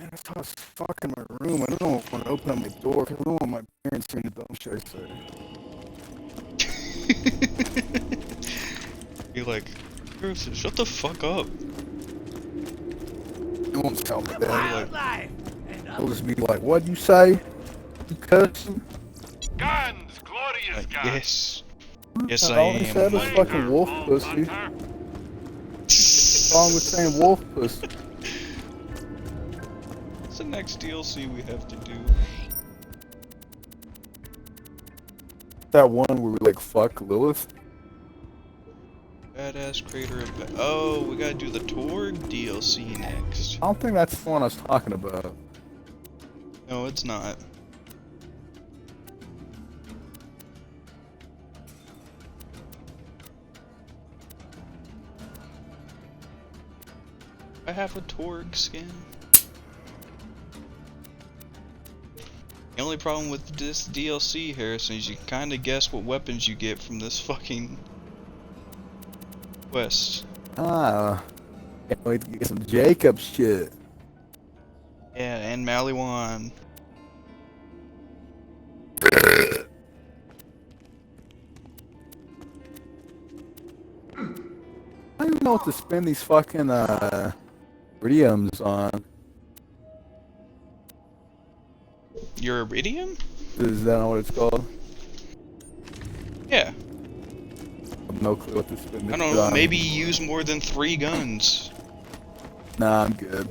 Man, it's hot as fuck in my room. I don't want to open up my door because I don't want my parents hearing the dumb shit I say. You're like, Harrison, shut the fuck up. I won't tell my dad. Like, he'll just be like, what'd you say? You cussing? Guns, glorious guns. Yes. Yes, I All he said was am. fucking wolf pussy. What's wrong with saying wolf pussy? What's the next DLC we have to do? That one where we like fuck Lilith? Badass Crater of oh, we gotta do the Torg DLC next. I don't think that's the one I was talking about. No, it's not. I have a Torg skin. The only problem with this DLC, Harrison, is you can kinda guess what weapons you get from this fucking quest. Ah. Can't wait to get some Jacob shit. Yeah, and Maliwan. I don't even know what to spend these fucking iridiums on. Your Iridium? Is that not what it's called? Yeah. I have no clue what to spend I it don't know, on. maybe use more than 3 guns. Nah, I'm good.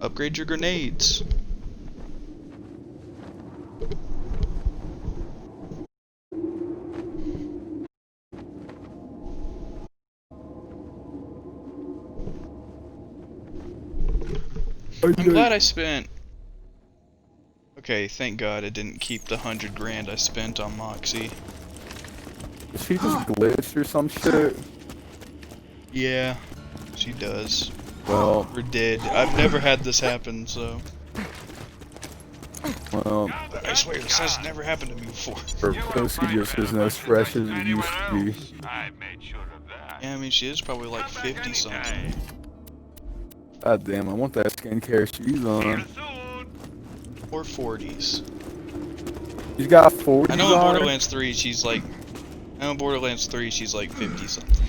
Upgrade your grenades. I'm glad I spent... Okay, thank God I didn't keep the 100 grand I spent on Moxie. Is she just glitched or some shit? Yeah, she does. Well, Or did. I've never had this happen, so... well, I swear, this has never happened to me before. her pussy just isn't as fresh as it used to be. I made sure of that. Yeah, I mean, she is probably like 50 something. God damn, I want that skincare she's on. Or 40s. She's got 40s I know in on her? Borderlands 3 she's like... I know in Borderlands 3 she's like 50 something.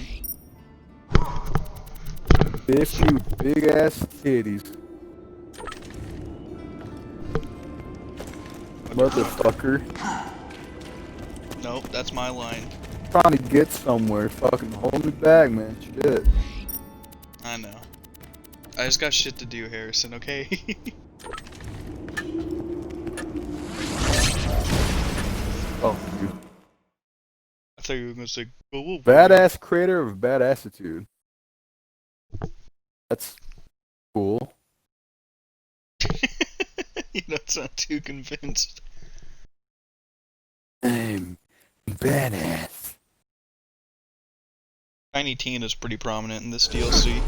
50 with big ass titties. Motherfucker. Nope, that's my line. Trying to get somewhere. Fucking hold me back, man. Shit. I know. I just got shit to do, Harrison, okay? Oh, you. I thought you were gonna say, well, we'll Badass creator of bad attitude. That's cool. You don't sound too convinced. I'm badass. Tiny Tina's pretty prominent in this DLC.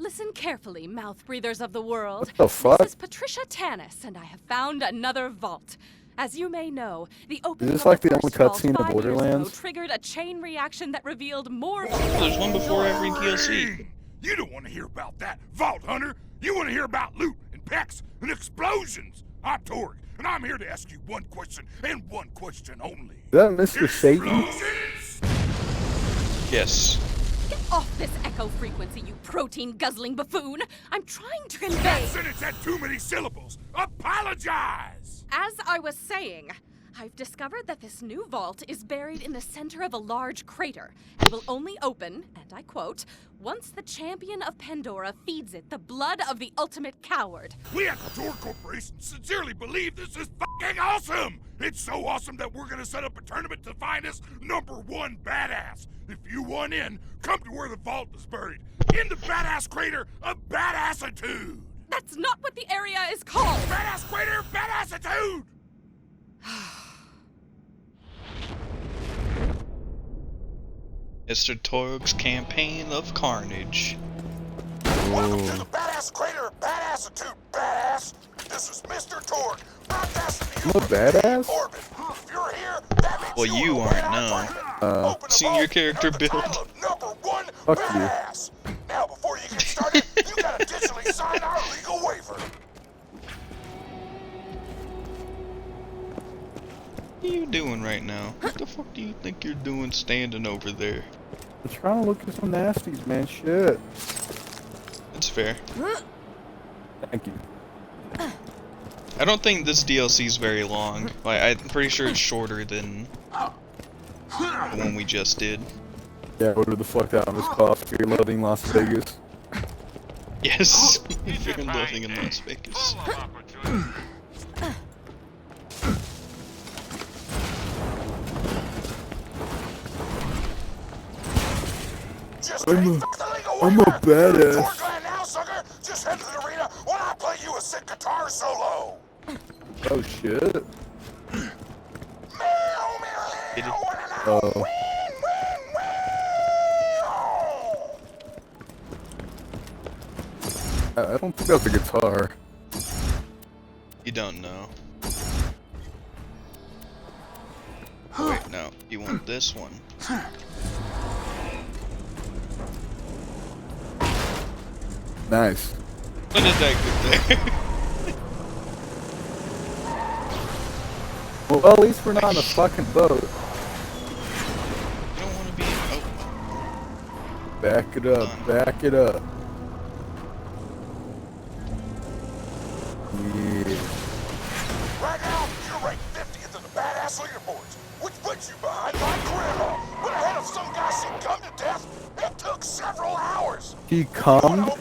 Listen carefully, mouth breathers of the world. What the fuck? This is Patricia Tanis, and I have found another vault. As you may know, the opening this of like the the only first vault cutscene of 5 years ago Borderlands? triggered a chain reaction that revealed more. There's one before every DLC. You don't want to hear about that, Vault Hunter. You want to hear about loot and pecs and explosions. I'm Torg, and I'm here to ask you one question and one question only. Is that Mr. Satan? Explosions? Yes. Get off this echo frequency, you protein-guzzling buffoon! I'm trying to convey. That sentence had too many syllables. Apologize! As I was saying, I've discovered that this new vault is buried in the center of a large crater and will only open, and I quote, once the champion of Pandora feeds it the blood of the ultimate coward. We at the Torg Corporation sincerely believe this is fucking awesome! It's so awesome that we're gonna set up a tournament to find us #1 badass. If you want in, come to where the vault is buried. In the badass crater of badassitude! That's not what the area is called! Badass crater of badassitude! Mr. Torg's campaign of carnage. Welcome to the badass crater of badassitude, badass! This is Mr. Torg, broadcasting to you I'm a badass? from orbit. If you're here, that means Well, you are aren't, on no. target. Senior character build. Fuck you. Now, before you get started, you gotta digitally sign our legal waiver. What are you doing right now? What the fuck do you think you're doing standing over there? I'm trying to look at some nasties, man. Shit. That's fair. Thank you. I don't think this DLC is very long. Like, I'm pretty sure it's shorter than the one we just did. Yeah, order the fuck out of this cost. Fear loading Las Vegas. Yes, Fear and Loathing in Las Vegas. I'm a badass. Now, sucker. Just head to the arena while I play you a sick guitar solo. Oh shit. Get it? Oh. I don't think that's a guitar. You don't know. Oh, wait, no. You want this one. Nice. What did that get there? Well, at least we're not on a fucking boat. You don't want to be. Oh. Back it up. Back it up. Yeah. Right now, you're ranked 50th in the badass leaderboards, which puts you behind my grandma. But ahead of some guy she come to death, it took several hours. He cummed?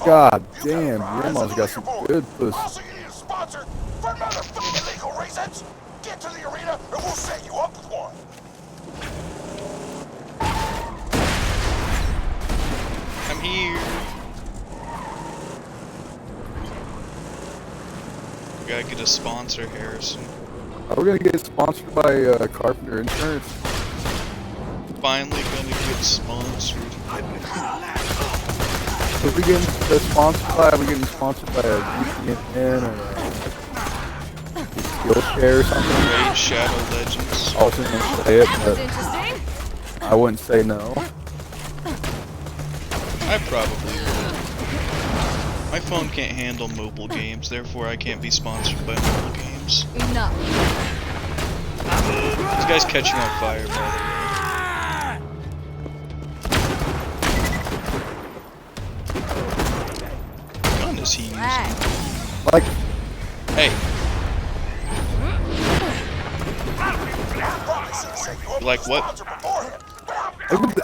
God damn, Grandma's got some good pussy. Also, you need a sponsor for motherfucking legal reasons. Get to the arena and we'll set you up with one. I'm here. We gotta get a sponsor, Harrison. Are we gonna get sponsored by Carpenter Insurance? Finally gonna get sponsored. Are we getting sponsored by? Are we getting sponsored by a VPN or a Skillshare or something? Raid Shadow Legends. I wasn't gonna say it, That was but interesting. I wouldn't say no. I probably would. My phone can't handle mobile games, therefore I can't be sponsored by mobile games. Enough. This guy's catching on fire, by the way. What gun is he using? Like, Hey. Like what?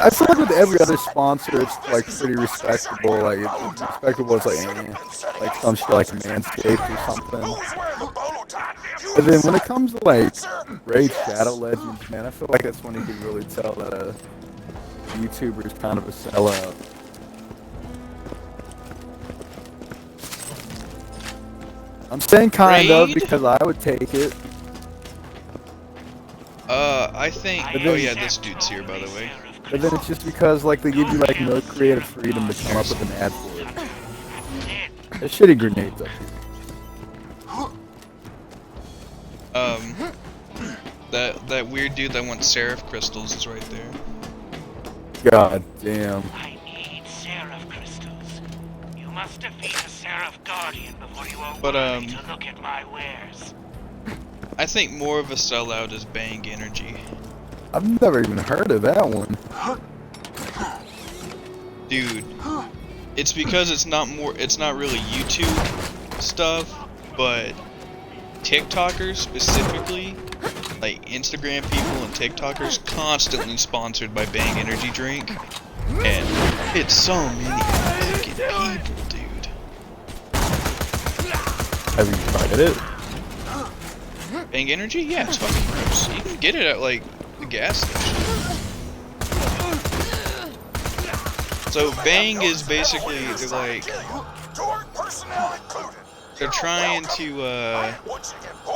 I feel like with every other sponsor, it's like pretty respectable. Like, it's respectable. It's like some shit like Manscaped or something. But then when it comes to like Raid Shadow Legends, man, I feel like that's when you can really tell that a YouTuber is kind of a sellout. I'm saying kind of Raid? because I would take it. I think. But Oh then- yeah, this dude's here, by the way. But then it's just because like they give you like no creative freedom to come up with an ad for it. There's shitty grenades up here. That weird dude that wants Seraph crystals is right there. God damn. I need Seraph crystals. You must defeat a Seraph Guardian before you are But, worthy to look at my wares. I think more of a sellout is Bang Energy. I've never even heard of that one. Dude, it's because it's not really YouTube stuff, but TikTokers specifically, like Instagram people and TikTokers, constantly sponsored by Bang Energy Drink, and it's so many fucking people, dude. Have you tried it? Bang Energy? Yeah, it's fucking gross. You can get it at like the gas station. So Bang is basically they're trying to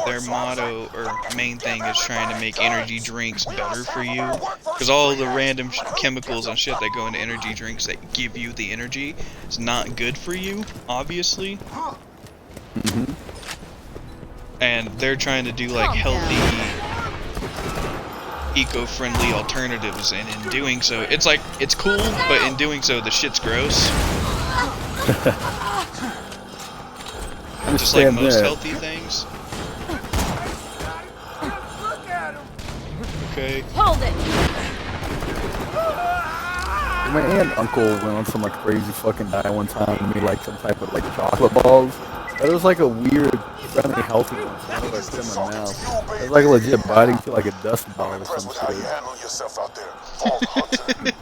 their motto or main thing is trying to make energy drinks better for you, because all the random chemicals and shit that go into energy drinks that give you the energy is not good for you, obviously. Mm-hmm. And they're trying to do like healthy eco-friendly alternatives, and in doing so, it's like, it's cool, but in doing so, the shit's gross. Just like most healthy things. Okay. Hold it! My aunt and uncle went on some like crazy fucking diet one time and made like some type of like chocolate balls. It was like a weird, friendly, healthy one. So I was like in my mouth. It was like a legit biting to like a dust ball or some shit.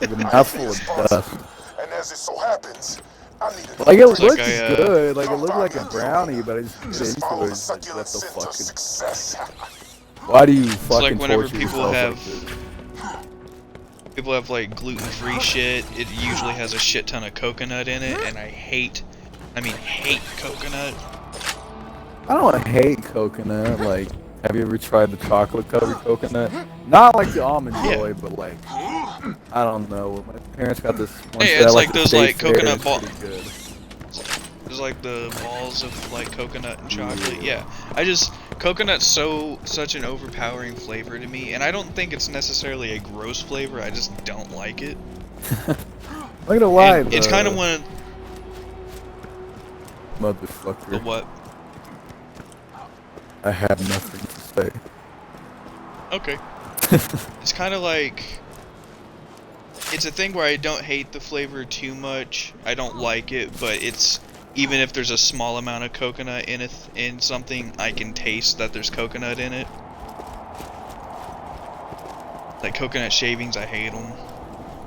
Like a mouthful of dust. And as it so happens, I need to Like it It's looked like good. Like it looked like a brownie, but I just bit into it. It's like, what the fucking? Why do you It's fucking like whenever torture people yourself have like this? people have like gluten-free shit, it usually has a shit ton of coconut in it, and I hate coconut. I don't hate coconut. Like, have you ever tried the chocolate covered coconut? Not like the almond joy, but like, I don't know. My parents got this one. Hey, set it's at, like the those state like fair, coconut it's ball. pretty good. There's like the balls of like coconut and chocolate. Yeah, coconut's such an overpowering flavor to me, and I don't think it's necessarily a gross flavor. I just don't like it. I'm not gonna lie, And it's kind of one of motherfucker. the what? I have nothing to say. Okay. It's kind of like, it's a thing where I don't hate the flavor too much. I don't like it, but it's, even if there's a small amount of coconut in something, I can taste that there's coconut in it. Like coconut shavings, I hate them.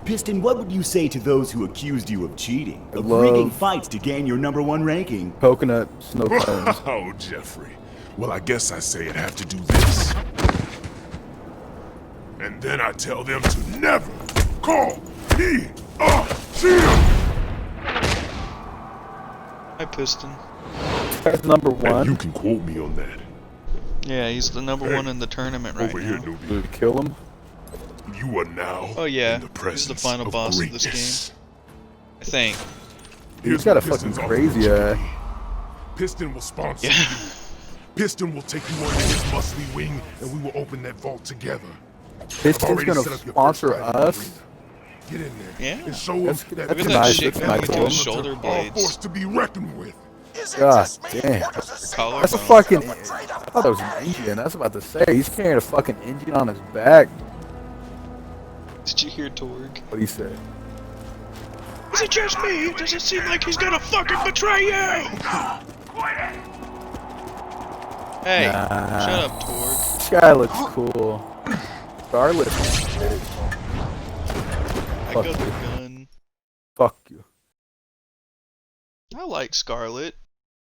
Piston, what would you say to those who accused you of cheating? I Of rigging love- fights to gain your #1 ranking? Coconut snow cones. Oh, Jeffrey. Well, I guess I say I'd have to do this. And then I tell them to never call me a shield. Hi, Piston. That's number And one. you can quote me on that. Yeah, he's the number one in the tournament right Over here, now. newbie. Did it kill him? You are now Oh yeah, in the he's presence the final of boss greatness. of this game. I think. Here's He's got a what fucking Piston's crazy offering eye. me. Piston will sponsor Yeah. you. Piston will take you under his muscly wing, and we will open that vault together. Piston's Already gonna set up your sponsor first fight in the us. arena. Get in there Yeah. and show him That's- that that's Look at we that nice, shit that's going nice through of his him. shoulder are a blades. force to be reckoned with. God damn. Collar That's a bone. fucking. I thought that was an engine. I was about to say he's carrying a fucking engine on his back. Did you hear Torg? What he said? Is it just me? Does it seem like he's gonna fucking betray you? Hey, Nah. shut up, Torg. This guy looks cool. Scarlet. Shit. I Fuck got the you. gun. Fuck you. I like Scarlet.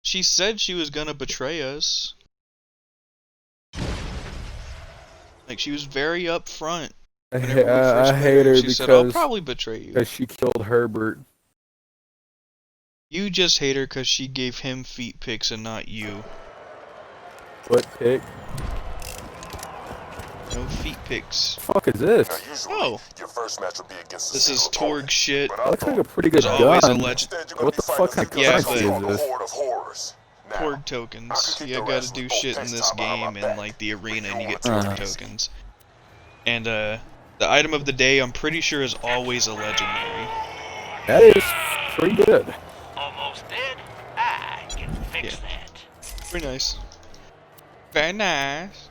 She said she was gonna betray us. Like, she was very upfront. I, Whenever we I first met hate her she said, I'll because probably betray you. she killed Herbert. You just hate her because she gave him feet pics and not you. Foot pick. No feet pics. Fuck is this? Oh, Your first match will be against this is Torg shit. That looks like a pretty good There's always a gun. legend. What the fuck kind of Yeah, currency but- is this? Torg tokens. You gotta do shit in this game in like the arena and you get Torg tokens. And the item of the day I'm pretty sure is always a legendary. That is pretty good. Almost dead? I can fix Yeah. that. Very nice. Very nice.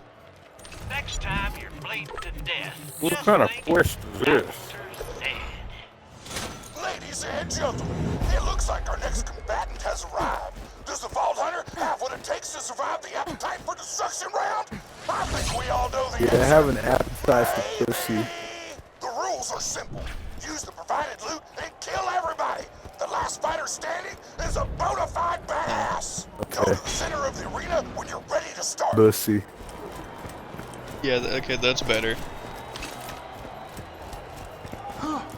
Next time you're bleeding to death. What just kind of think quest is this? Dr. Zed. Ladies and gentlemen, it looks like our next combatant has arrived. Does the Vault Hunter have what it takes to survive the appetite for destruction round? I think we all know the Yeah, answer. I have an appetite for pussy. The rules are simple. Use the provided loot and kill everybody. The last fighter standing is a bona fide badass. Go to Okay. the center of the arena when you're ready to start. Pussy. Yeah, okay, that's better.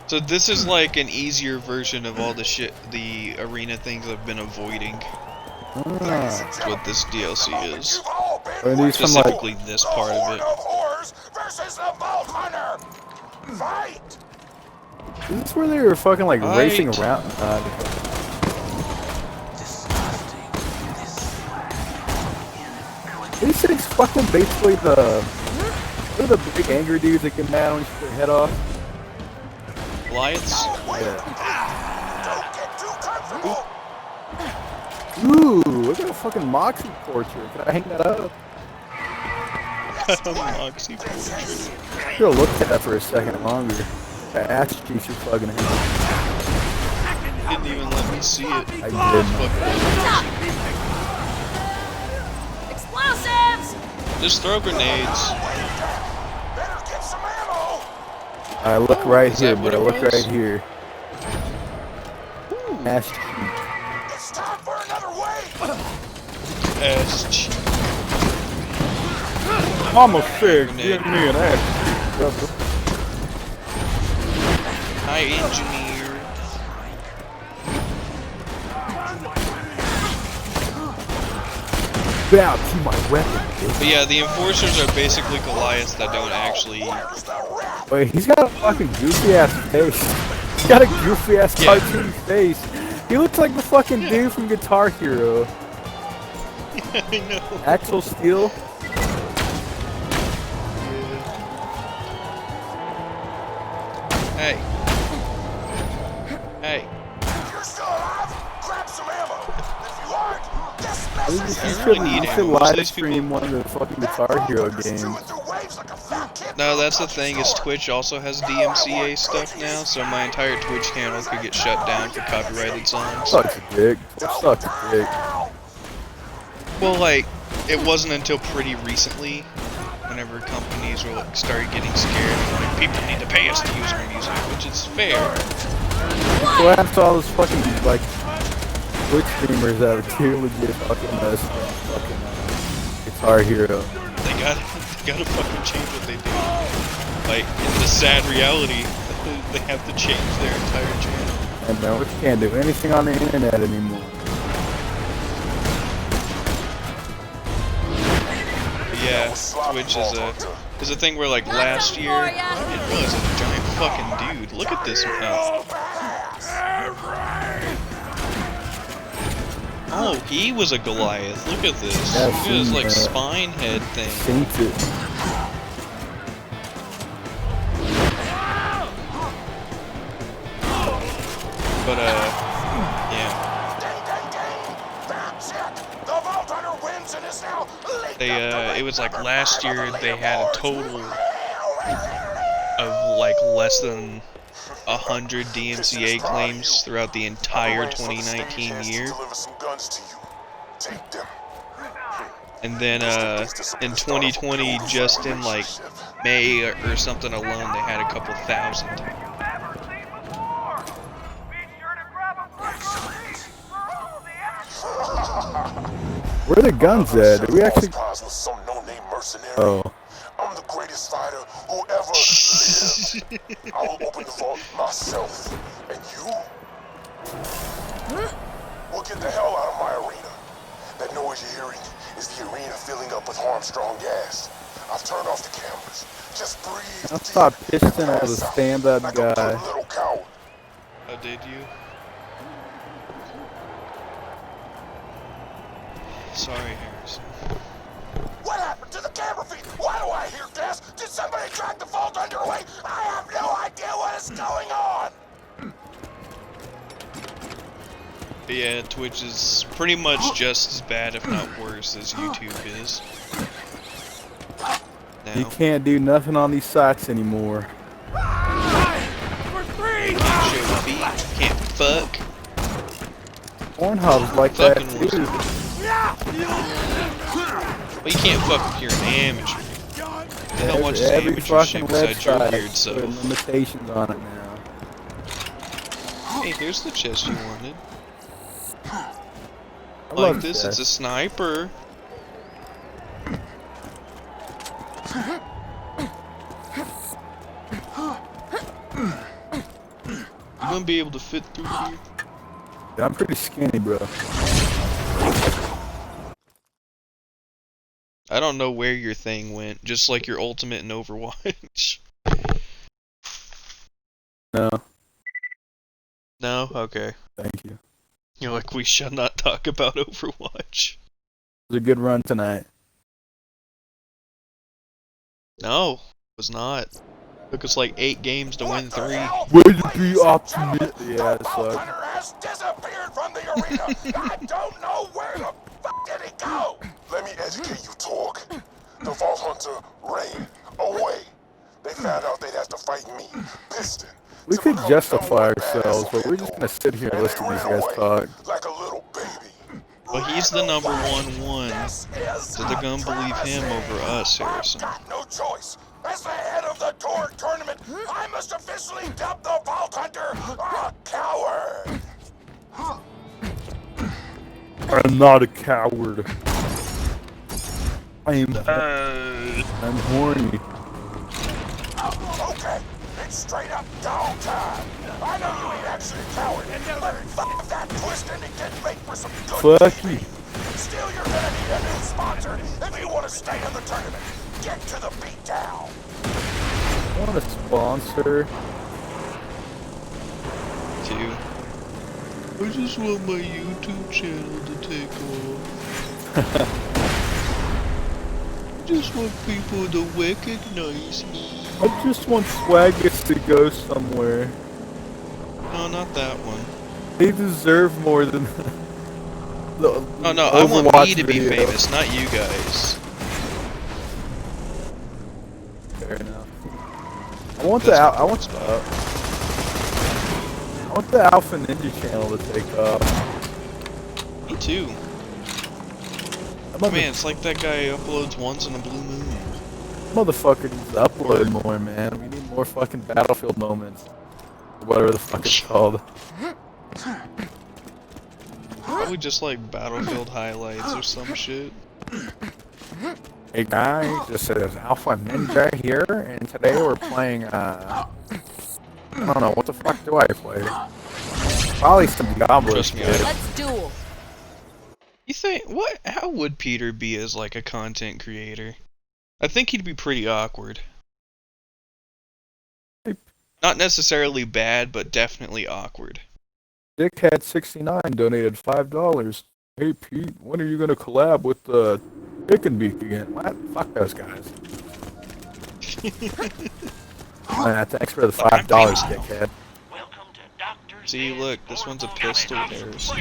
So this is like an easier version of all the shit, the arena things I've been avoiding. That's what this DLC is. You've all been Are these some, like- Specifically this part of Horde it. of Horrors versus the Vault Hunter. Fight! Is this where they were fucking like racing Right. around? These things fucking basically the What are the big angry dudes that get mad when you shoot their head off? Goliaths? Yeah. Don't get too comfortable. Ooh, look at a fucking Moxie portrait. Can I hang that up? Moxie portrait. Should have looked at that for a second longer. That ass cheeks you're plugging in. Didn't even let me see it. I did. Explosives! Just throw grenades. Better get some ammo. I look right Is here, that what bro. it Look was? right here. Ass cheeks. It's time for another wave. Ass cheek. Mama said, Grenade. give me an ass cheek. Hi, engineer. Bow to my weapon, bitch. But yeah, the enforcers are basically Goliaths that don't actually. Wait, he's got a fucking goofy ass face. He's got a goofy ass Yeah. cartoon face. He looks like the fucking dude from Guitar Hero. I know. Axel Steel. Hey. Hey. If you're still alive, grab some ammo. If you aren't, this I think message you is really should, need you should ammo. live These people- stream one of the fucking Guitar Hero games. chewing through waves like a fat kid. No, that's the thing, is Twitch also has DMCA stuff now, so my entire Twitch channel could get shut down for copyrighted songs. Sucks a dick. Sucks a dick. Well, like, it wasn't until pretty recently, whenever companies were like, started getting scared, and like, people need to pay us to use our music, which is fair. What happened to all those fucking, like, Twitch streamers that are too legit fucking fucking Guitar Hero? They gotta fucking change what they do. Like, in the sad reality, they have to change their entire channel. And man, we can't do anything on the internet anymore. But yeah, Twitch is a thing where like last year, I didn't realize it was a giant fucking dude. Look at this man. Oh, he was a Goliath. Look at this. Yeah, Look at his seen like that. spine head thing. Synced it. But yeah. The Vault Hunter wins and is now It was like last year they had a total of like less than 100 DMCA claims throughout the entire 2019 year. And then in 2020, just in like May or something alone, they had a couple thousand. Where are the guns at? Did we actually? Oh. I'm the greatest fighter who ever lived. I will open the vault myself. And you will get the hell out of my arena. That noise you're hearing is the arena filling up with Armstrong gas. I've turned off the cameras. Just breathe. I thought Piston was a stand-up like a guy. good little coward. Oh, did you? Sorry, Harrison. What happened to the camera feed? Why do I hear gas? Did somebody drag the Vault Hunter away? I have no idea what is going on. But yeah, Twitch is pretty much just as bad, if not worse, as YouTube is. You Now, can't do nothing on these sites anymore. can't show feet, can't fuck. Pornhub's like that Fucking was- too. Well, you can't fuck if you're an amateur. The hell watches Every amateur fucking shit besides your weird website self? put limitations on it now. Hey, here's the chest you wanted. I Like love this, chess. it's a sniper. You gonna be able to fit through here? I'm pretty skinny, bro. I don't know where your thing went, just like your ultimate in Overwatch. No, No? Okay. thank you. You're like, we shall not talk about Overwatch. It was a good run tonight. No, Was not. Took us like 8 games to win 3. Way to be optimistic. Yeah, it Hunter sucks. has disappeared from the arena. I don't know where the fuck did he go. Let me educate you, Torg. The Vault Hunter ran away. They found out they'd have to fight me, Piston. We could justify ourselves, but we're just gonna sit here and listen to these guys talk. Like a little baby. But he's the number 1-1, so they're gonna believe him over us, Harrison. I've got no choice. As the head of the Torg tournament, I must officially dub the Vault Hunter a coward. I'm not a coward. I'm horny. Okay, it's straight up dog time. I know you ain't actually a coward, but fuck that twisting and get bait for some good Fuck TV. you. Still, you're gonna need a new sponsor if you want to stay in the tournament. Get to the beatdown. I want a sponsor. 2. I just want my YouTube channel to take off. I just want people to recognize me. I just want Swaggus to go somewhere. No, not that one. They deserve more than the Oh no, I want Overwatch me to be video. famous, not you guys. Fair enough. I want the Alpha Ninja channel to take off. Me too. Man, it's like that guy uploads once in a blue moon. Motherfucker needs to upload more, man. We need more fucking Battlefield moments. Whatever the fuck it's called. Probably just like Battlefield highlights or some shit. Hey guys, this is Alpha Ninja here, and today we're playing, I don't know, what the fuck do I play? Probably some Goblin Trust me, shit. Let's duel. You think, how would Peter be as like a content creator? I think he'd be pretty awkward. Not necessarily bad, but definitely awkward. Dickhead69 donated $5. Hey Pete, when are you gonna collab with Chicken Beak again? What? Fuck those guys. Thanks for the $5, dickhead. Welcome to Dr. See, look, this one's a pistol. There's.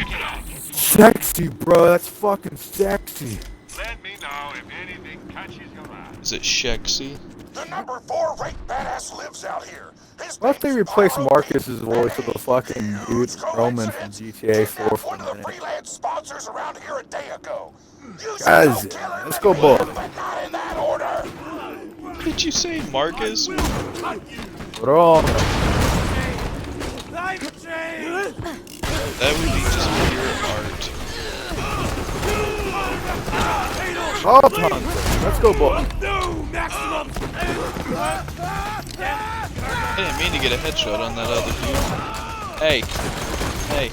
Sexy, bro. That's fucking sexy. Let me know if anything catches your eye. Is it Shexy? The number 4 ranked badass lives out here. His What if they name's replace R.O.B. Marcus's voice with a fucking dude Roman from GTA 4 for One a of the minute? freelance sponsors around here a day ago. You should Guys, go kill him let's go anyway, both. but not in that order. Did you say Marcus? Bro, That would be just pure art. Vault Hunter. Let's go both. I didn't mean to get a headshot on that other dude. Hey. Hey.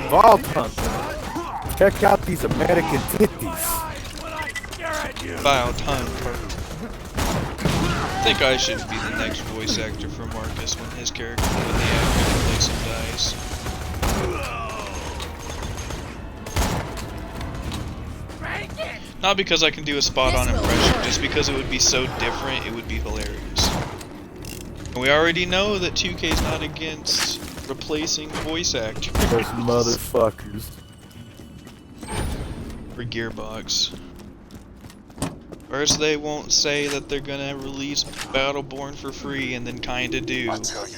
Vault Hunter. Check out these American titties. About time. I think I should be the next voice actor for Marcus when his character, when the actor who plays him dies. Not because I can do a spot-on impression, just because it would be so different, it would be hilarious. And we already know that 2K's not against replacing voice actors Those motherfuckers. for Gearbox. First they won't say that they're gonna release Battleborn for free and then kinda do. I tell you,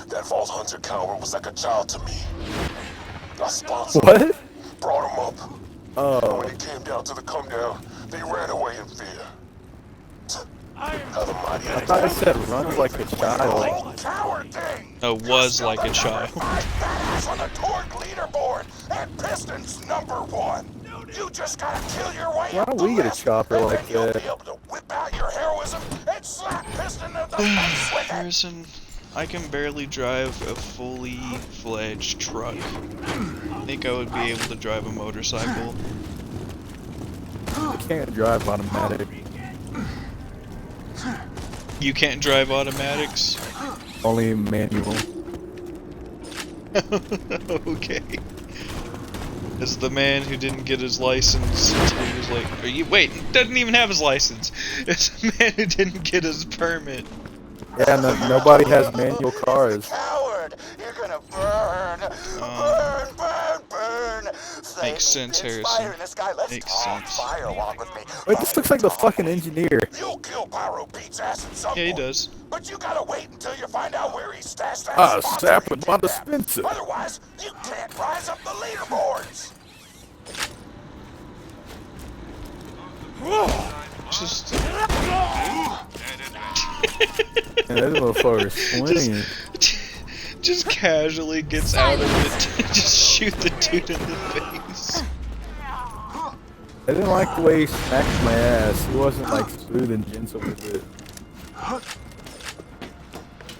that Vault Hunter coward was like a child to me. I sponsored him, What? brought him up. And Oh. when it came down to the come down, they ran away in fear. How the mighty I thought I said runs like a child. whole coward thing. No, was like a child. Five badass on the Torg leaderboard, and Piston's number 1. You just gotta kill your way Why up don't the we get a list, chopper and like then you'll that? be able to whip out your heroism and slap Piston in the face with it. Harrison, I can barely drive a fully fledged truck. I think I would be able to drive a motorcycle. You can't drive automatic. You can't drive automatics? Only manual. Okay. as the man who didn't get his license until he was like, wait, doesn't even have his license. It's the man who didn't get his permit. Yeah, nobody has manual cars. Coward! You're gonna burn! Burn! Makes sense, Harrison. Makes sense. Fire along with me. Wait, this looks like the fucking engineer. You'll kill Pyro Pete's ass at some Yeah, he point. does. But you gotta wait until you find out where he stashed that Ah, sponsor sap he and want to kidnapped. Spencer. Otherwise, you can't rise up the leaderboards. Just Man, that motherfucker's swinging. just casually gets out of it. Just shoot the dude in the face. I didn't like the way he smacked my ass. He wasn't like smooth and gentle with it.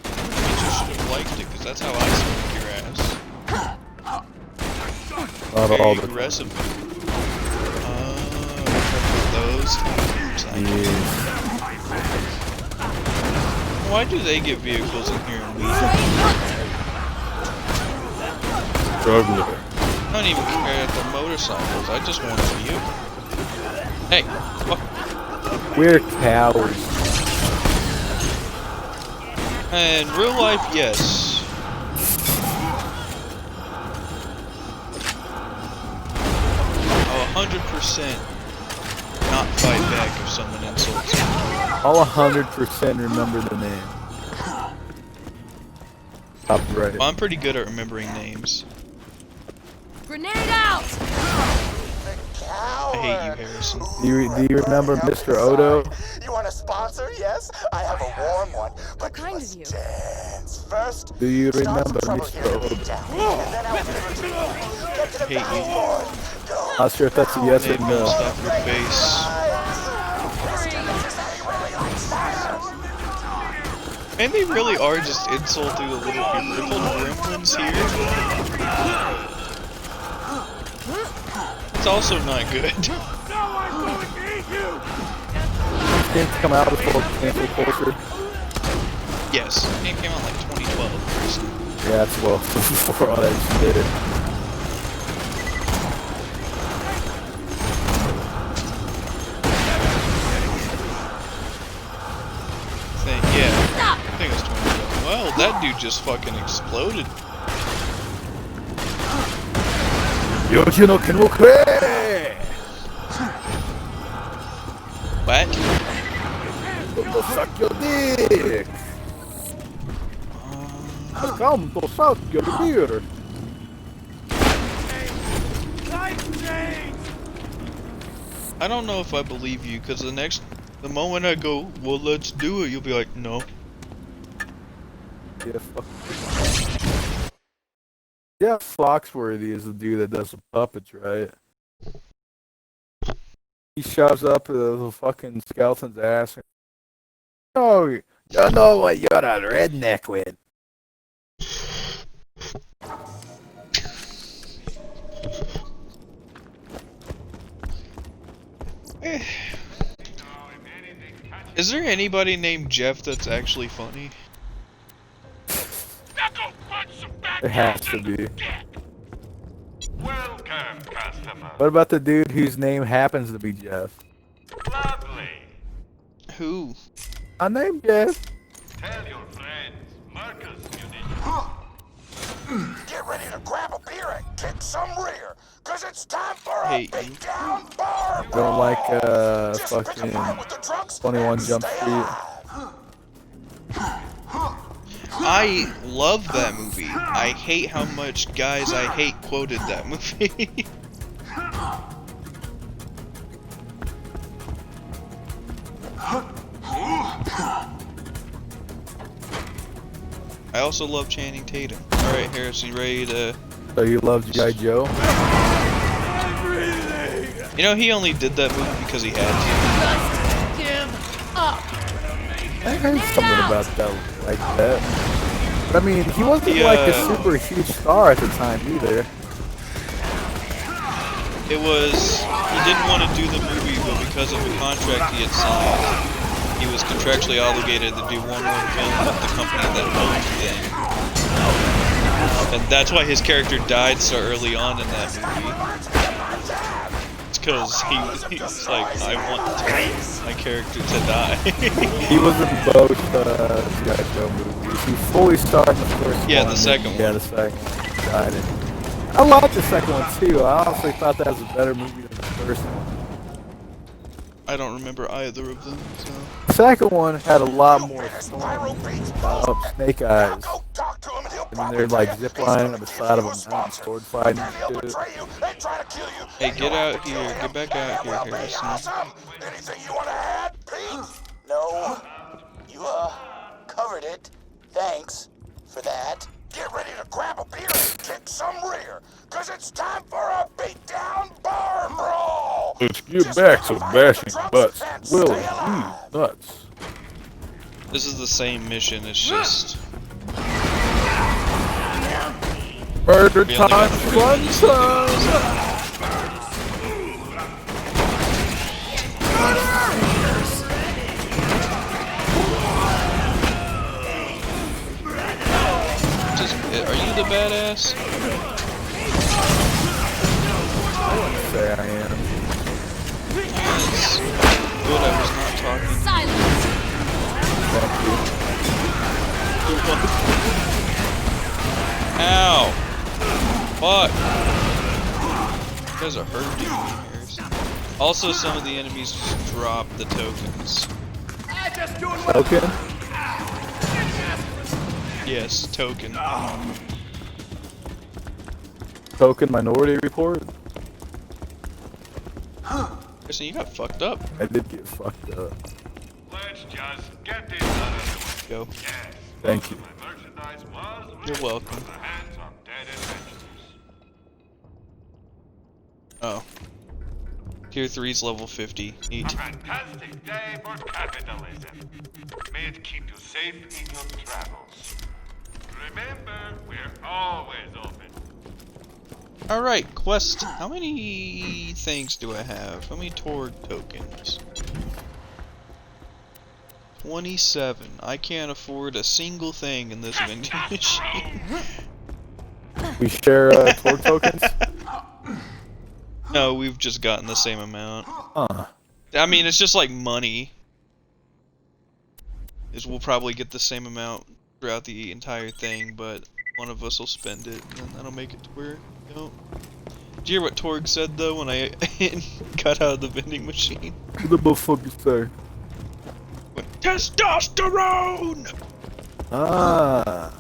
You just should have liked it, because that's how I smack your ass. Not all the Very time. aggressive. Those times. Yeah. Why do they get vehicles in here and we don't? Struggler. I don't even care at the motorcycles. I just want a vehicle. Hey, fuck. We're cowards. In real life, yes. I'll 100% not fight back if someone insults me. I'll 100% remember the name. Copyright. Well, I'm pretty good at remembering names. Grenade out! I hate you, Harrison. Do you remember Mr. Odo? You want a sponsor? Yes, I have a warm one. But kind you of must you? dance first. Do you Start some remember trouble Mr. here in Odo? Town, and then I'll give it to you. Get to the Hate you. board. Go. Not sure if that's a yes or Name no. stuff your face. And they really are just insulting the little people. They're called gremlins here. It's also not good. Didn't come out before cancel culture. Yes, the game came out like 2012. Yeah, that's well before all that shit. Yeah, I think it was 2012. Well, that dude just fucking exploded. Yoshi no Kenokure! What? Go suck your dick! Come to suck your beer! I don't know if I believe you, because the moment I go, well, let's do it, you'll be like, no. Yeah, fuck. Yeah, Foxworthy is the dude that does the puppets, right? He shoves up the fucking skeleton's ass. Oh, you know what you're a redneck with. Is there anybody named Jeff that's actually funny? It has to be. Welcome, customer. What about the dude whose name happens to be Jeff? Lovely. Who? I named Jeff. Tell your friends, Marcus Get ready to grab a beer and kick some rear, cause it's time for a Hate big you. down bar. Don't like Just pick a fucking fight with the drunks 21 and Jump stay Street. alive. I love that movie. I hate how much Guys I Hate quoted that movie. I also love Channing Tatum. Alright, Harrison, you ready to... So you love G.I. Joe? You know, he only did that movie because he had Just give up. I heard something about that like that. But I mean, he wasn't like a super huge star at the time either. to. It was... He didn't want to do the movie, but because of the contract he had signed, he was contractually obligated to do one more film with the company that owned them. And that's why his character died so early on in that movie. It's because he was like, I want my character to die. He was in both G.I. Joe movies. He fully starred in the first one. Yeah, the second one. Yeah, the second one. He died in. I liked the second one too. I honestly thought that was a better movie than the first one. I don't remember either of them, so. The second one had a lot more fun about Snake Eyes. I mean, they're like ziplining on the side of a mountain, sword fighting and shit. Hey, get out here. Get back out here, Harrison. Anything you want to add, Pete? No. You, covered it. Thanks for that. Get ready to grab a beer and kick some rear, cause it's time for a beatdown bar brawl! Let's get back to bashing butts. Willie, nuts. This is the same mission, it's just... Murder We only got time, 3 fun minutes to do time! Are you the badass? I wouldn't say I am. Yes. Good, I was not talking. Silence! Thank you. Ow! Fuck! You guys are hurting me, Harrison. Also, some of the enemies just drop the tokens. Okay. Yes, token. Token Minority Report? Harrison, you got fucked up. I did get fucked up. Let's just get this out of the way. Go. Yes. Thank you. My merchandise was You're welcome. the hands on dead adventurers. Oh. Tier 3's level 50. Neat. A fantastic day for capitalism. May it keep you safe in your travels. Remember, we're always open. Alright, quest. How many things do I have? How many Torg tokens? 27. I can't afford a single thing in this vending machine. We share Torg tokens? No, we've just gotten the same amount. Huh. I mean, it's just like money. We'll probably get the same amount throughout the entire thing, but one of us will spend it, and then that'll make it to where you don't. Did you hear what Torg said though when I got out of the vending machine? What the motherfucker say? Went, testosterone! Ah.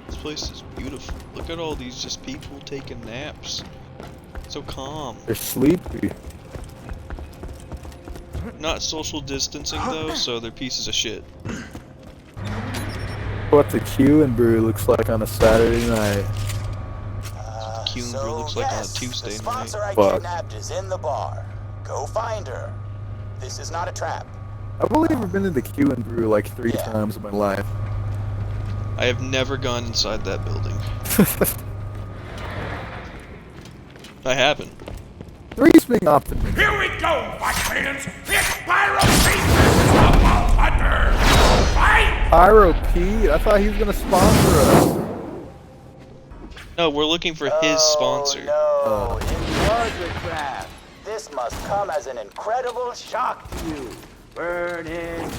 This place is beautiful. Look at all these just people taking naps. So calm. They're sleepy. Not social distancing though, so they're pieces of shit. What the Q and Brew looks like on a Saturday night. Q and Brew looks like on a Tuesday the sponsor night. I kidnapped is in the bar. Go find her. This is not a trap. I've only ever been to the Q and Brew like 3 Yeah. times in my life. I have never gone inside that building. I haven't. 3's being optimistic. Here we go, fight fans! It's Pyro Pete versus the Vault Hunter! Fight! Pyro Pete? I thought he was gonna sponsor us. No, we're looking for his sponsor. Oh, no. It was a trap. This must come as an incredible shock to you. Burn in.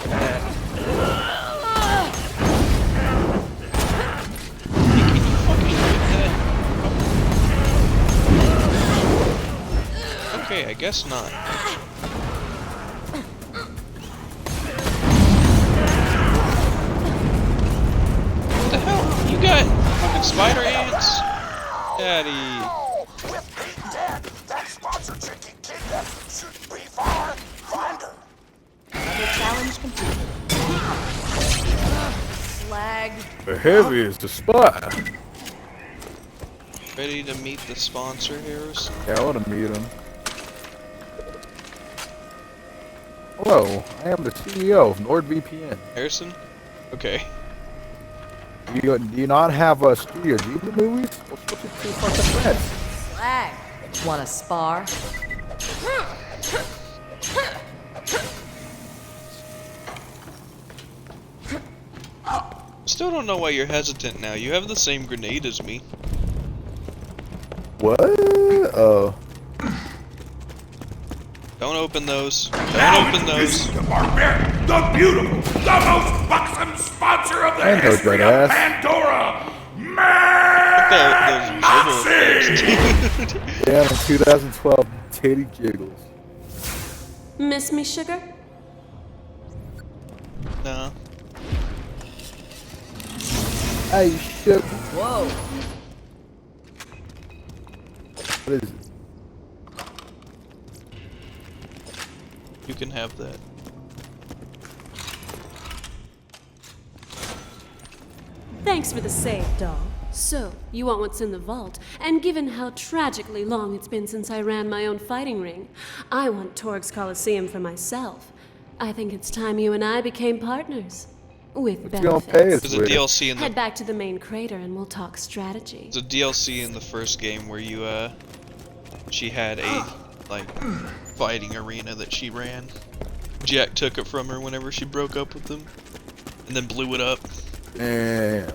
Okay, I guess not. What the hell? You got fucking spider ants? Daddy. With Pete dead, that sponsor chick he kidnapped shouldn't be far. Find her. Another challenge completed. Slag. The heavy is the spy. Ready to meet the sponsor, Harrison? Yeah, I wanna meet him. Hello, I am the CEO of NordVPN. Harrison? Okay. Do you not have a Studio Ghibli movies? Well, switch it to fucking Red. Slag. Wanna spar? Still don't know why you're hesitant now. You have the same grenade as me. What? Oh. Don't open those. Now Don't open introducing those. the barbarian, the beautiful, the most buxom sponsor of the I know history that of ass. Pandora, Those jiggle effects, dude. Yeah, in 2012, titty jiggles. Miss me, sugar? No. Hey, shit. Whoa. What is it? You can have that. Thanks for the save, doll. So, you want what's in the vault, and given how tragically long it's been since I ran my own fighting ring, I want Torg's Coliseum for myself. I think it's time you and I became partners. With What you gonna pay us benefits. There's a with? DLC in Head the back to the main crater and we'll talk strategy. there's a DLC in the first game where you she had a like fighting arena that she ran. Jack took it from her whenever she broke up with him, and then blew it up. Damn.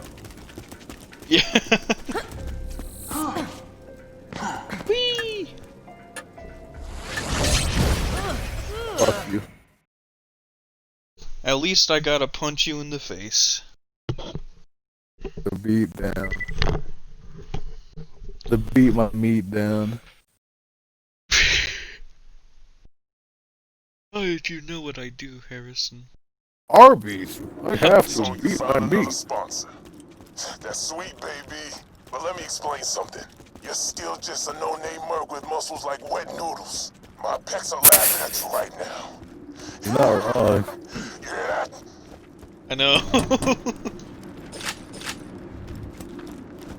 Yeah. Whee! Fuck you. At least I gotta punch you in the face. The beat down. The beat my meat down. How did you know what I do, Harrison? Arby's. I have So to you beat my found another meat. sponsor. That's sweet, baby. But let me explain something. You're still just a no-name merc with muscles like wet noodles. My pecs are laughing at you right now. You're not wrong. You hear that? I know.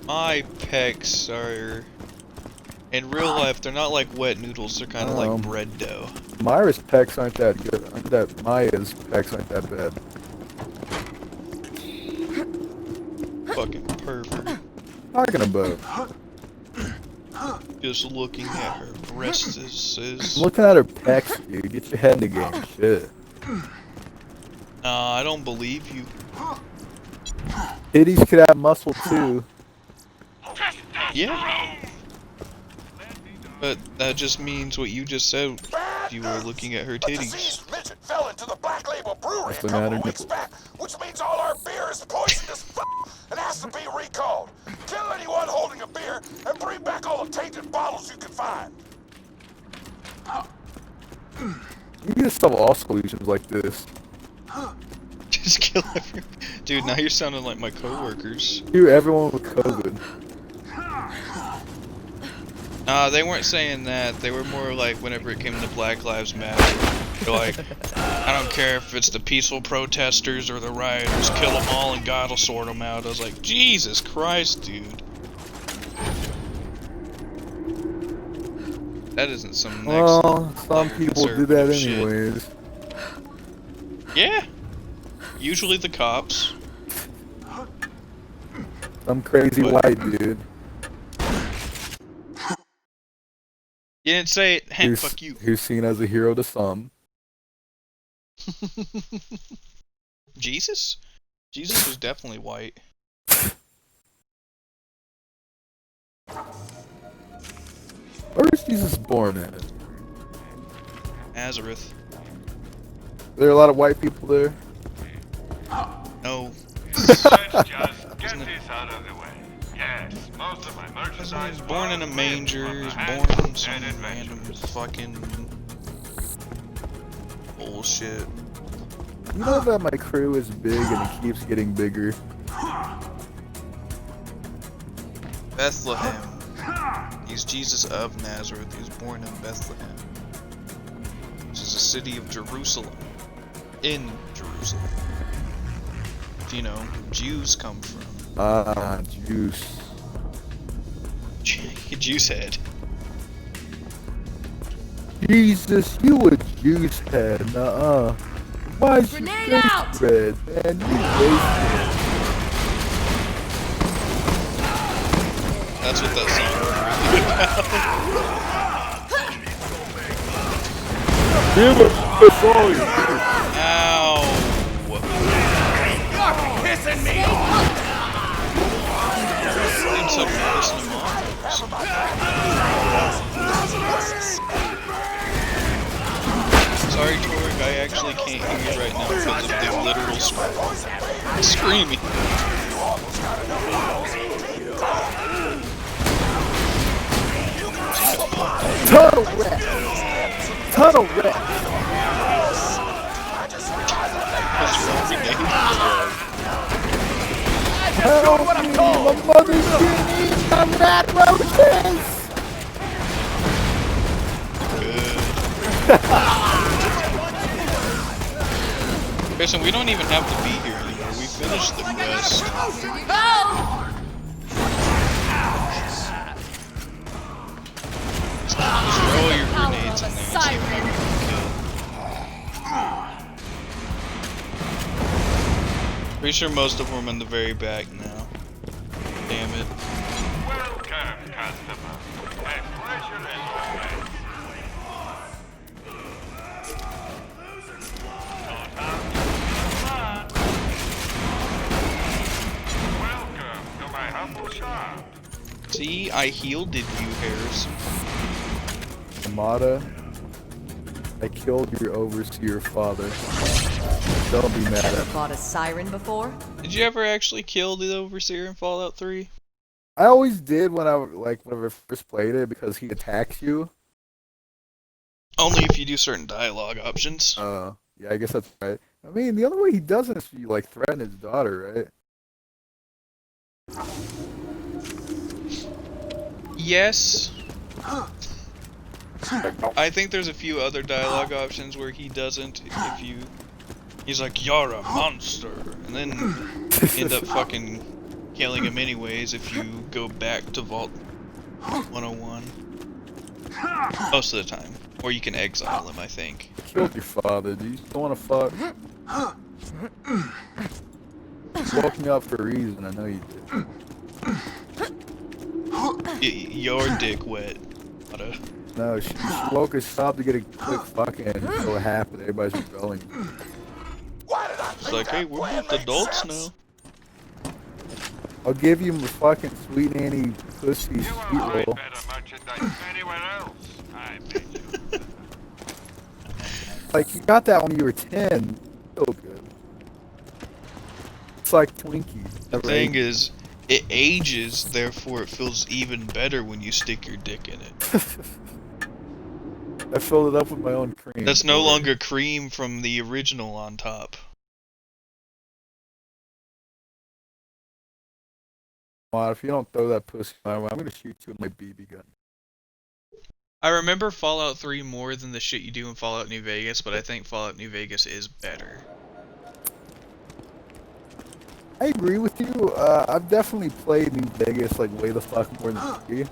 My pecs are... In real life, they're not like wet noodles, they're kind of like bread dough. Myra's pecs aren't that good. Maya's pecs aren't that bad. Fucking pervert. Talking about. Just looking at her breasts is... Looking at her pecs, dude. Get your head in the game. Shit. I don't believe you. Titties could have muscle too. Yeah. But that just means what you just said. You were looking at her A titties. diseased midget fell into the Black Label Brewery That's a the couple matter. weeks back, which means all our beer is poisonous and has to be recalled. Kill anyone holding a beer and bring back all the tainted bottles you can find. You can solve all solutions like this. Just kill everyone. Dude, now you're sounding like my coworkers. Cure everyone with COVID. They weren't saying that. They were more like whenever it came to Black Lives Matter. They're like, I don't care if it's the peaceful protesters or the rioters, kill them all and God will sort them out. I was like, Jesus Christ, dude. That isn't some next Well, some layer people do that conservative shit. anyways. Yeah. Usually the cops. Some crazy What? white dude. You didn't say it. Heh, fuck you. Who's seen as a hero to some. Jesus? Jesus was definitely white. Where was Jesus born at? Nazareth. There are a lot of white people there. No. Let's just get this out of the way. Yes, most of my merchandise. He's born in a manger, he's born born in some random fucking bullshit. You know that my crew is big and it keeps getting bigger. Bethlehem. He's Jesus of Nazareth. He was born in Bethlehem, which is a city of Jerusalem. In Jerusalem. You know, Jews come from. Ah, juice. Juice head. Jesus, you a juice head, nuh-uh. Why is your Grenade face out! red, man? You wasted. That's what that sound. Damn it! Sorry. Ow! You're pissing me off! actually can't hear you right now because of the literal screaming. Tunnel wreck! Tunnel wreck! Help me! My mother's getting eaten by cockroaches! Listen, we don't even have to be here anymore. We finished the quest. Just throw all your grenades in there and see if you can kill. Pretty sure most of them are in the very back now. Damn it. Welcome, customer. A pleasure as always. Welcome to my humble shop. See, I healed you, Harris. Amada, I killed your overseer father. Don't be mad Ever at me. fought a siren before? Did you ever actually kill the Overseer in Fallout 3? I always did when whenever I first played it because he attacks you. Only if you do certain dialogue options. Yeah, I guess that's right. I mean, the only way he doesn't is if you like threaten his daughter, right? Yes. I think there's a few other dialogue options where he doesn't. If you, he's like, "You're a monster," and then end up fucking killing him anyways if you go back to Vault 101. Most of the time, or you can exile him. I think. Killed your father. Do you still want to fuck? You woke me up for a reason. I know you did. Your dick wet. No, she woke us up to get a quick fucking and so what happened. Everybody's rebelling. It's like, hey, we're both adults now. I'll give you my fucking sweet nanny pussy You sweet will buy roll. better merchandise anywhere else. I bet you. Like, you got that when you were 10. So good. It's like Twinkies. The thing is, it ages, therefore it feels even better when you stick your dick in it. I filled it up with my own cream. That's no longer cream from the original on top. Well, if you don't throw that pussy my way, I'm gonna shoot you with my BB gun. I remember Fallout 3 more than the shit you do in Fallout New Vegas, but I think Fallout New Vegas is better. I agree with you. I've definitely played New Vegas like way the fuck more than 3.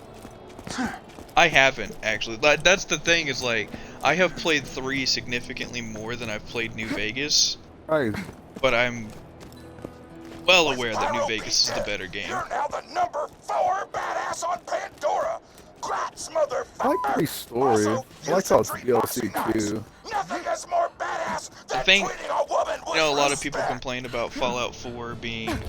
I haven't, actually. That's the thing, is like, I have played 3 significantly more than I've played New Vegas. Right. But I'm well aware that New Vegas is the better game. You're now the number 4 badass on Pandora. Grats, motherfucker. I like the story. I like how it's DLC too. Nothing is more badass than I think, treating a woman with you know, a lot of people respect. complain about Fallout 4 being...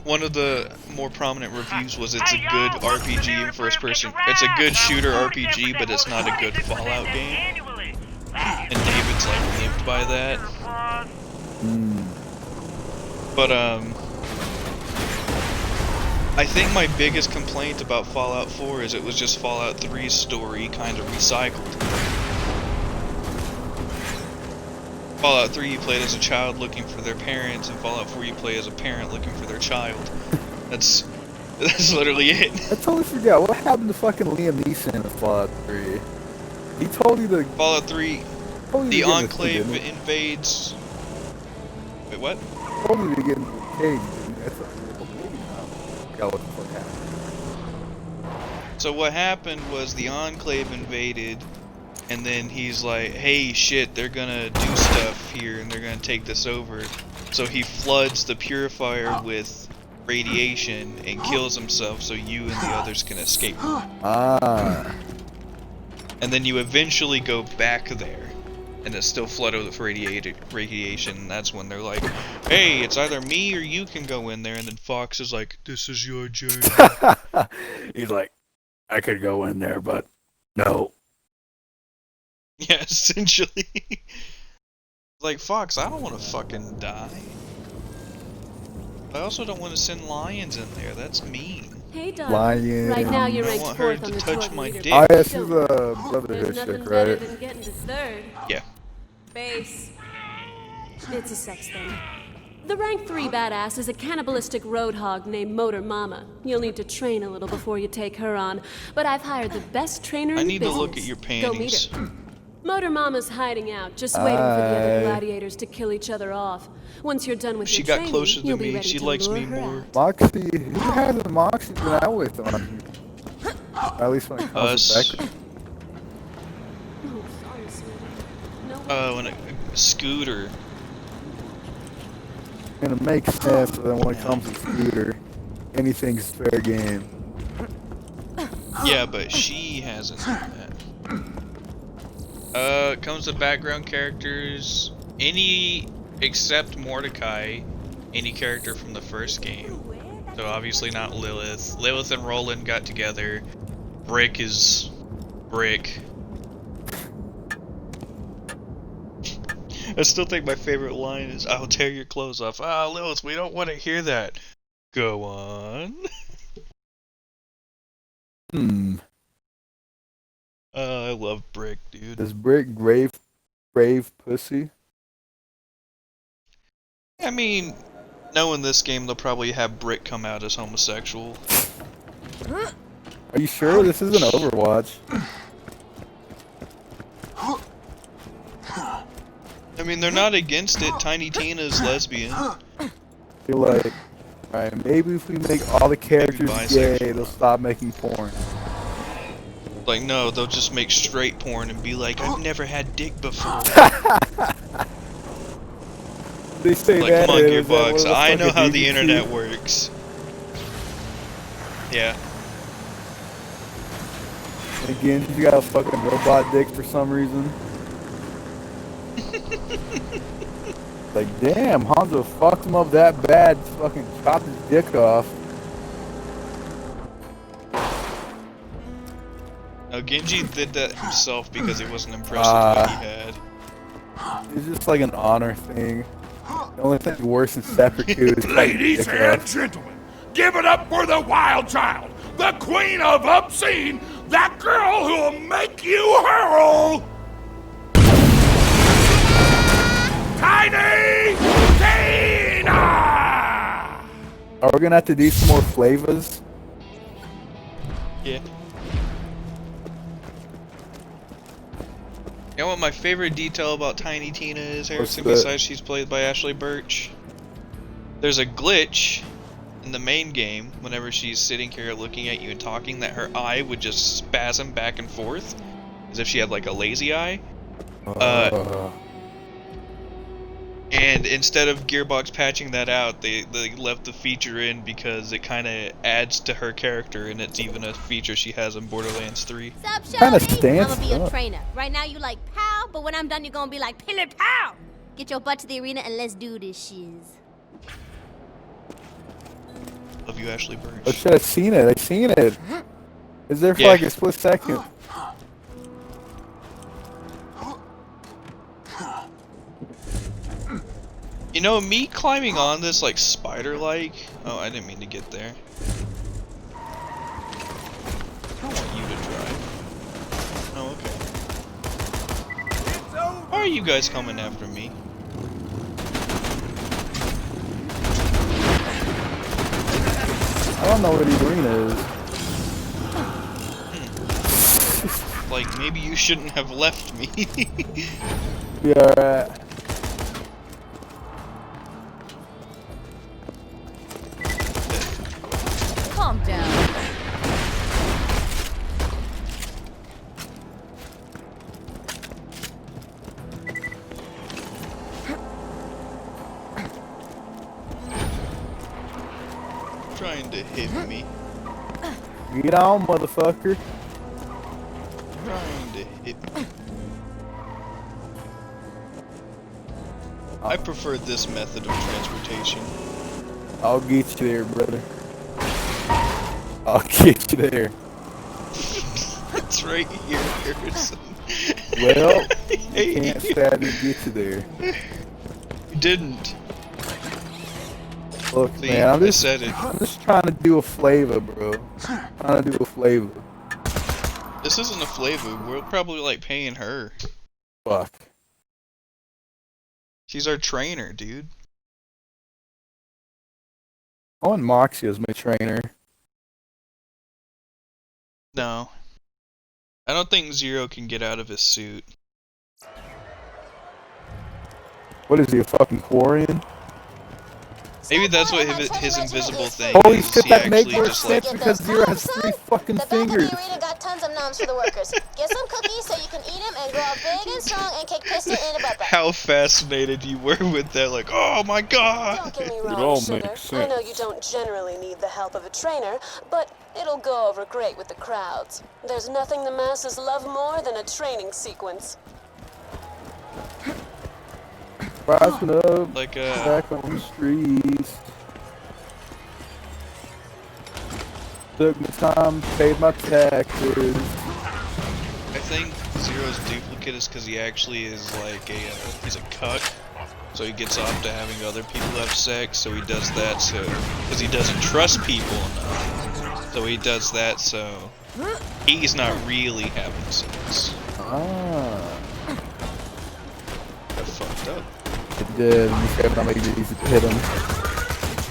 one of the more prominent reviews was it's a good RPG in first person. It's a good shooter RPG, but it's not a good Fallout game. And David's like lived by that. But I think my biggest complaint about Fallout 4 is it was just Fallout 3's story kind of recycled. Fallout 3 you played as a child looking for their parents, and Fallout 4 you play as a parent looking for their child. That's literally it. I totally forgot. What happened to fucking Liam Neeson in Fallout 3? He told you to... Fallout 3, told you the to get in Enclave didn't he? invades... Wait, what? He told you to get in the cage. That's what forgot what the fuck happened. So what happened was the Enclave invaded, and then he's like, hey shit, they're gonna do stuff here and they're gonna take this over. So he floods the Purifier with radiation and kills himself so you and the others can escape. Ah. And then you eventually go back there, and it's still flooded with radiation, and that's when they're like, hey, it's either me or you can go in there, and then Fox is like, this is your journey. He's like, I could go in there, but no. Yeah, essentially. Like, Fox, I don't want to fucking die. I also don't want to send lions in there. That's mean. Hey, darling. Lion. Right now you're I ranked want her fourth on to the touch Torg my leaderboard. dick. Oh, yeah, she's Don't a worry. brotherhood There's nothing chick, better right? than getting to third. Yeah. Base. It's a sex thing. The rank 3 badass is a cannibalistic roadhog named Motor Mama. You'll need to train a little before you take her on, but I've hired the best trainer in I the need to business. look at your Go meet panties. her. Motor Mama's hiding out, just waiting for the other Aye. gladiators to kill each other off. Once you're done with She your got training, closer to you'll be me. ready She to likes lure me her more. out. Moxie, who hasn't Moxie been out with on here? At least when it comes Us. to Becker. Oh, sorry, sweetie. No When a Scooter. And it makes sense, but then when it comes to Scooter, anything's fair game. Yeah, but she hasn't done that. Comes to background characters. Any except Mordecai, any character from the first game. So obviously not Lilith. Lilith and Roland got together. Brick is Brick. I still think my favorite line is, "I'll tear your clothes off." Ah, Lilith, we don't want to hear that. Go on. I love Brick, dude. Is Brick grave pussy? I mean, knowing this game, they'll probably have Brick come out as homosexual. Are you sure this isn't Overwatch? I mean, they're not against it. Tiny Tina's lesbian. You're like, alright, maybe if we make all the characters gay, bisexual. they'll stop making porn. Like, no, they'll just make straight porn and be like, "I've never had dick before." They say Like, that. come on, and is that one of Gearbox. the I know fucking how the BBC? internet works. Yeah. Again, you got a fucking robot dick for some reason. Like, damn, Hanzo fucked him up that bad, fucking chopped his dick off. Now, Genji did that himself because he wasn't impressed with what he had. It's just like an honor thing. The only thing worse than seppuku is cutting Ladies dick and off. gentlemen, give it up for the wild child, the queen of obscene, that girl who'll make you hurl. Tiny Tina! Are we gonna have to do some more flavors? Yeah. You know what my favorite detail about Tiny Tina is, Harrison, that? besides she's played by Ashley Birch? There's a glitch in the main game whenever she's sitting here looking at you and talking that her eye would just spasm back and forth as if she had like a lazy eye. And instead of Gearbox patching that out, they left the feature in because it kind of adds to her character, and it's even a feature she has in Borderlands 3. What's up, Kinda Shorty? stands I'ma be your up. trainer. Right now you like pow, but when I'm done you're gonna be like pillar pow. Get your butt to the arena and let's do this shiz. Love you, Ashley Birch. Oh shit, I've seen it. I've seen it. It's there for Yeah. like a split second. You know, me climbing on this like spider-like. Oh, I didn't mean to get there. I don't want you to drive. Oh, okay. Why are you guys coming after me? I don't know where the arena is. Like, maybe you shouldn't have left me. Be alright. Calm down. Trying to hit me. Get on, motherfucker. Trying to hit me. I prefer this method of transportation. I'll get you there, brother. I'll get you there. It's right here, Harrison. Well, you can't stab me to get you there. You didn't. Look, See, man, I'm I just said it. trying to do a flavor, bro. Trying to do a flavor. This isn't a flavor. We're probably like paying her. Fuck. She's our trainer, dude. I want Moxie as my trainer. No. I don't think Zero can get out of his suit. What is he, a fucking Quarian? Maybe that's what his invisible thing Holy is. shit, He that makes actually more just like... sense because Zero has 3 fucking The back of fingers. the arena got tons of noms for the workers. Get some cookies so you can eat them and grow up big and strong and kick piston in the butt. How fascinated you were with that, like, oh my god! Don't get me It wrong, all sugar. makes I know sense. you don't generally need the help of a trainer, but it'll go over great with the crowds. There's nothing the masses love more than a training sequence. Rising up, Like, back on the streets. Took my time, paid my taxes. I think Zero's duplicate is because he actually is like he's a cuck. So he gets off to having other people have sex, so he does that because he doesn't trust people enough. So he does that so he's not really having sex. Ah. That fucked up. It did, and he said not make it easy to hit him.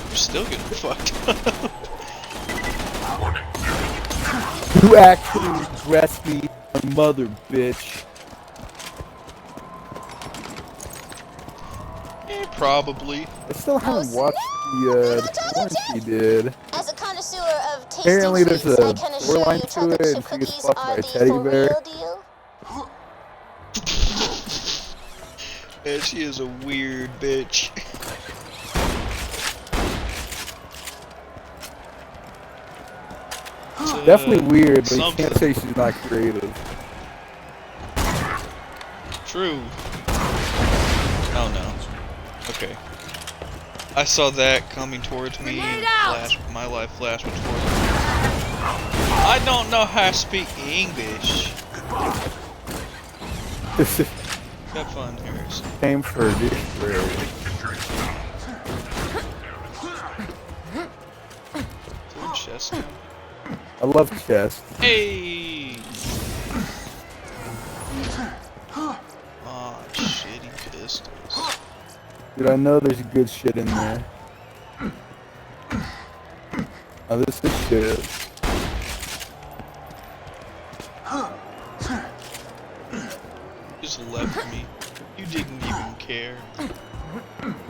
You're still getting fucked up. You actually regrets me, my mother, bitch. Probably. I still haven't watched the one she did. As a connoisseur of tasty Apparently there's treats, a I can assure storyline you to chocolate it, chip and she gets cookies fucked are by a the teddy for bear. real deal. And she is a weird bitch. Definitely weird, but something. you can't say she's not creative. True. Oh no. Okay. I saw that coming towards me. My life flashed towards me. I don't know how to speak English. Have fun, Harrison. Came for this bro. Chest down. I love chess. Hey! Aw, shitty pistols. Dude, I know there's good shit in there. Oh, this is shit. Just left me. You didn't even care.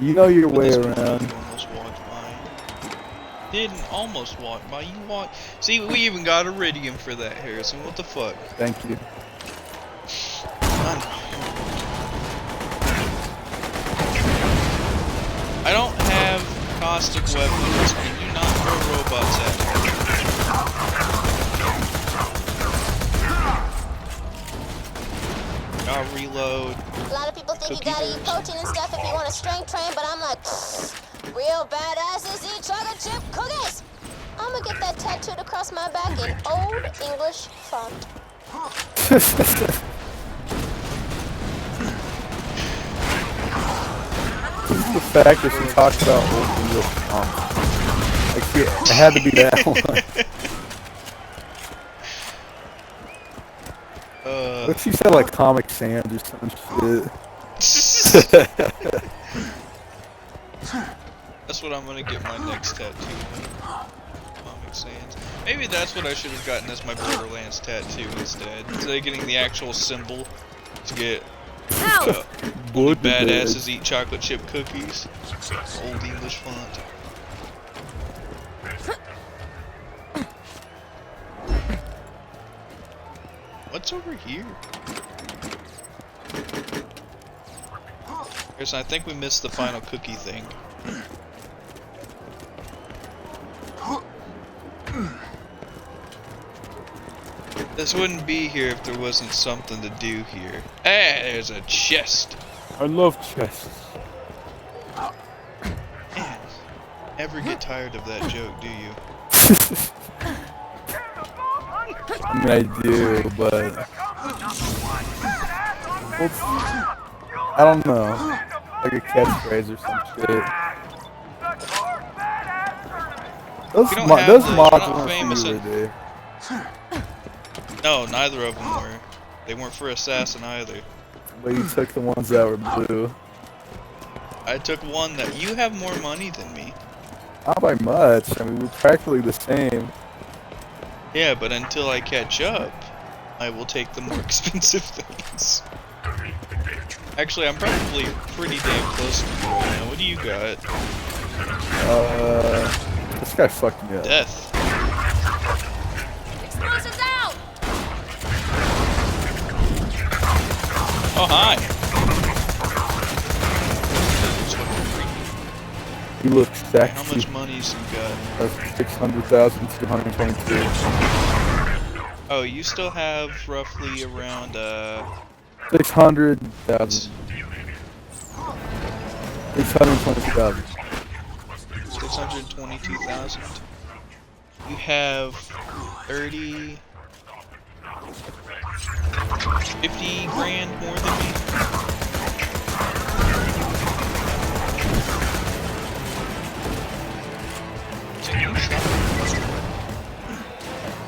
You know your But way this one around. you almost walked by. Didn't almost walk by. You walked. See, we even got Iridium for that, Harrison. What the fuck? Thank you. I don't have caustic weapons. I do not throw robots at me. I'll reload. A lot of people think you gotta eat protein and stuff if you want to strength train, but I'm like, real badasses eat chocolate chip cookies. I'm gonna get that tattooed across my back in Old English font. The fact that she talked about Old English like, yeah, it had to be that one. What if she said like Comic Sans or some shit? That's what I'm gonna get my next tattoo. Comic Sans. Maybe that's what I should have gotten as my Borderlands tattoo instead. Instead of getting the actual symbol to get only badasses eat chocolate chip cookies. Old English font. What's over here? Harrison, I think we missed the final cookie thing. This wouldn't be here if there wasn't something to do here. Hey, there's a chest. I love chests. Man, never get tired of that joke, do you? I mean, I do, but well, I don't know, like a catchphrase or some shit. Those You don't have those those. You're mods not weren't famous for you, in- were they? No, neither of them were. They weren't for Assassin either. But you took the ones that were blue. I took one that you have more money than me. Not by much. I mean, we're practically the same. Yeah, but until I catch up, I will take the more expensive things. Actually, I'm probably pretty damn close to you right now. What do you got? This guy fucked me up. Death. Explosives out! Oh, hi. You look sexy. How much money's you got? That's 600,222. Oh, you still have roughly around, 600,000. 622,000. 622,000. You have 30... 50 grand more than me?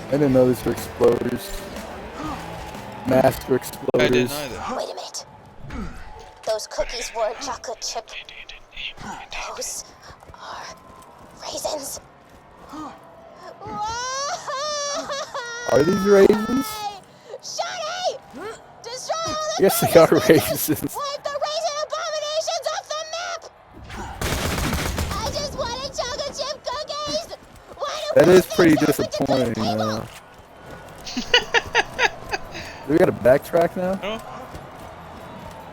I didn't know these were exploders. Master exploders. I didn't either. Wait a minute. Those cookies were chocolate chip. Those are raisins. Are these raisins? Shawty! Destroy all the Yes, they are raisins. Wipe the raisin abominations off the map! I just wanted chocolate chip cookies! That is pretty disappointing, Do we gotta backtrack now? Oh.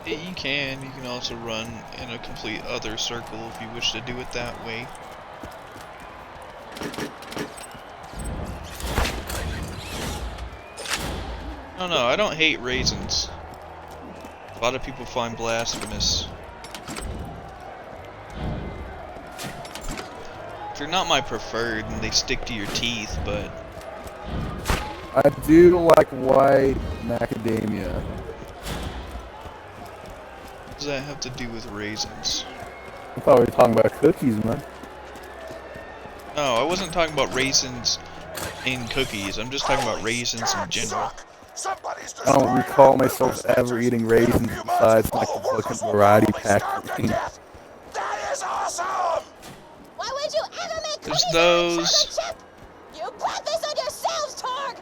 Yeah, you can. You can also run in a complete other circle if you wish to do it that way. Oh no, I don't hate raisins. A lot of people find blasphemous. They're not my preferred and they stick to your teeth, but... I do like white macadamia. What does that have to do with raisins? I thought we were talking about cookies, man. No, I wasn't talking about raisins in cookies. I'm just talking about raisins in general. I don't recall myself ever eating raisins besides like a fucking variety pack thing. That is awesome! Why would you ever make There's cookies those. out of chocolate chip? You brought this on yourselves, Torg!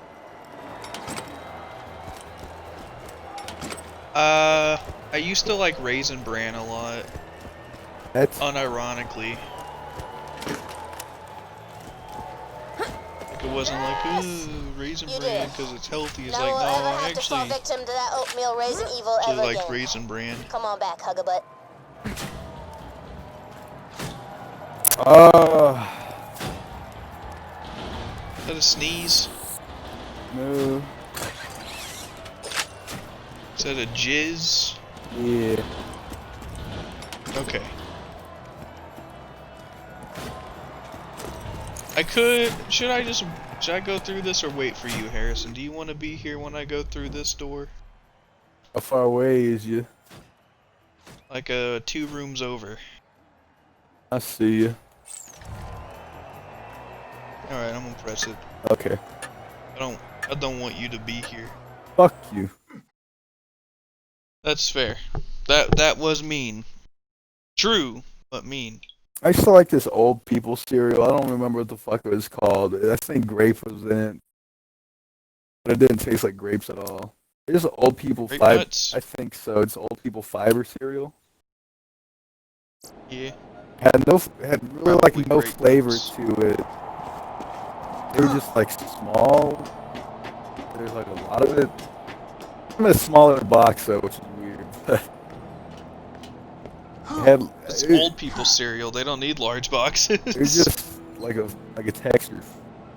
I used to like Raisin Bran a lot. That's Unironically. Like it wasn't like, ooh, Raisin Bran because it's healthy. It's No like, one no, will ever I have to fall actually victim to that oatmeal raisin evil really ever like again. Raisin Bran. Come on back, Hugabutt. Is that a sneeze? no. Is that a jizz? Yeah. Okay. I could. Should I go through this or wait for you, Harrison? Do you want to be here when I go through this door? How far away is you? Like 2 rooms over. I see you. Alright, I'm gonna press it. Okay. I don't want you to be here. Fuck you. That's fair. That was mean. True, but mean. I used to like this old people cereal. I don't remember what the fuck it was called. I think grape was in it. But it didn't taste like grapes at all. It's old people Grape fiber. nuts? I think so. It's old people fiber cereal. Yeah. Had really like Probably no grape flavor nuts. to it. They were just like small. There's like a lot of it. I'm in a smaller box though, which is weird. It's old people cereal. They don't need large boxes. It was just like a texture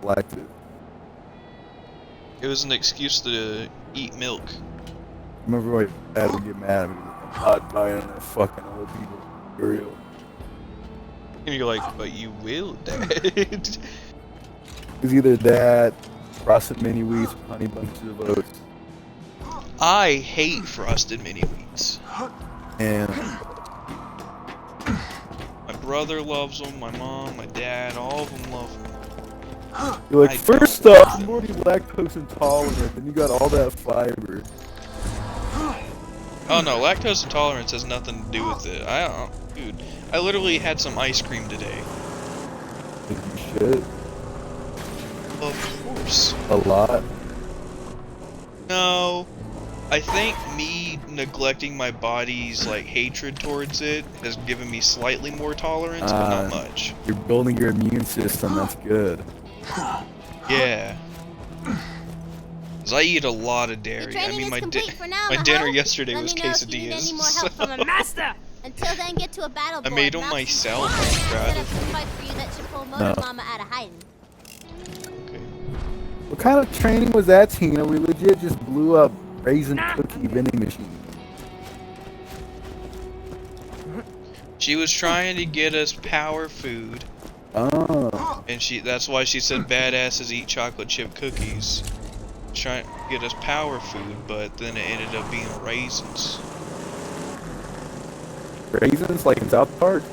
selected. It was an excuse to eat milk. Remember when Dad would get mad at me? I'm not buying that fucking old people cereal. And you're like, but you will, Dad. was either that, frosted mini wheats, honey bunches of oats, I hate frosted mini wheats. and My brother loves them, my mom, my dad, all of them love them. you're like, I first don't off, like I'm already lactose intolerant, and you got all that fiber. Oh no, lactose intolerance has nothing to do with it. Dude, I literally had some ice cream today. Like, you should. Of course. A lot. No. I think me neglecting my body's like hatred towards it has given me slightly more tolerance, but not much. You're building your immune system, that's good. Yeah. Cause I eat a lot of dairy. I mean, my dinner yesterday was quesadillas. Master. Until then, get to a battle. I made them myself. Set up some fight for you that should pull Motor Mama out of hiding. Okay. What kind of training was that, Tina? We legit just blew up raisin cookie vending machine. She was trying to get us power food. Oh. And that's why she said badasses eat chocolate chip cookies. Trying to get us power food, but then it ended up being raisins. Raisins, like in South Park?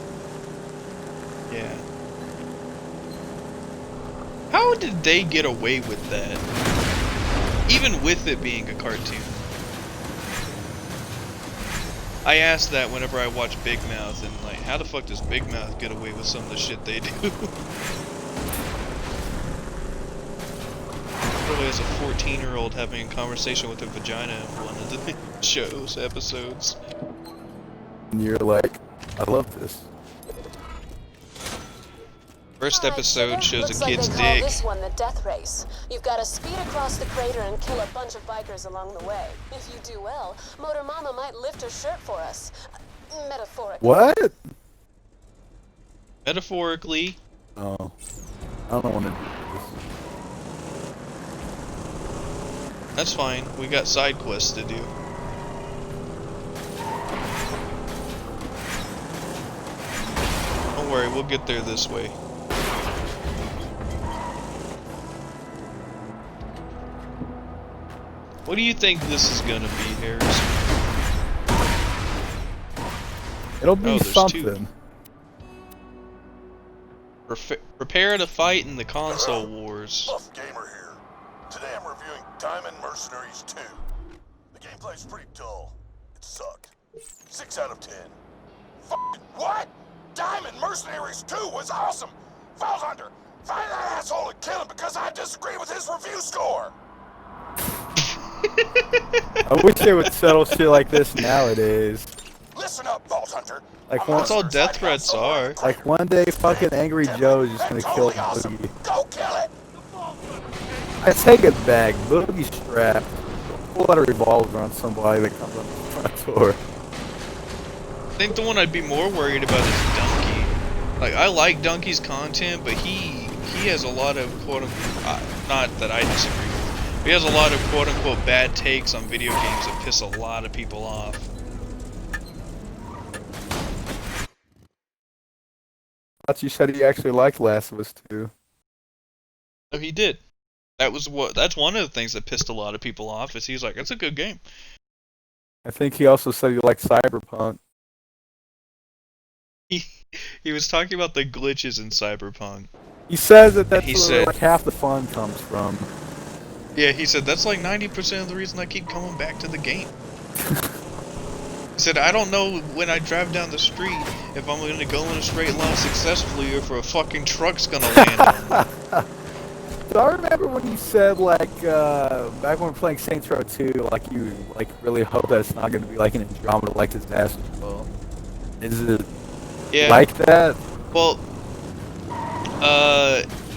Yeah. How did they get away with that? Even with it being a cartoon. I ask that whenever I watch Big Mouth, and like, how the fuck does Big Mouth get away with some of the shit they do? Probably as a 14-year-old having a conversation with a vagina in one of the show's episodes. And you're like, I love this. First episode shows Looks a like kid's they call dick. this one the death race. You've got to speed across the crater and kill a bunch of bikers along the way. If you do well, Motor Mama might lift her shirt for us. Metaphorically. What? Metaphorically. Oh. I don't want to do That's fine. We got side quests to do. Don't worry, we'll get there this way. What do you think this is gonna be, Harrison? It'll be there's something. Prepare to fight in the console wars. Buff Gamer here. Today I'm reviewing Diamond Mercenaries 2. The gameplay's pretty dull. It sucked. 6 out of 10. F***ing what? Diamond Mercenaries 2 was awesome! Vault Hunter, find that asshole and kill him because I disagree with his review score! I wish they would settle shit like this nowadays. Listen up, Vault Hunter. Like That's all death threats are. Like one day, fucking Angry Joe is just gonna kill Boogie. Go kill it! I take it back. Boogie's strapped. Pull out a revolver on somebody that comes up the front door. I think the one I'd be more worried about is Donkey. Like, I like Donkey's content, but he has a lot of quote-unquote, not that I disagree with, but he has a lot of quote-unquote bad takes on video games that piss a lot of people off. I thought you said he actually liked Last of Us 2. Oh, he did. That's one of the things that pissed a lot of people off, is he's like, it's a good game. I think he also said he liked Cyberpunk. He was talking about the glitches in Cyberpunk. He says that that's He where said- like half the fun comes from. Yeah, he said, that's like 90% of the reason I keep coming back to the game. He said, I don't know when I drive down the street if I'm going to go in a straight line successfully or if a fucking truck's going to land on me. So I remember when you said, like, back when we were playing Saints Row 2, like, you, like, really hope that it's not going to be, like, an Andromeda-like disaster. Well, is it like that? Well,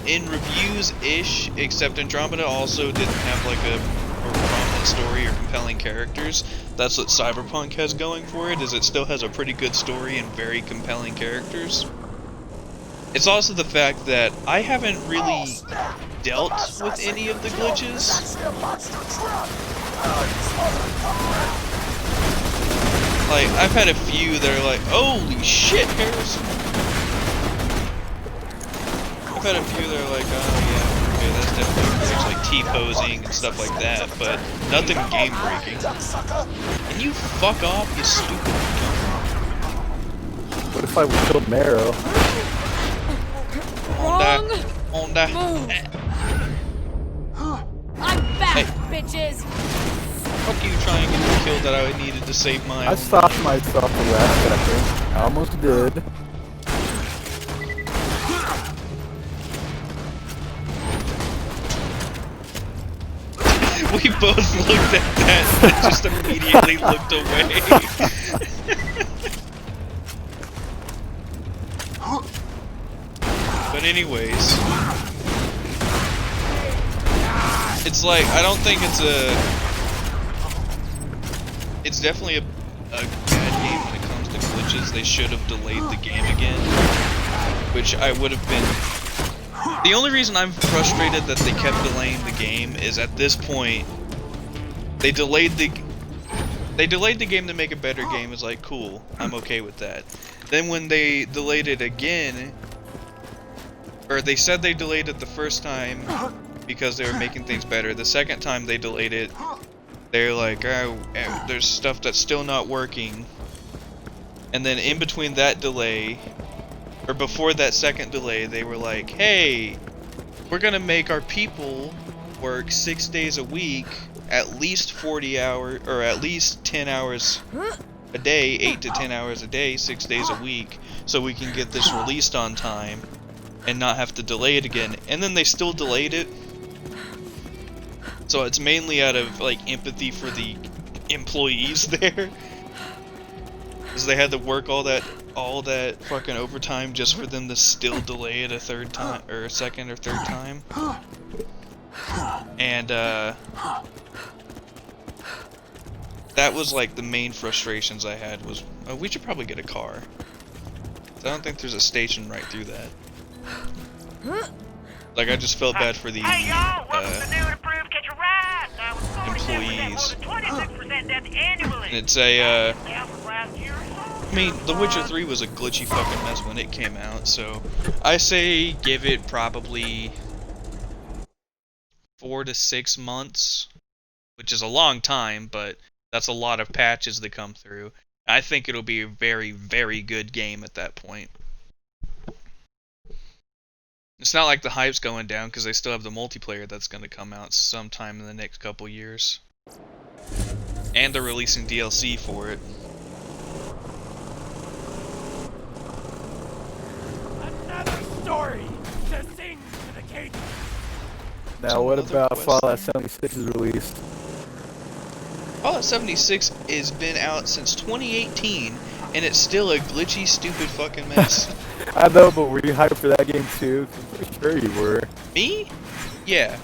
in reviews-ish, except Andromeda also didn't have, like, a prominent story or compelling characters. That's what Cyberpunk has going for it, is it still has a pretty good story and very compelling characters. It's also the fact that I haven't really dealt with any of the glitches. Like, I've had a few that are like, holy shit, Harrison! I've had a few that are like, oh yeah, okay, that's definitely glitch, like T-posing and stuff like that, but nothing game-breaking. And you fuck off, you stupid cunt. What if I killed Marrow? On that. I'm back, Hey. bitches! Fuck you trying to get the kill that I needed to save my I own stopped life. myself the last second. I almost did. We both looked at that and just immediately looked away. But anyways, it's like, I don't think it's it's definitely a bad game when it comes to glitches. They should have delayed the game again, which I would have been. The only reason I'm frustrated that they kept delaying the game is at this point they delayed the game to make a better game. Is like, cool, I'm okay with that. Then when they delayed it again, or they said they delayed it the first time because they were making things better. The second time they delayed it, they're like, oh, there's stuff that's still not working. And then in between that delay, or before that second delay, they were like, hey, we're gonna make our people work 6 days a week, at least 40 hours, or at least 10 hours a day, 8 to 10 hours a day, 6 days a week, so we can get this released on time and not have to delay it again. And then they still delayed it. So it's mainly out of like empathy for the employees there, because they had to work all that fucking overtime just for them to still delay it a third time, or a second or third time. And that was like the main frustrations I had was, oh, we should probably get a car. I don't think there's a station right through that. Like, I just felt bad for the employees. And it's a, I mean, The Witcher 3 was a glitchy fucking mess when it came out, so I say give it probably 4 to 6 months, which is a long time, but that's a lot of patches that come through. I think it'll be a very, very good game at that point. It's not like the hype's going down because they still have the multiplayer that's going to come out sometime in the next couple years. And they're releasing DLC for it. Another story to sing to the king. Now, what about Fallout 76 is released? Fallout 76 has been out since 2018, and it's still a glitchy, stupid fucking mess. I know, but were you hyped for that game too? I'm pretty sure you were. Me? Yeah.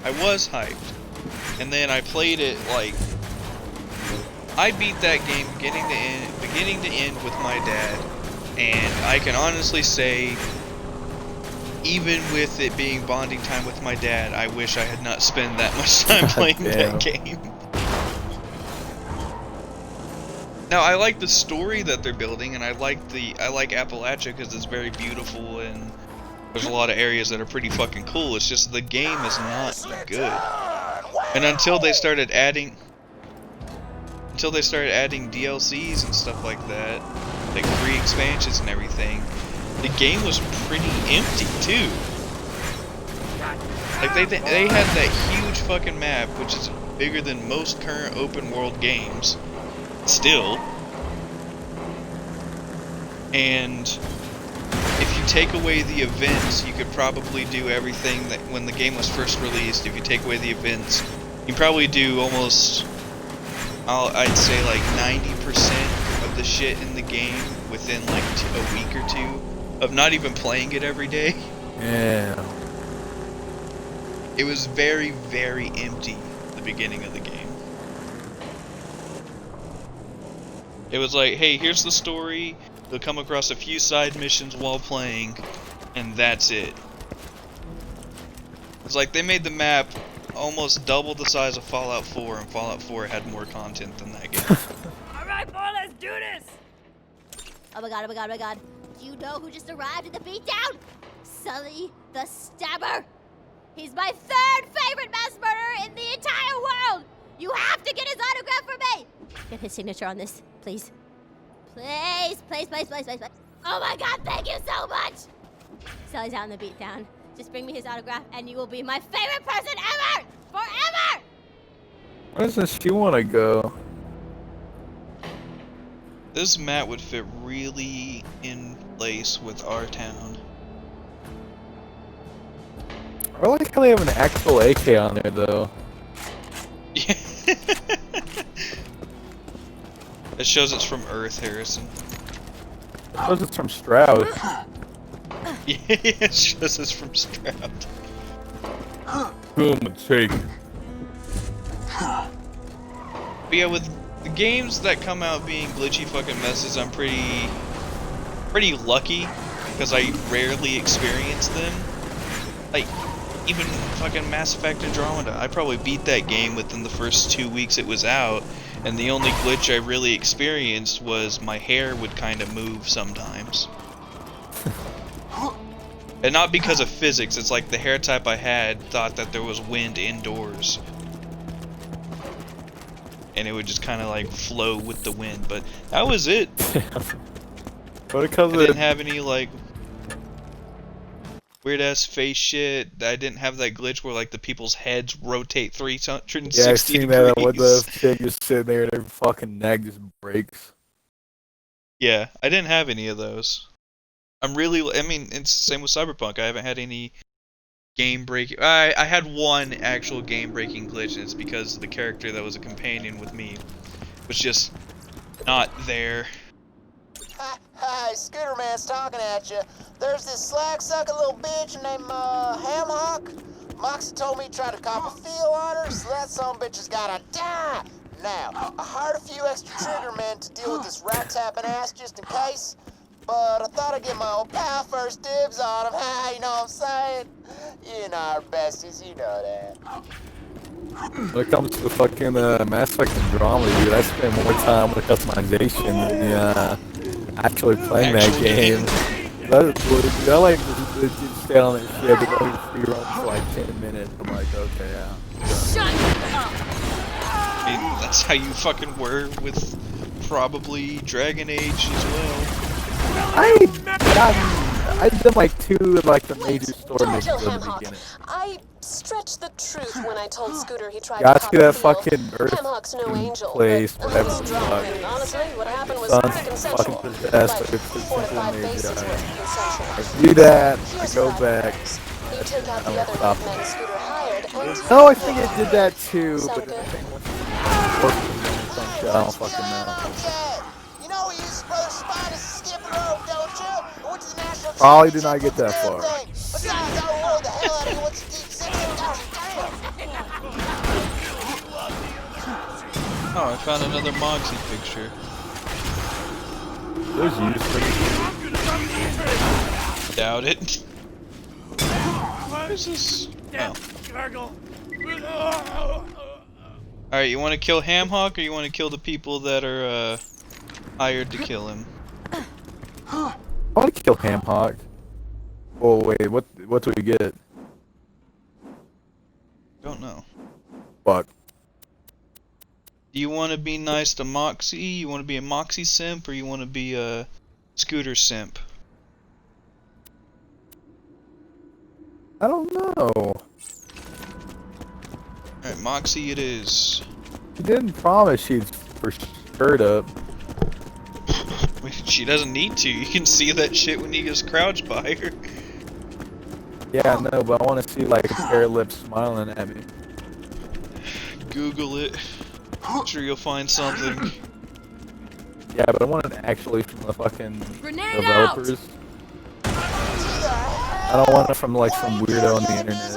I was hyped. And then I played it, like, I beat that game beginning to end with my dad, and I can honestly say, even with it being bonding time with my dad, I wish I had not spent that much time playing that game. Now, I like the story that they're building, and I like Appalachia because it's very beautiful, and there's a lot of areas that are pretty fucking cool. It's just the game is not good. And until they started adding DLCs and stuff like that, like free expansions and everything, the game was pretty empty too. Like they had that huge fucking map, which is bigger than most current open world games still. And if you take away the events, you could probably do everything that when the game was first released. If you take away the events, you can probably do almost, I'd say like 90% of the shit in the game within like a week or two of not even playing it every day. Yeah. It was very, very empty at the beginning of the game. It was like, hey, here's the story. You'll come across a few side missions while playing, and that's it. It's like they made the map almost double the size of Fallout 4, and Fallout 4 had more content than that game. Alright, boy, let's do this! Oh my god, oh my god, oh my god. Do you know who just arrived at the beatdown? Sully the Stabber. He's my third favorite mass murderer in the entire world. You have to get his autograph for me. Get his signature on this, please. Please, please, please, please, please, please. Oh my God, thank you so much. Sully's out on the beatdown. Just bring me his autograph and you will be my favorite person ever! Forever! Where does she want to go? This map would fit really in place with our town. I like how they have an actual AK on there, though. Yeah. It shows it's from Earth, Harrison. It shows it's from Stroud. Yeah, it shows it's from Stroud. Boom, take. But yeah, with the games that come out being glitchy fucking messes, I'm pretty lucky because I rarely experience them. Like, even fucking Mass Effect Andromeda, I probably beat that game within the first 2 weeks it was out, and the only glitch I really experienced was my hair would kind of move sometimes. And not because of physics, it's like the hair type I had thought that there was wind indoors. And it would just kind of like flow with the wind, but that was it. But because I didn't have any like weird ass face shit. I didn't have that glitch where like the people's heads rotate 360 yeah, I've seen degrees. that with the chick just sitting there and her fucking neck just breaks. Yeah, I didn't have any of those. I mean, it's the same with Cyberpunk. I haven't had any game breaking. I had one actual game breaking glitch, and it's because the character that was a companion with me was just not there. Hi, Scooter Man's talking at you. There's this slag-sucking little bitch named Hamhock. Moxie told me to try to cop a feel on her, so that sumbitch has gotta die. Now, I hired a few extra trigger men to deal with this rat-tapping ass just in case, but I thought I'd get my old pal first dibs on him. You know what I'm saying? You know our besties, you know that. When it comes to fucking Mass Effect Andromeda, dude, I spend more time with customization than actually playing that game. I like just stay on that shit, but go free run for like 10 minutes. I'm like, okay, yeah. Shut up! I mean, that's how you fucking were with probably Dragon Age as well. I did like 2 of like the major story Don't missions kill in the Hamhock. beginning. I stretched the truth when I told Scooter he tried Got to to cop see that a feel. fucking Earth Hamhock's no angel, place, but I whatever was the drunk, fuck. and honestly, what happened was Son's pretty consensual. fucking possessed, Like like it's 4 to 5 major. bases worth of consensual. I do that, I Here's go what back. You take out I the don't other stop. men Scooter hired, and... No, I think it did that too, Sound but good? the thing was some shit, I don't fucking know. You know we use Brother Spine as a skipping rope, don't you? We went to the national Probably did not get that championship far. thing. Besides, I don't know the hell out of you once you deep six and damn. Oh, I found another Moxie picture. Those useless. Doubt it. What is this? Oh. Alright, you want to kill Hamhock or you want to kill the people that are hired to kill him? I want to kill Hamhock. Oh wait, what do we get? Don't know. Fuck. Do you want to be nice to Moxie? You want to be a Moxie simp or you want to be a Scooter simp? I don't know. Alright, Moxie it is. She didn't promise she'd for skirt up. She doesn't need to. You can see that shit when you just crouch by her. Yeah, I know, but I want to see like a pair of lips smiling at me. Google it. I'm sure you'll find something. Yeah, but I want it actually from the fucking Grenade developers. I don't want it from like some weirdo on the internet.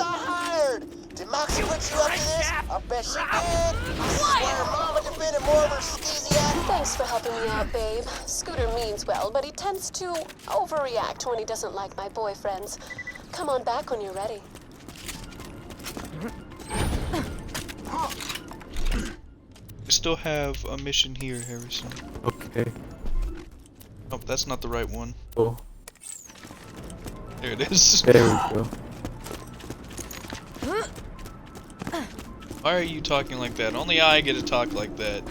Did Moxie put you up to this? I bet she did. I swear Mama defended more of her skeezy ass. Thanks for helping me out, babe. Scooter means well, but he tends to overreact when he doesn't like my boyfriends. Come on back when you're ready. We still have a mission here, Harrison. Okay. Oh, that's not the right one. Cool. There it is. There we go. Why are you talking like that? Only I get to talk like that.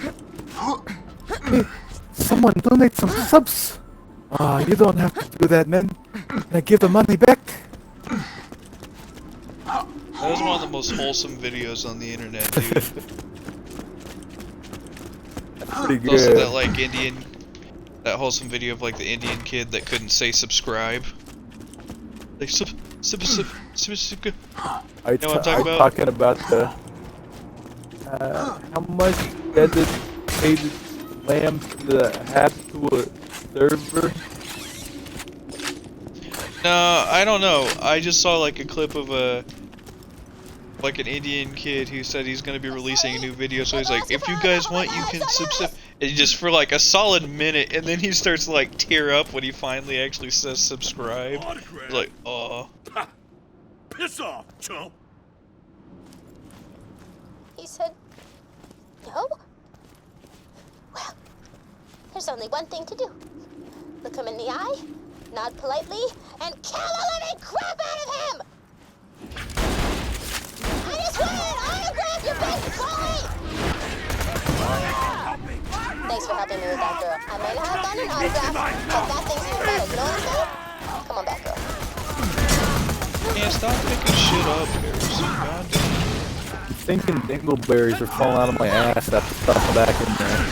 Someone donate some subs. You don't have to do that, man. Can I give the money back? That was one of the most wholesome videos on the internet, dude. Pretty good. Also that like that wholesome video of like the Indian kid that couldn't say subscribe. Like sub. You know what I'm talking about? Talking about the how much dedicated lamb to have to a server. No, I don't know. I just saw like a clip of like an Indian kid who said he's gonna be releasing a new video. So he's like, if you guys want, you can subscribe. And just for like a solid minute, and then he starts to like tear up when he finally actually says subscribe. He's like, oh. Piss off, chump! He said, no? Well, there's only one thing to do. Look him in the eye, nod politely, and kill the living crap out of him! I just want an autograph, you big bully! Thanks for helping me with that girl. I may not have gotten an autograph, but that thing's even better, you know what I'm saying? Come on back, girl. Man, stop picking shit up, Harrison. Goddamn. I'm thinking dingleberries are falling out of my ass after stuff back in there.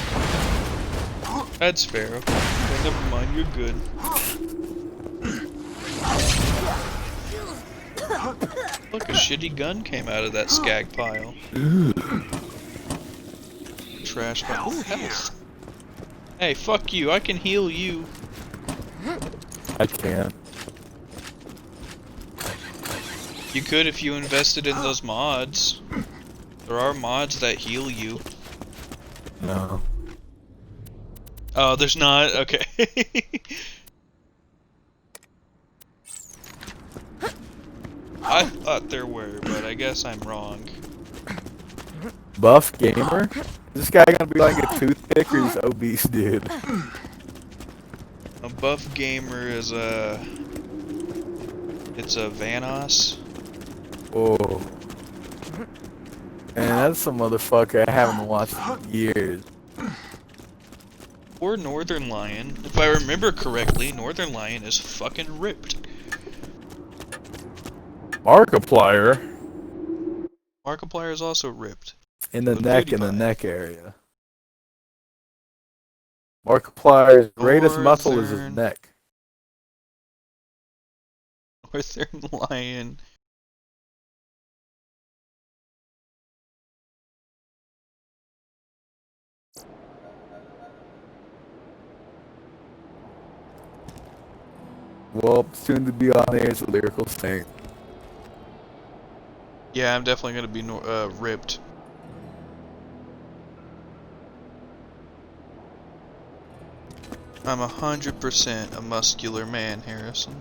That's fair. Okay, never mind. You're good. Look, a shitty gun came out of that skag pile. Trash pile. Ooh, health. Hey, fuck you. I can heal you. I can't. You could if you invested in those mods. There are mods that heal you. No. Oh, there's not? Okay. I thought there were, but I guess I'm wrong. Buff gamer? Is this guy gonna be like a toothpick or he's obese, dude? A buff gamer is it's a Vanoss. Oh. Man, that's some motherfucker I haven't watched in years. Or Northern Lion. If I remember correctly, Northern Lion is fucking ripped. Markiplier? Markiplier is also ripped. In the neck area. Markiplier's greatest muscle is his neck. Northern Lion. Well, soon to be on there is a lyrical saint. Yeah, I'm definitely gonna be ripped. I'm 100% a muscular man, Harrison.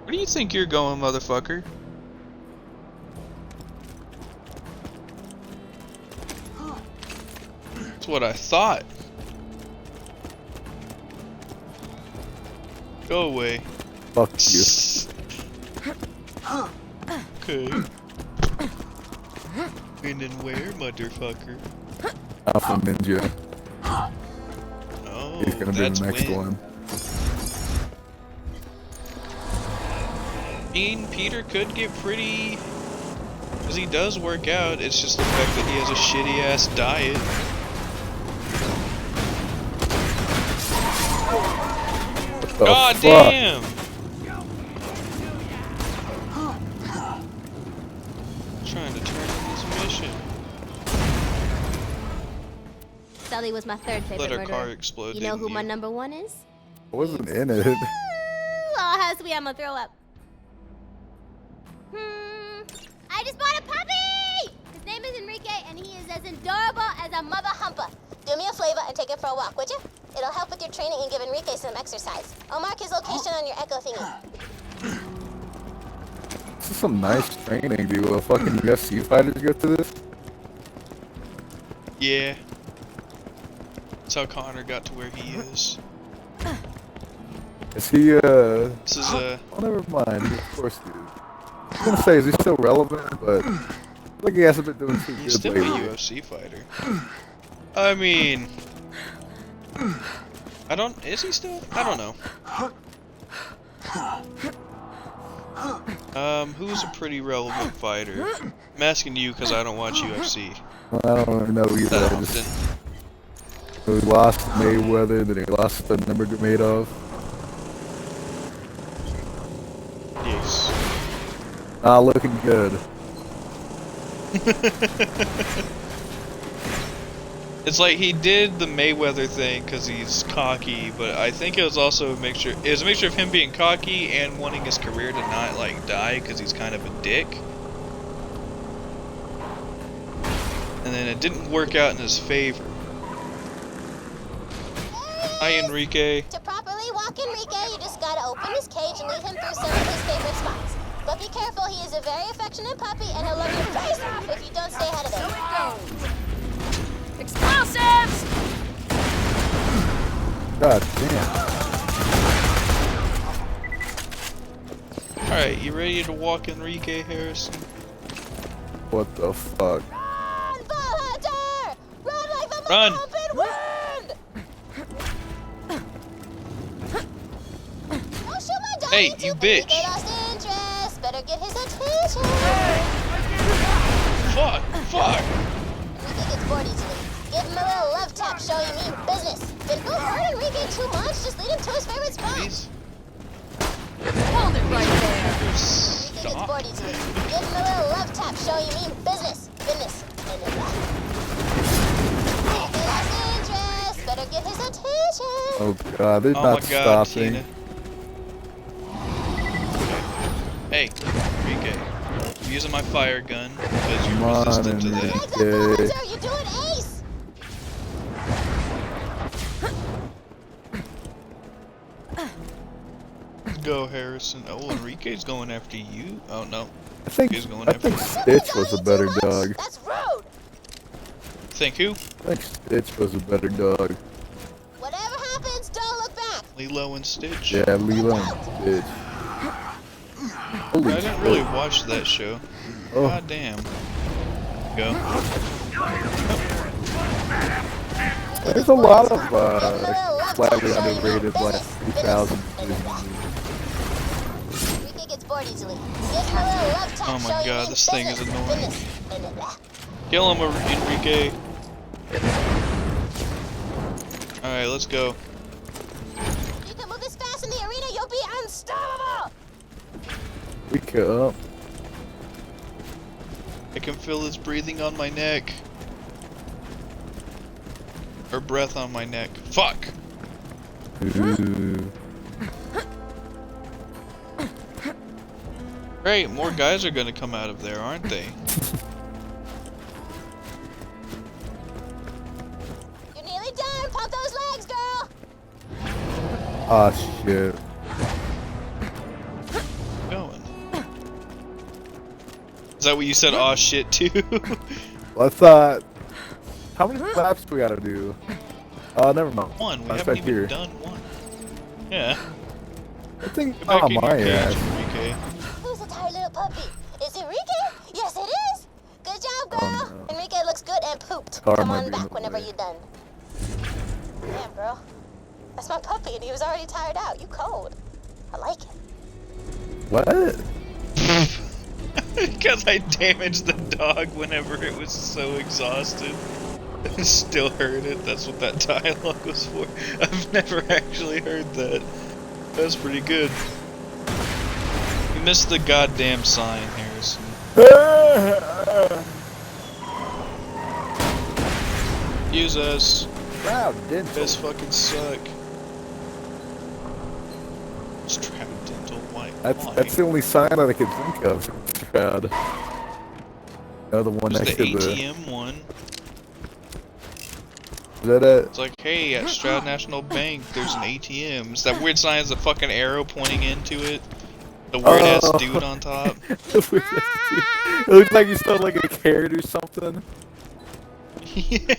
Where do you think you're going, motherfucker? That's what I thought. Go away. Fuck you. Okay. And then where, motherfucker? Alpha Ninja. Oh, He's gonna be that's the next when. one. I mean, Peter could get pretty... Because he does work out, it's just the fact that he has a shitty-ass diet. God damn! Trying to turn in this mission. Sully was my third favorite Let our murderer. car explode. You know who didn't my you? number one is? I wasn't in it. Oh, how sweet, I'm gonna throw up. I just bought a puppy! His name is Enrique, and he is as adorable as a mother humper. Do me a favor and take him for a walk, would you? It'll help with your training and give Enrique some exercise. I'll mark his location on your echo thingy. This is some nice training, dude. Will fucking UFC fighters go through this? Yeah. That's how Connor got to where he is. Is he, This is oh, never mind. Of course, dude. I was gonna say, is he still relevant? But I think he hasn't been doing too he's good still a lately. UFC fighter. I mean, is he still? I don't know. Who's a pretty relevant fighter? I'm asking you because I don't watch UFC I don't even know either. that I often. just, he lost to Mayweather, then he lost to Nurmagomedov. Yes. Not looking good. It's like he did the Mayweather thing because he's cocky, but I think it was also a mixture. It was a mixture of him being cocky and wanting his career to not like die because he's kind of a dick. And then it didn't work out in his favor. Hi, Enrique. To properly walk Enrique, you just gotta open his cage and lead him through some of his favorite spots. But be careful, he is a very affectionate puppy and he'll love your face off if you don't stay ahead of him. Explosives! God damn. Alright, you ready to walk Enrique, Harrison? What the fuck? Run, Ball Hunter! Run like the Run! open wind! Don't shoot my dog. Hey, you bitch! Enrique lost interest. Better get his attention. Fuck! Fuck! Enrique gets bored easily. Give him a little love tap, show you mean business. Then don't hurt Enrique too much. Just lead him to his favorite spot. Please. Hold it right there. Enrique gets Stop. bored easily. Give him a little love tap, show you mean business. Business. And then that. Enrique lost interest. Better get his attention. Oh god, they're Oh not my god, stopping. Tina. Hey, Enrique. I'm using my fire gun because Come you're on, resistant to Enrique. that. Legs up, Ball Hunter. You're doing ace. Go, Harrison. Oh, Enrique's going after you. Oh no. I think Stitch was a better dog. That's rude. Think who? I think Stitch was a better dog. Whatever happens, don't look back. Lilo and Stitch. Yeah, Lilo and Stitch. Holy I didn't shit. really watch that show. Oh. God damn. Go. There's a lot of slightly underrated like 2000 Enrique gets bored easily. Give him a little love tap. Oh my show you god, mean this thing is business. annoying. Business. And then that. Kill him, Enrique. Alright, let's go. You can move this fast in the arena, you'll be unstoppable. Wake up. I can feel his breathing on my neck. Or breath on my neck. Fuck! Ooh. Great, more guys are gonna come out of there, aren't they? You're nearly done. Pump those legs, girl. Ah, shit. Going. Is that what you said? Aw shit too? Well, I thought. How many laps do we gotta do? Oh, never mind. One. We That's haven't right even here. done one. Yeah. I think. Get back Oh in your my cage, ass. Enrique. Who's the tired little puppy? Is it Enrique? Yes, it is. Good job, girl. Oh, no. Enrique looks good and pooped. Car Come might on be in back the whenever way. you're done. Damn, girl. That's my puppy, and he was already tired out. You cold. I like it. What? Because I damaged the dog whenever it was so exhausted. I still heard it. That's what that dialogue was for. I've never actually heard that. That's pretty good. You missed the goddamn sign, Harrison. Use us. Wow, did This fucking suck. Strap dental white. That's the only sign that I could think of. Stroud. No, the one There's next the to the. ATM one. Is that it? It's like, hey, at Stroud National Bank, there's an ATM. It's that weird sign has a fucking arrow pointing into it. The weird ass Oh. dude on top. It looks like you spelled like a carrot or something. Yeah.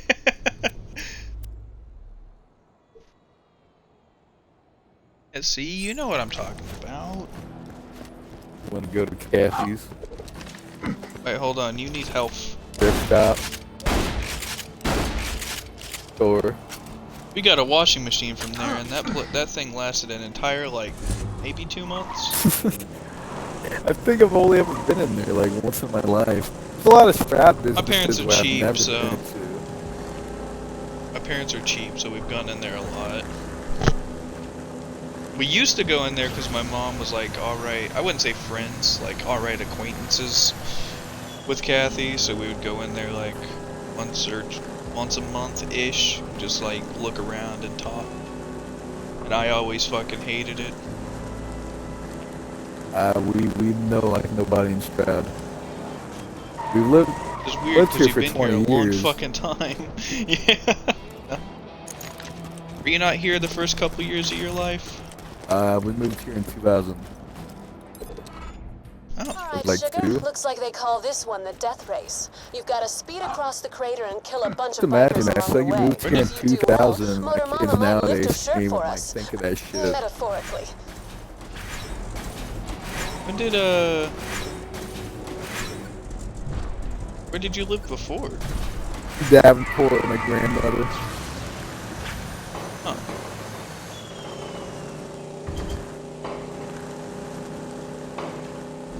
And see, you know what I'm talking about. Want to go to Kathy's? Wait, hold on. You need help. Thrift shop. Store. We got a washing machine from there, and that thing lasted an entire, like, maybe 2 months. I think I've only ever been in there like once in my life. There's a lot of Stroud businesses My parents are where I've cheap, never so been to. my parents are cheap, so we've gone in there a lot. We used to go in there because my mom was like, alright, I wouldn't say friends, like alright acquaintances with Kathy, so we would go in there like once a month-ish, just like look around and talk. And I always fucking hated it. We know like nobody in Stroud. We lived It's weird here because for you've been 20 here a long years. fucking time. Yeah. Were you not here the first couple years of your life? We moved here in 2000. Oh. Alright, Like sugar. 2. Looks like they call this one the death race. You've got to speed across the crater and kill a bunch Just of imagine bikers that. along So the you way. moved here in If you do well, 2000 and Motor like Mama kids might lift her nowadays shirt can't even for like us. think of that shit. Metaphorically. Where did you live before? Davenport and my grandmother. Huh.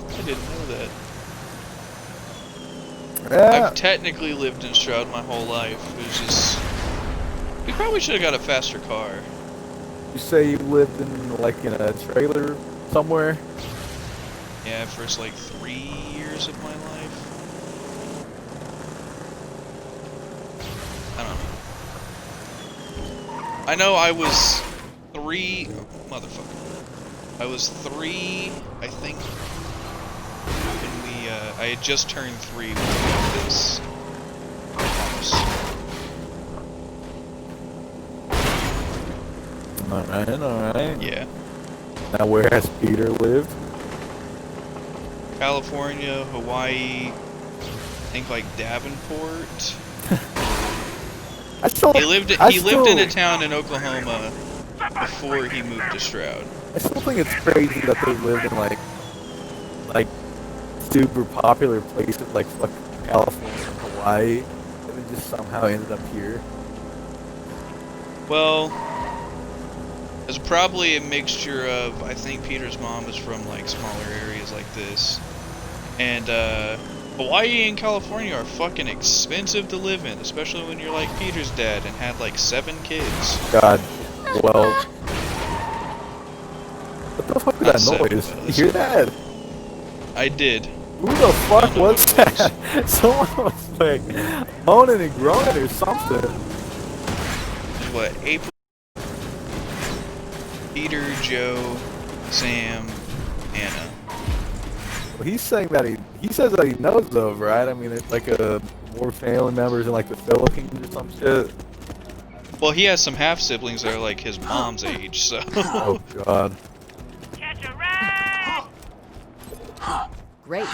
I didn't know that. Yeah. I've technically lived in Stroud my whole life. It was just... We probably should have got a faster car. You say you lived in like in a trailer somewhere? Yeah, first like 3 years of my life. I don't know. I know I was 3... Oh, motherfucker. I was 3, I think. And I had just turned 3 when we got this house. Alright. Yeah. Now where has Peter lived? California, Hawaii, I think like Davenport. He lived in a town in Oklahoma before he moved to Stroud. I still think it's crazy that they live in like super popular places like fucking California and Hawaii, and they just somehow ended up here. Well, it's probably a mixture of, I think Peter's mom is from like smaller areas like this. And Hawaii and California are fucking expensive to live in, especially when you're like Peter's dad and had like 7 kids. God, well, what the fuck was that noise? You hear that? I did. Who the fuck was that? Someone was like moaning and groaning or something. What, April? Peter, Joe, Sam, Anna. Well, he's saying that he says that he knows those, right? I mean, it's like more family members in like the Philippines or some shit. Well, he has some half siblings that are like his mom's age, so. Oh God. Great.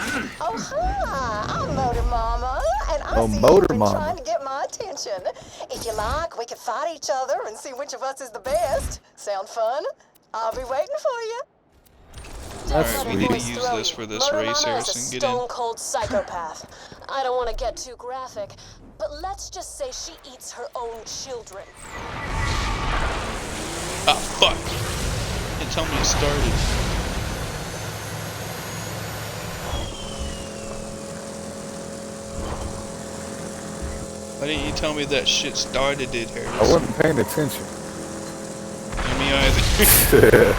Oh, hi, I'm Motor Mama, and I Oh, see Motor you've been Mama. trying to get my attention. If you like, we can fight each other and see which of us is the best. Sound fun? I'll be waiting for you. Alright, we need to use this for this Motor race, Mama is a Harrison. Get in. stone-cold psychopath. I don't want to get too graphic, but let's just say she eats her own children. Ah, fuck! Didn't tell me it started. Why didn't you tell me that shit started, Harrison? I wasn't paying attention. Me either.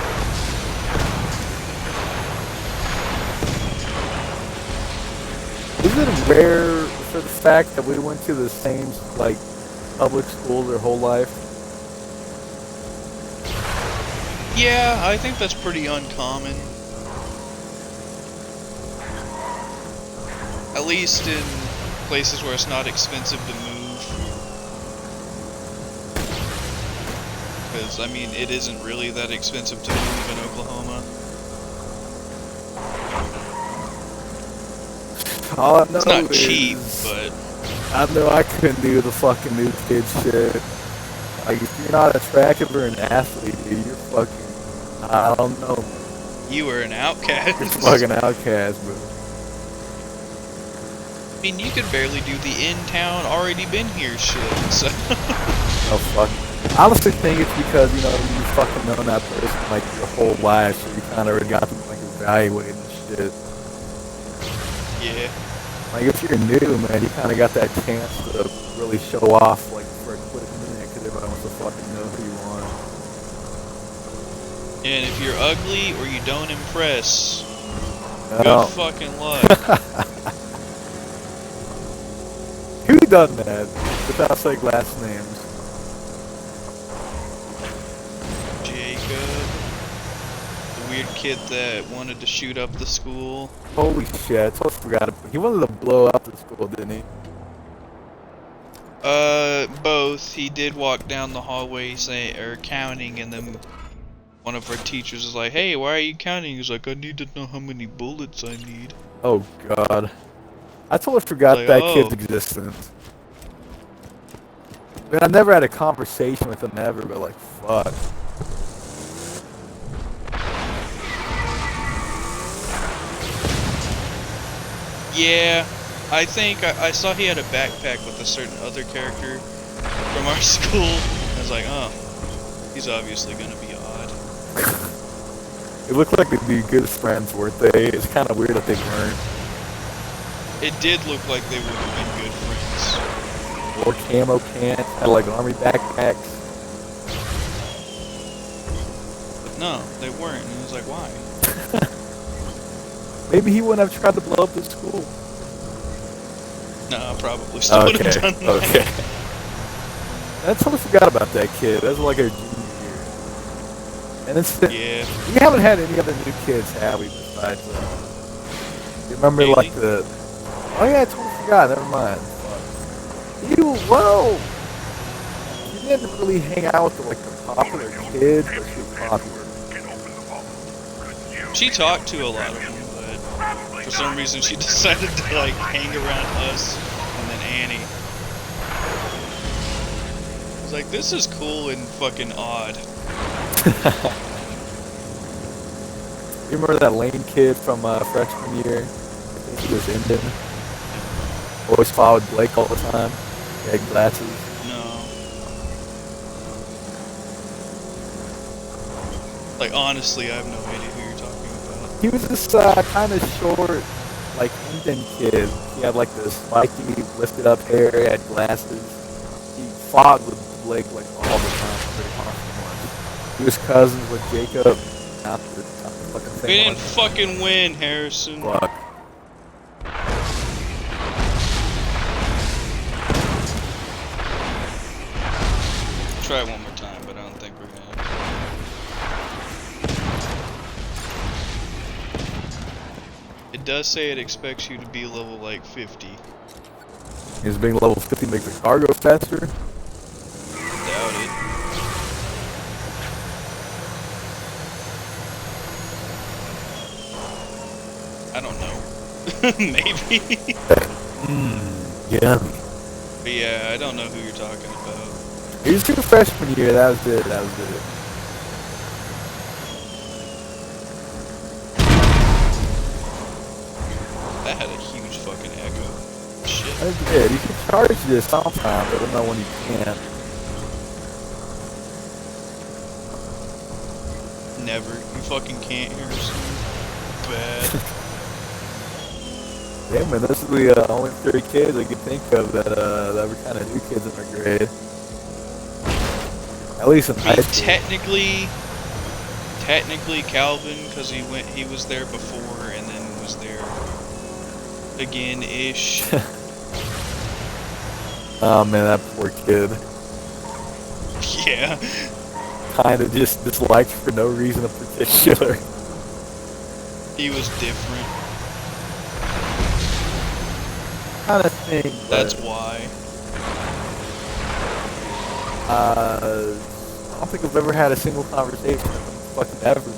Is it rare for the fact that we went to the same like public schools our whole life? Yeah, I think that's pretty uncommon. At least in places where it's not expensive to move. Because, I mean, it isn't really that expensive to move in Oklahoma. All I know It's not is, cheap, but... I know I couldn't do the fucking new kid shit. Like, if you're not attractive or an athlete, dude, you're fucking I don't know. You were an outcast. Just fucking outcast, bro. I mean, you could barely do the in-town, already been here shit, so... Oh, fuck. I honestly think it's because, you know, you fucking known that person, like, your whole life, so you kind of already got to, like, evaluate and shit. Yeah. Like, if you're new, man, you kind of got that chance to really show off, like, for a quick minute, because everybody wants to fucking know who you are. And if you're ugly or you don't impress, Oh. good fucking luck. Who done that? Without saying last names. Jacob. The weird kid that wanted to shoot up the school. Holy shit, I totally forgot. He wanted to blow up the school, didn't he? Both. He did walk down the hallway counting, and then one of our teachers was like, "Hey, why are you counting?" He's like, "I need to know how many bullets I need." Oh god. I totally forgot Like, that oh. kid's existence. I mean, I never had a conversation with him ever, but like, fuck. Yeah, I think I saw he had a backpack with a certain other character from our school. I was like, oh, he's obviously gonna be odd. It looked like they'd be good friends, weren't they? It's kind of weird that they weren't. It did look like they would have been good friends. Wore camo pants, had like army backpacks. But no, they weren't, and it was like, why? Maybe he wouldn't have tried to blow up the school. No, I probably still would have done that. Okay. I totally forgot about that kid. That was like a junior year. And it's Yeah. we haven't had any other new kids, have we? Besides, you remember Haley? like the? Oh yeah, I totally forgot. Never mind. You whoa! You didn't really hang out with like the popular kids, but she was popular. She talked to a lot of them, but for some reason she decided to like hang around us and then Annie. I was like, this is cool and fucking odd. You remember that lame kid from freshman year? I think he was Indian. Always followed Blake all the time. He had glasses. No. Like, honestly, I have no idea who you're talking about. He was this kind of short, like Indian kid. He had like this spiky, lifted up hair. He had glasses. He fought with Blake like all the time. Very constant ones. He was cousins with Jacob. Not the fucking We same didn't fucking win, Harrison. Fuck. Try it one more time, but I don't think we're gonna. It does say it expects you to be level like 50. Is being level 50 make the car go faster? Doubt it. I don't know. Maybe. Yeah. But yeah, I don't know who you're talking about. He was your freshman year. That was it. That was it. That had a huge fucking echo. Shit. That was it. You can charge this sometime, but I don't know when you can. Never. You fucking can't hear us. Bad. Yeah, man, this is the only 3 kids I can think of that were kind of new kids in our grade. At least in high school. Technically Calvin, because he was there before and then was there again-ish. Oh man, that poor kid. Yeah. Kind of just disliked for no reason in particular. He was different. Kind of thing. That's why. I don't think I've ever had a single conversation with him. Fucking ever.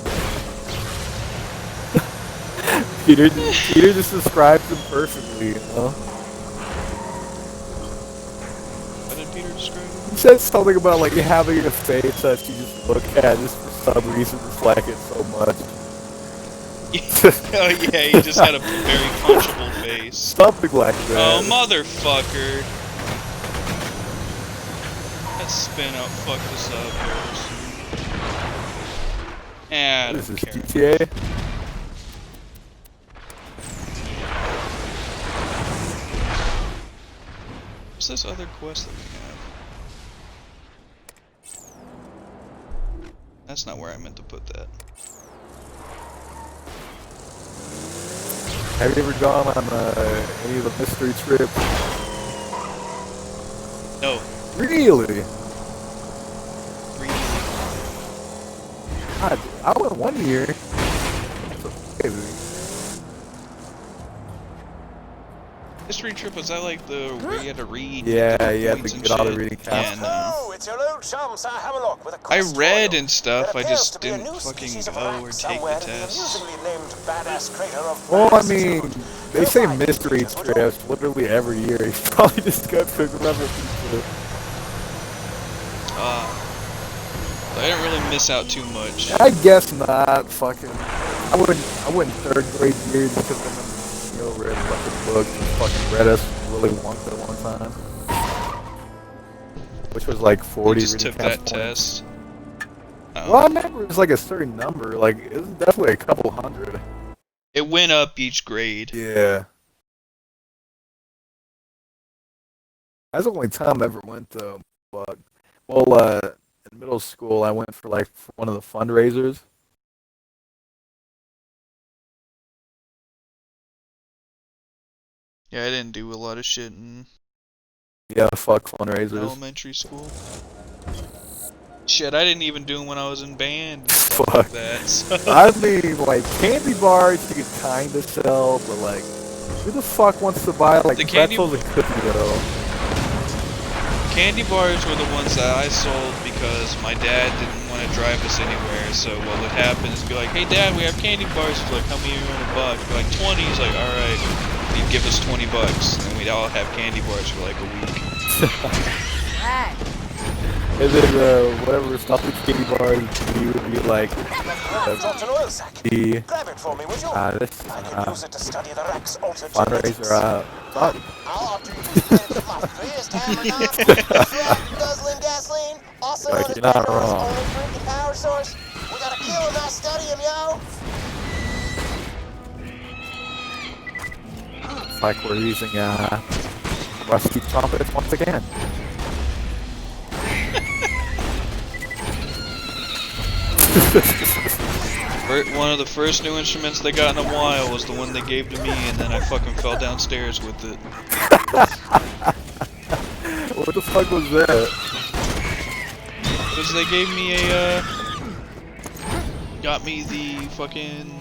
Peter just describes him perfectly, you know? How did Peter describe him? He said something about like having a face that you just look at just for some reason dislike it so much. Oh yeah, he just had a very punchable face. Something like that. Oh motherfucker! Let's spin up. Fuck this up, Harris. Ah, I This don't is care. GTA. What's this other quest that we have? That's not where I meant to put that. Have you ever gone on any of the mystery trips? No. Really? God, I went one year. That's crazy. Mystery trip, was that like the where you had to read? Yeah, you had points to and get all the shit? reading Yeah, counts. no. Oh, it's your old chum, Sir Hammerlock with a I quest read for you. and stuff, There I appears just to be a didn't new fucking species of go rat or take somewhere the in the test. amusingly named Badass Crater of Well, I Badass mean, Zone. they say mystery trips literally every year. You probably just go to remember people. I didn't really miss out too much. I guess not. Fucking, I went third grade year because I remember read fucking books and fucking read us Willy Wonka one time, which was like 40 I just reading took counts that points. test. Well, I remember it was like a certain number. Like it was definitely a couple hundred. It went up each grade. Yeah. That's the only time I ever went though. But well, in middle school, I went for like one of the fundraisers. Yeah, I didn't do a lot of shit in Yeah, fuck fundraisers. elementary school. Shit, I didn't even do them when I was in band and stuff Fuck. like that. So. I mean, like candy bars you could kind of sell, but like, who the fuck wants to buy like The candy- pretzels and cookie dough? Candy bars were the ones that I sold because my dad didn't want to drive us anywhere. So what would happen is be like, "Hey Dad, we have candy bars." He's like, "How many are you want a buck?" Be like, 20. He's like, "All right." He'd give us $20, and we'd all have candy bars for like a week. And then whatever stuff the candy bars you would be like, Dropped an oil sack. the Grab it for me, would you? this I can use it to study the Rex altered fundraiser I'll offer you to spend my first hammer knock. Guzzling gasoline, also Like, known as you're not Pandor's wrong. only drinking power source. We gotta kill him, not study him, yo. It's like we're using rusty trumpets once again. One of the first new instruments they got in a while was the one they gave to me, and then I fucking fell downstairs with it. What the fuck was that? Because they gave me got me the fucking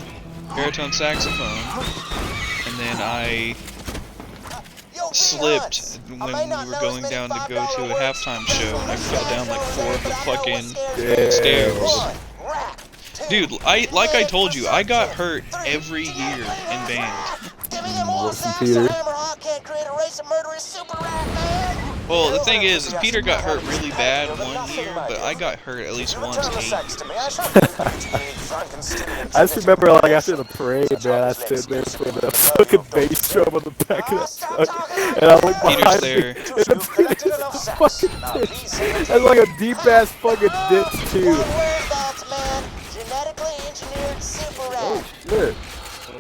baritone saxophone, and then I slipped when we were going down to go to a halftime show, and I fell down like 4 of the fucking stairs. Dude, like I told you, I got hurt every year in band. Listen, Peter. Well, the thing is Peter got hurt really bad one year, but I got hurt at least once 8 years. I just remember like after the parade, man, I stood there with a fucking bass drum on the back of that truck, and I looked Peter's behind me, there. and the Peter's fucking ditch. That's like a deep ass fucking ditch too. Oh shit!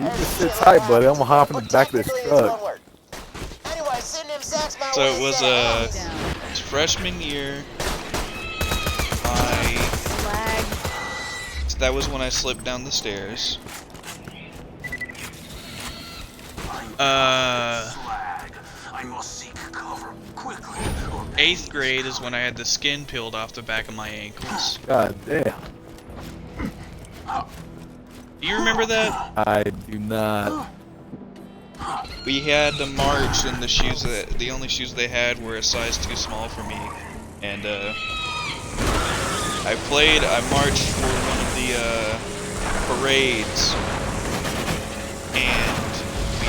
You just sit tight, buddy. I'm gonna hop in the back of this truck. So it was freshman year. So that was when I slipped down the stairs. 8th grade is when I had the skin peeled off the back of my ankles. God damn. Do you remember that? I do not. We had to march, and the only shoes they had were a size too small for me. And I marched for one of the parades, and we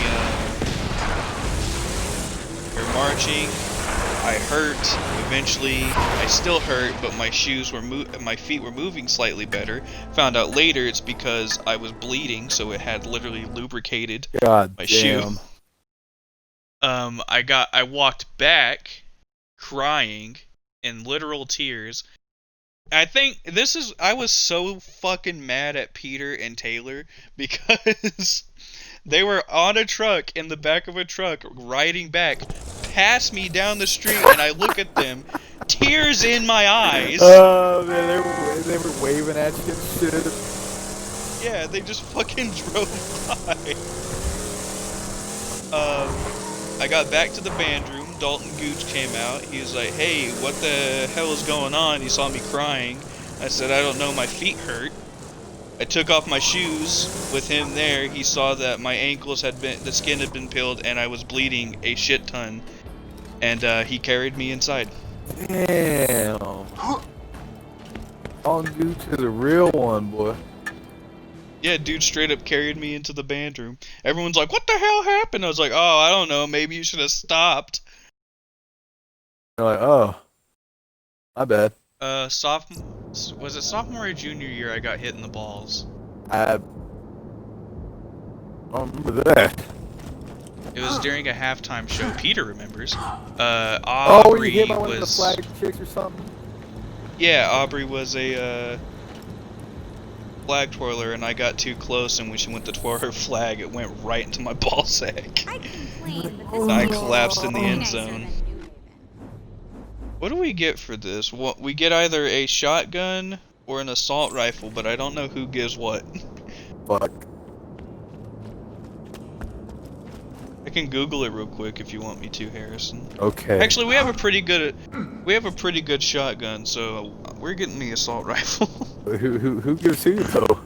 were marching, I hurt. Eventually, I still hurt, but my feet were moving slightly better. Found out later it's because I was bleeding, so it had literally lubricated my shoe. I walked back, crying, in literal tears. I think I was so fucking mad at Peter and Taylor because they were on a truck, in the back of a truck, riding back past me down the street, and I look at them, tears in my eyes. Oh man, they were waving at you and shit. Yeah, they just fucking drove by. I got back to the band room. Dalton Gooch came out. He was like, "Hey, what the hell is going on?" He saw me crying. I said, "I don't know, my feet hurt." I took off my shoes with him there. He saw that my ankles the skin had been peeled, and I was bleeding a shit ton. And he carried me inside. Damn. Dalton Gooch is a real one, boy. Yeah, dude straight up carried me into the band room. Everyone's like, "What the hell happened?" I was like, "Oh, I don't know. Maybe you should have stopped." They're like, "Oh, my bad." Was it sophomore or junior year I got hit in the balls? I don't remember that. It was during a halftime show. Peter remembers. Aubrey you hit by one of the flag chicks or something? Yeah, Aubrey was a flag twirler, and I got too close, and when she went to twirl her flag, it went right into my ball sack. I collapsed in the end zone. What do we get for this? We get either a shotgun or an assault rifle, but I don't know who gives what. Fuck. I can Google it real quick if you want me to, Harrison. Okay. Actually, we have a pretty good shotgun, so we're getting the assault rifle. Who gives who though?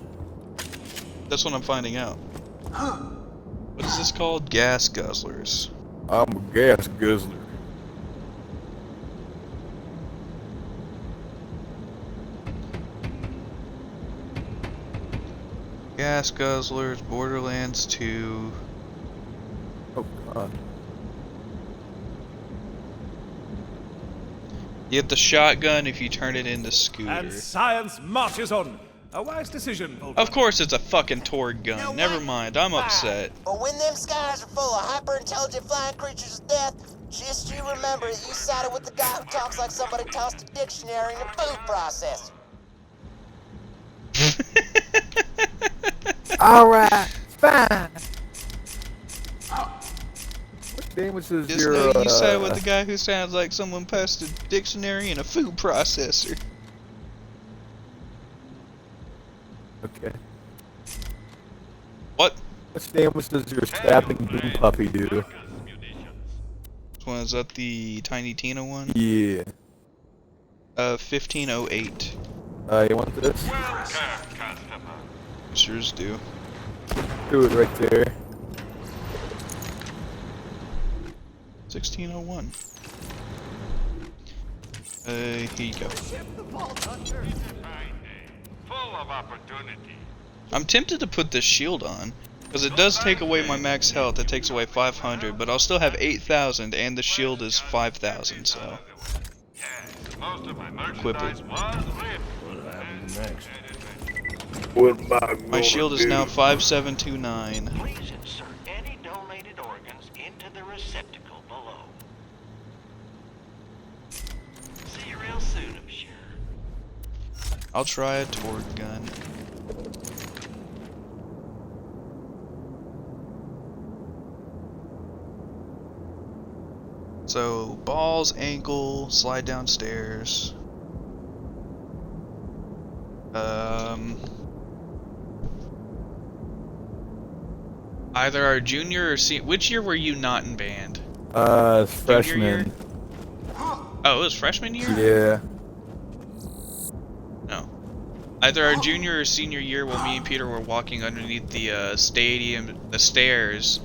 That's what I'm finding out. What is this called? Gas guzzlers. I'm a gas guzzler. Gas guzzlers, Borderlands 2. Oh god. You get the shotgun if you turn it into scooter. And science marches on. A wise decision, Volker. Of course it's a fucking Torg gun. You know, never mind, I'm upset. But when them skies are full of hyper-intelligent flying creatures of death, just you remember that you sided with the guy who talks like somebody tossed a dictionary in a food processor. Alright, fine. What damage is Just your, know you side with the guy who sounds like someone passed a dictionary in a food processor. Okay. What? What damage does your stabbing boom puppy do? Which one is that? The Tiny Tina one? Yeah. 1508. You want this? Sure's do. Do it right there. 1601. Here you go. I'm tempted to put this shield on, because it does take away my max health. It takes away 500, but I'll still have 8,000, and the shield is 5,000, so. Equip it. My shield is now 5729. Please insert any donated organs into the receptacle below. See you real soon, I'm sure. I'll try a Torg gun. So, balls, ankle, slide downstairs. Either our junior or senior. Which year were you not in band? Freshman. Oh, it was freshman year? Yeah. No. Either our junior or senior year, while me and Peter were walking underneath the the stairs,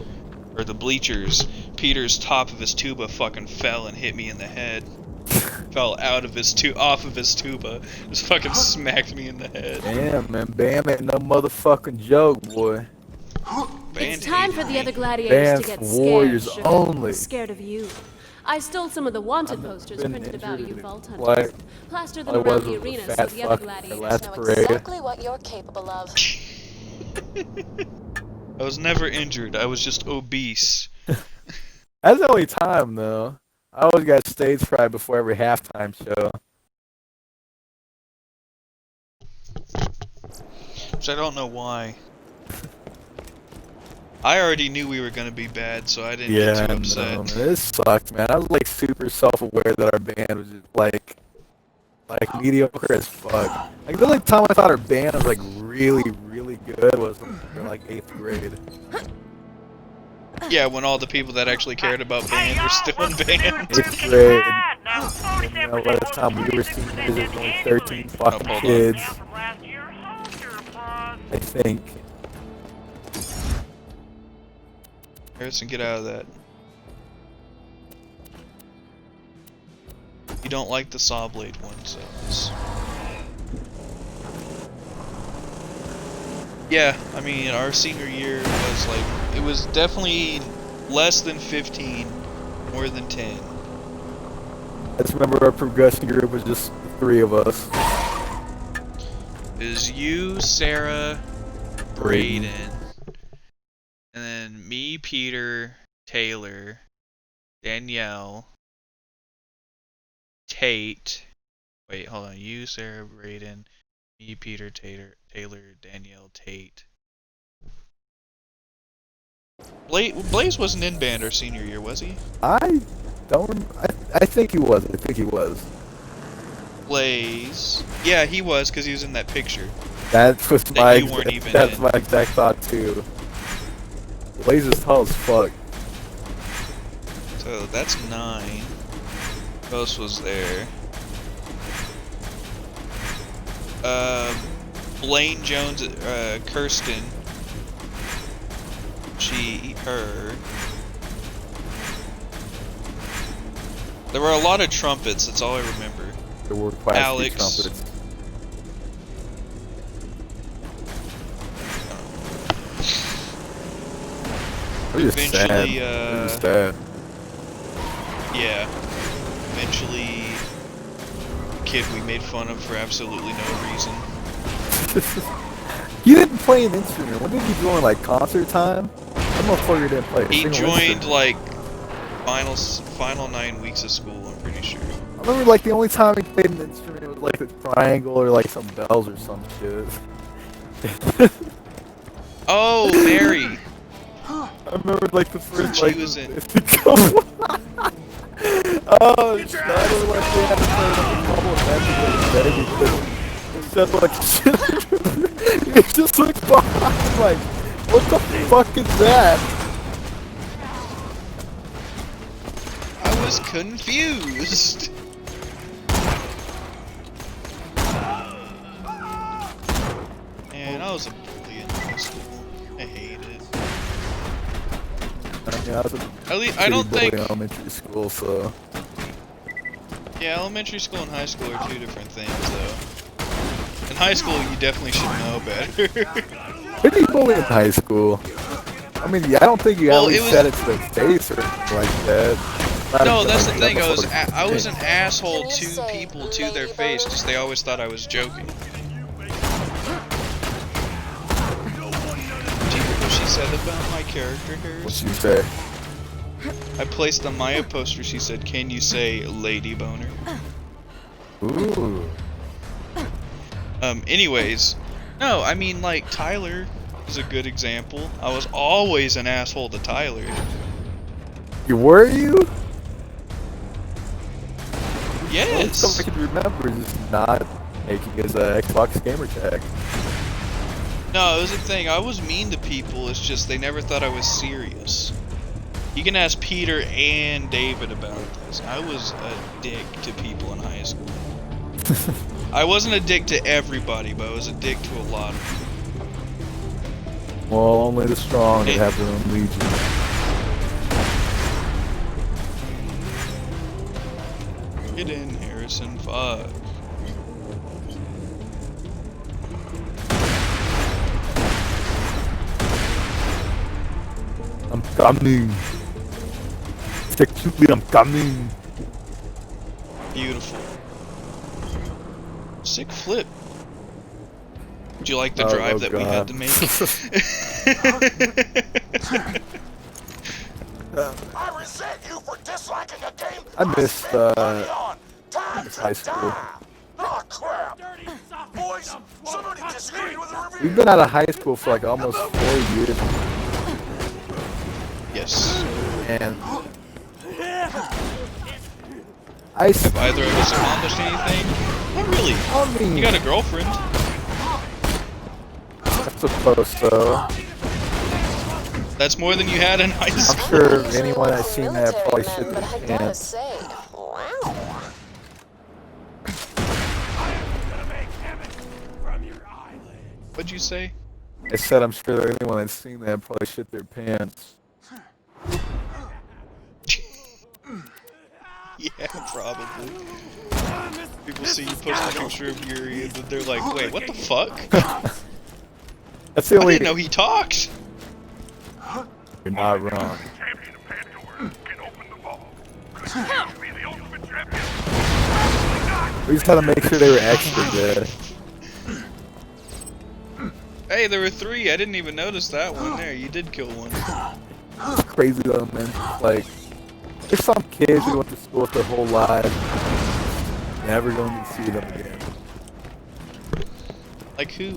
or the bleachers, Peter's top of his tuba fucking fell and hit me in the head. Fell out of off of his tuba. Just fucking smacked me in the head. Damn, man. Bam ain't no motherfucking joke, boy. It's time for the other gladiators to get scared. Warriors only. Scared of you. I stole some of the wanted I've posters been printed about injured you in vault quite- hunters. Plaster them I around was the a arena so fat the other fuck at gladiators last know parade. Exactly what you're capable of. I was never injured. I was just obese. That's the only time though. I always got stage fright before every halftime show. Which I don't know why. I already knew we were gonna be bad, so I didn't get too upset. Man, this sucked, man. I was like super self-aware that our band was just like mediocre as fuck. Like the only time I thought our band was like really, really good was when we were like 8th grade. Yeah, when all the people that actually cared about band were still in band. 8th grade. And, you know, by the time we were seniors, there was only 13 fucking hold on. kids. I think. Harrison, get out of that. You don't like the saw blade one, so yeah, I mean, our senior year was like, it was definitely less than 15, more than 10. I just remember our progression group was just the 3 of us. It was you, Sarah, Braden, and then me, Peter, Taylor, Danielle, Tate. Wait, hold on. You, Sarah, Braden, me, Peter, Taylor, Danielle, Tate. Blaze wasn't in band our senior year, was he? I think he was. I think he was. Blaze. Yeah, he was, because he was in that picture. That was my you weren't even that's in. my exact thought too. Blaze is tall as fuck. So that's 9. Who else was there? Blaine Jones, Kirsten. Her. There were a lot of trumpets, that's all I remember. There were quite a few trumpets. Eventually, sad. Yeah. Eventually, kid we made fun of for absolutely no reason. He didn't play an instrument. When did he join? Like concert time? That motherfucker didn't play a He single joined instrument. like final 9 weeks of school, I'm pretty sure. I remember like the only time he played an instrument was like the triangle or like some bells or some shit. Oh, Mary! I remember like the first She like was in. Oh, shit, I remember like they had to play like a couple of matches instead like shit. It just looked behind like, what the fuck is that? I was confused. Man, I was a bully in high school. I hate it. I mean, I was a I don't pretty bully think. in elementary school, so. Yeah, elementary school and high school are 2 different things, though. In high school, you definitely should know better. Maybe you bully in high school. I mean, yeah, I don't think you Well, ever it was- said it to their face or anything like that. No, that's the thing. I was an thing. asshole to people to their face because they always thought I was joking. Do you hear what she said about my character, Harris? What'd you say? I placed on my poster. She said, "Can you say lady boner?" Ooh. Anyways, no, I mean like Tyler is a good example. I was always an asshole to Tyler. Were you? Yes. Something I can remember is just not making his Xbox gamer tag. No, it was the thing. I was mean to people. It's just they never thought I was serious. You can ask Peter and David about this. I was a dick to people in high school. I wasn't a dick to everybody, but I was a dick to a lot of them. Well, only the strong Hey. have their own legion. Get in, Harrison. Fuck. I'm coming. Technically, I'm coming. Beautiful. Sick flip. Did you like the Oh, drive oh that we had to make? I resent you for disliking a game I missed spent money on. Time high to school. die. Oh crap! Boys, somebody disagreed with the review. We've been out of high school for like almost 4 years. Yes. And Have either of us accomplished anything? Not really. I mean, You got a girlfriend. I suppose so. That's more than you had in high I'm school. sure anyone that's seen that probably shit their But I gotta pants. say, wow. What'd you say? I said I'm sure anyone that's seen that probably shit their pants. Yeah, probably. People see you post a picture of Yuri and they're like, wait, what the fuck? That's the I only. didn't know he talked. You're not wrong. We just had to make sure they were extra good. Hey, there were 3. I didn't even notice that one there. You did kill one. It's crazy though, man. Like, there's some kids who went to school their whole lives, never going to see them again. Like who?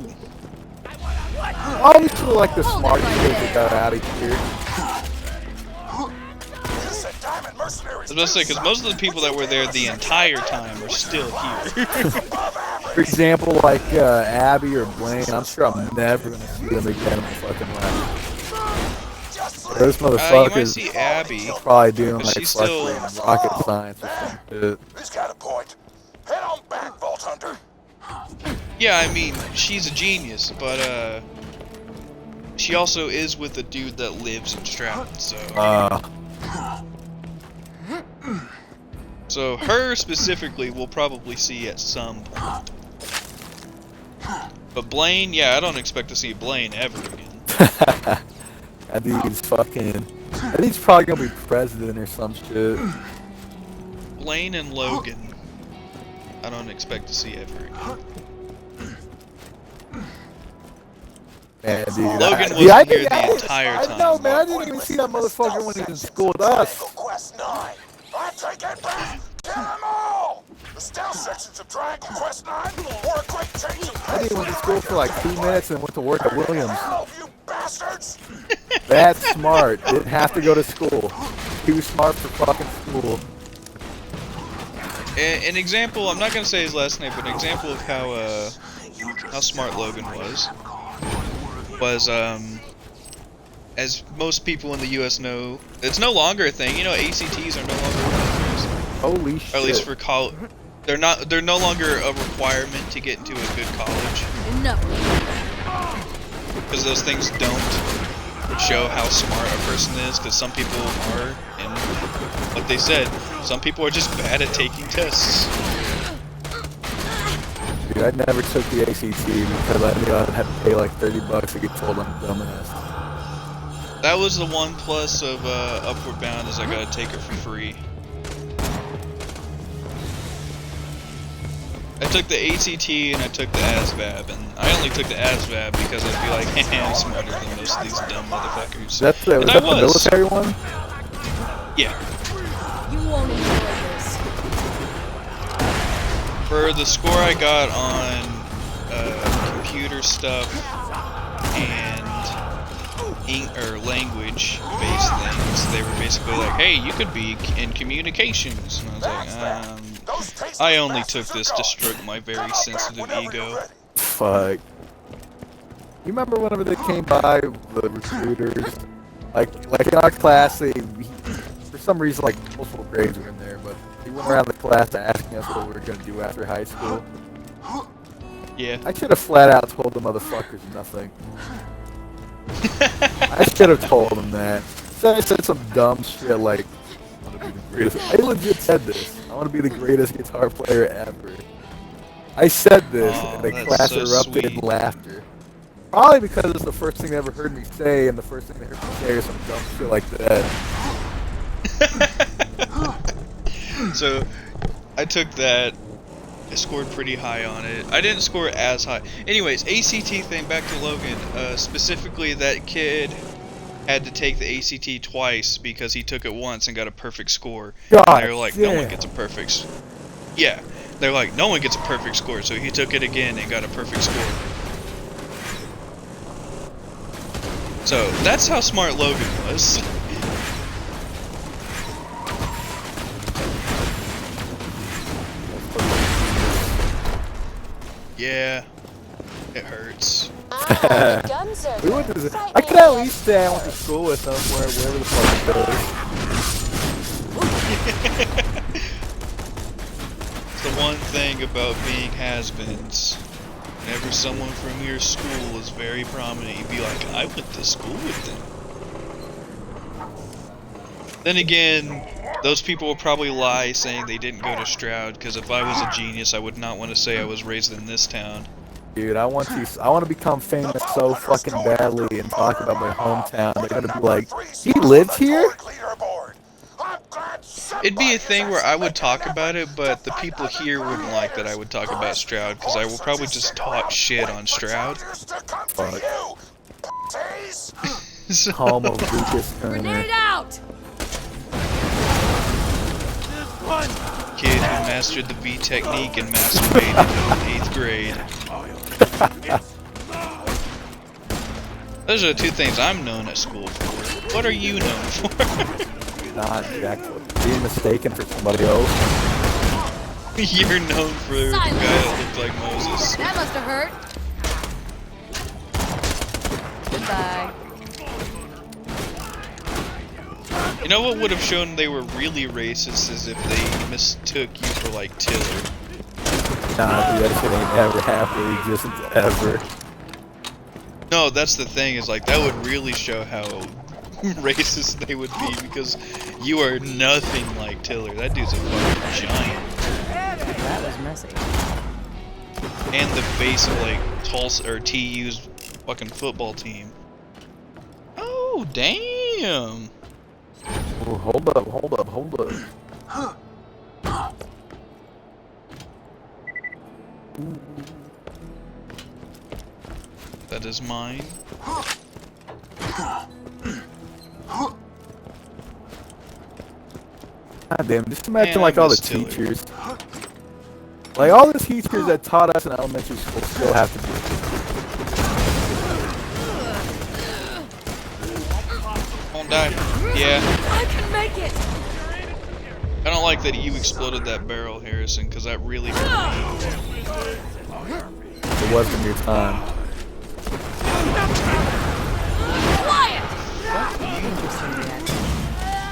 Obviously, like the smart kids that got out of here. I was about to say, because most of the people that were there the entire time are still here. For example, like Abby or Blaine, I'm sure I'm never going to see them again in my fucking life. Those You might motherfuckers see Abby. probably doing but like she's fucking still- rocket science or some shit. He's got a point. Head on back, Vault Hunter. Yeah, I mean, she's a genius, but she also is with a dude that lives in Stratton, so. So her specifically we'll probably see at some point. But Blaine, yeah, I don't expect to see Blaine ever again. I think he's fucking. I think he's probably gonna be president or some shit. Blaine and Logan, I don't expect to see ever again. Man, dude, Logan I wasn't think here the entire I time. know, man. I didn't even see that motherfucker when he was in school with us. Quest 9. I take it back. Kill them all. The stealth sections of Triangle Quest 9 were a great change of I pace. think he went to school for like 2 minutes and went to work at Williams. Hell, you bastards! That's smart. Didn't have to go to school. Too smart for fucking school. An example, I'm not gonna say his last name, but an example of how smart Logan was, as most people in the U.S. know, it's no longer a thing. You know, ACTs are no longer requirements. Holy shit. Or at least for college, they're no longer a requirement to get into a good college. No. Because those things don't show how smart a person is. Because some people are, and like they said, some people are just bad at taking tests. Dude, I never took the ACT because I knew I'd have to pay like $30 to get told I'm a dumbass. That was the one plus of Upward Bound, is I gotta take it for free. I took the ACT and I took the ASVAB, and I only took the ASVAB because I'd be like, hey, I'm smarter than most of these dumb motherfuckers. Was that the military one? Yeah. You won't enjoy this. For the score I got on computer stuff and language-based things, they were basically like, hey, you could be in communications. And I was like, I only took this to stroke my very sensitive ego. Fuck. You remember whenever they came by, the recruiters? Like in our class, for some reason, like multiple grades were in there, but they went around the class asking us what we were gonna do after high school. Yeah. I should have flat out told the motherfuckers nothing. I should have told them that. So I said some dumb shit like, I want to be the greatest. I legit said this. I want to be the greatest guitar player ever. I said this, and the class erupted in laughter. Probably because it's the first thing they ever heard me say, and the first thing they heard me say is some dumb shit like that. So I took that. I scored pretty high on it. I didn't score as high. Anyways, ACT thing, back to Logan. Specifically, that kid had to take the ACT twice because he took it once and got a perfect score. God, and they were like, no one damn. gets a perfect. Yeah, they're like, no one gets a perfect score. So he took it again and got a perfect score. So that's how smart Logan was. Yeah, it hurts. Guns are We went to good. the, Fight I me, could at man. least say I went to school with them, wherever the fuck it goes. It's the one thing about being has-beens. Whenever someone from your school is very prominent, you'd be like, I went to school with them. Then again, those people will probably lie saying they didn't go to Stroud, because if I was a genius, I would not want to say I was raised in this town. Dude, I want to become famous so fucking badly and talk about my hometown. They're gonna be like, he lived here? It'd be a thing where I would talk about it, but the people here wouldn't like that I would talk about Stroud, because I will probably just talk shit on Stroud. Fuck. Home of Lucas Grenade out! Kid who mastered the V technique and masturbated in 8th grade. Those are the two things I'm known at school for. What are you known for? Not exactly. Being mistaken for somebody else. You're known for the guy that looked like Moses. That must have hurt. Goodbye. You know what would have shown they were really racist is if they mistook you for like Tiller. Nah, dude, that shit ain't ever happened in existence ever. No, that's the thing, is like that would really show how racist they would be, because you are nothing like Tiller. That dude's a fucking giant. That was messy. And the face of like Tulsa or TU's fucking football team. Oh damn. Oh, hold up. That is mine. God damn, just imagine Man, like I all the miss Tiller. teachers. Like all the teachers that taught us in elementary school still have to do it. Won't die. Yeah. I can make it! I don't like that you exploded that barrel, Harrison, because that really hurt me. It wasn't your time. Quiet!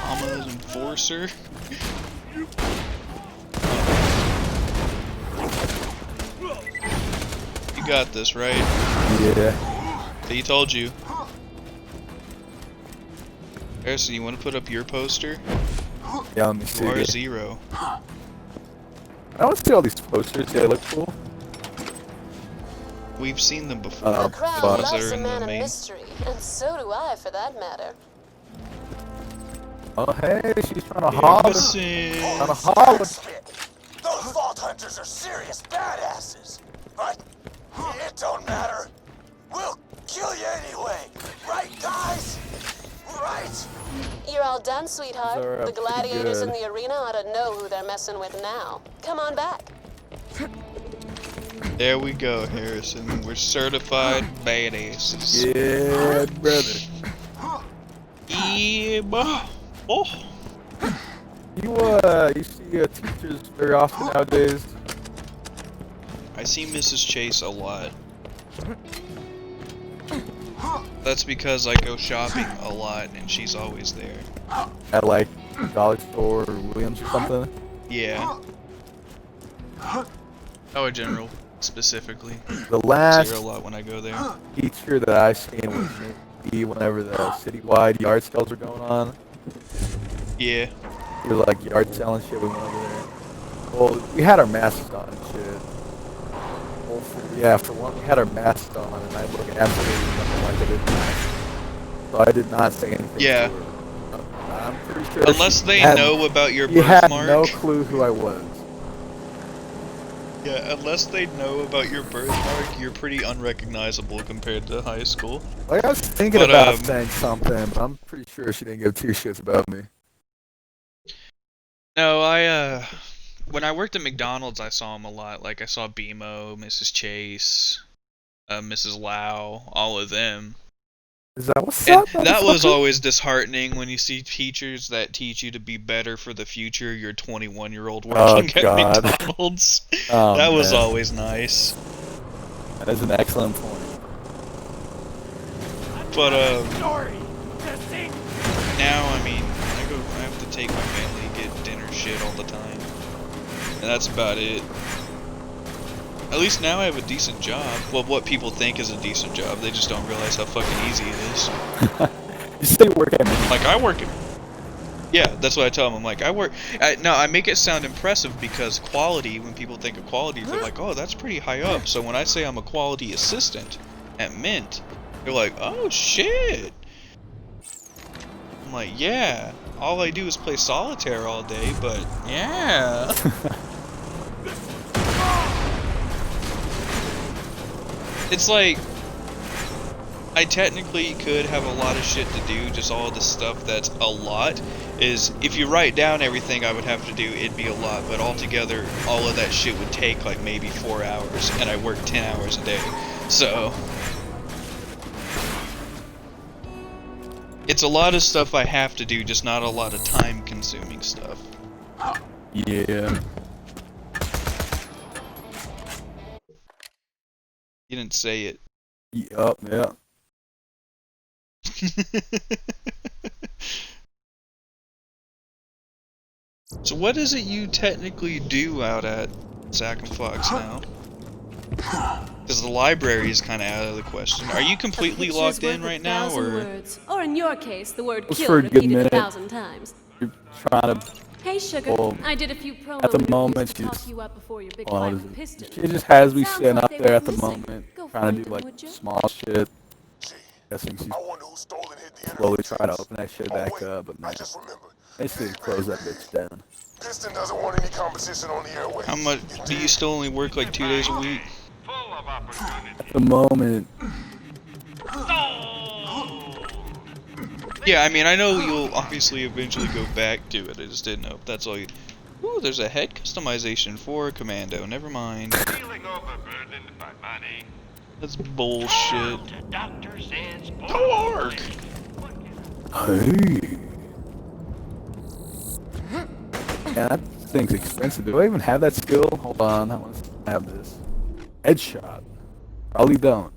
Mama's enforcer. You got this, right? Yeah. He told you. Harrison, you want to put up your poster? Yeah, let me see. You are 0. I want to see all these posters. Yeah, they look cool. We've seen them before. The crowd Ones loves that are a in man the of main. mystery, and so do I, for that matter. Oh, hey, she's trying to holler. Harrison. Trying to holler. Those Vault Hunters are serious badasses. But it don't matter. We'll kill you anyway. Right, guys? Right? You're all done, sweetheart. Those are, The gladiators in good. the arena ought to know who they're messing with now. Come on back. There we go, Harrison. We're certified badasses. Yeah, brother. Yeah, boy. Oh. You see teachers very often nowadays? I see Mrs. Chase a lot. That's because I go shopping a lot and she's always there. At like Dollar Store or Williams or something? Yeah. Dollar General, specifically. The last See her a lot when I go there. teacher that I seen was maybe whenever the citywide yard sales were going on. Yeah. We were like yard selling shit. We went over there. Well, we had our masks on and shit. Well, for one, we had our masks on, and I looked absolutely nothing like I did. So I did not say anything. Yeah. To her. I'm pretty sure. Unless they know about your He had birthmark. no clue who I was. Yeah, unless they know about your birthmark, you're pretty unrecognizable compared to high school. Like, I was thinking about saying something, but I'm pretty sure she didn't give two shits about me. No, when I worked at McDonald's, I saw him a lot. Like, I saw BMO, Mrs. Chase, Mrs. Lau, all of them. Is that what's And up? that was always disheartening when you see teachers that teach you to be better for the future. You're a 21-year-old working at McDonald's. Oh, that was man. always nice. That is an excellent point. But now, I mean, I have to take my family to get dinner shit all the time, and that's about it. At least now I have a decent job. Well, what people think is a decent job, they just don't realize how fucking easy it is. You say work at me. Like, I work at... Yeah, that's what I tell them. I'm like, I make it sound impressive because quality, when people think of quality, they're like, oh, that's pretty high up. So when I say I'm a quality assistant at Mint, they're like, oh, shit. I'm like, yeah, all I do is play solitaire all day, but yeah. It's like, I technically could have a lot of shit to do, just all the stuff that's a lot is, if you write down everything I would have to do, it'd be a lot, but altogether, all of that shit would take like maybe 4 hours, and I work 10 hours a day, so... It's a lot of stuff I have to do, just not a lot of time-consuming stuff. Yeah. You didn't say it. Yup, yeah. So what is it you technically do out at Zack and Fox now? Because the library is kind of out of the question. Are you completely logged in right now, or? Words. Or in your case, the word Just kill for a good repeated minute. 1,000 times. You're trying to... Hey, sugar. Well, I did a few promo at the interviews moment, to she's... talk you up before your big Well, fight what is with it? Piston. She just has me Sounds sitting like up they there were at the missing. moment, Go trying to find do them, like would you? small shit. Guessing she's slowly trying to open that shit back up, but man, basically close that bitch down. Piston doesn't want any competition on the airways. How much do you still only work like 2 days a week? At the moment, Yeah, I mean, I know you'll obviously eventually go back to it. I just didn't know if that's all you... Ooh, there's a head customization for a commando. Never mind. Feeling overburdened by money. That's bullshit. Doctor says Torque! hey. Yeah, that thing's expensive. Do I even have that skill? Hold on, I want to have this. Headshot. Probably don't.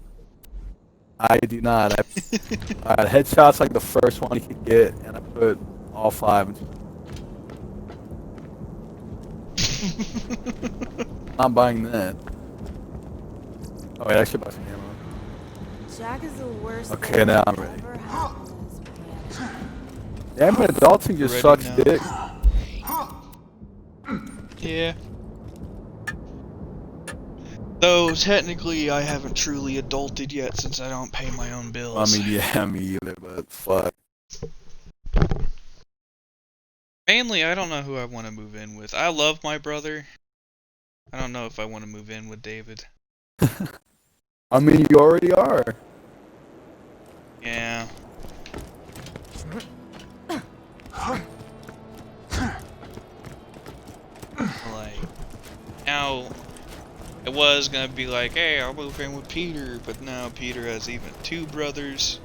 I do not. Alright, headshot's like the first one you could get, and I put all 5 into Not buying that. Oh wait, I should buy some ammo. Jack is the worst. Okay, now I'm ready. Damn it, adulting just sucks dick. Yeah. Though, technically, I haven't truly adulted yet since I don't pay my own bills. I mean, yeah, me either, but fuck. Mainly, I don't know who I want to move in with. I love my brother. I don't know if I want to move in with David. I mean, you already are. Yeah. Like, now, it was gonna be like, hey, I'll move in with Peter, but now Peter has even 2 brothers.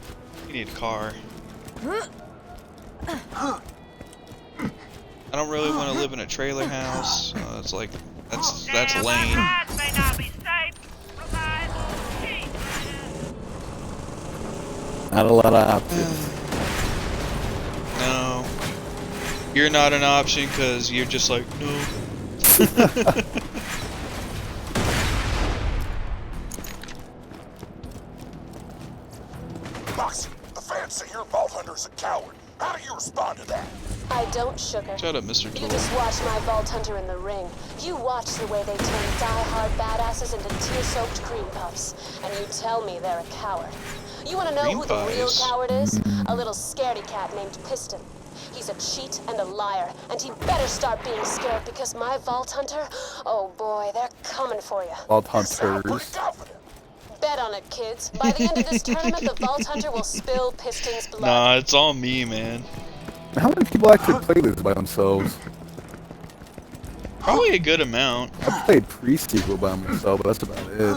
You need a car. I don't really want to live in a trailer house. It's like, that's lame. Not a lot of options. No. You're not an option because you're just like, no. Moxie, the fans say your Vault Hunter's a coward. How do you respond to that? I don't, sugar. Shut up, Mr. You Tool. just watch my Vault Hunter in the ring. You watch the way they turn die-hard badasses into tear-soaked cream puffs. And you tell me they're a coward. You want to know Cream who the real pies. coward is? A little scaredy cat named Piston. He's a cheat and a liar, and he better start being scared because my Vault Hunter, oh boy, they're coming for you. Vault Hunters. Bet on it, kids. By the end of this tournament, the Vault Hunter will spill Piston's blood. Nah, it's all me, man. How many people actually play this by themselves? Probably a good amount. I played pre-sequel by myself, but that's about it.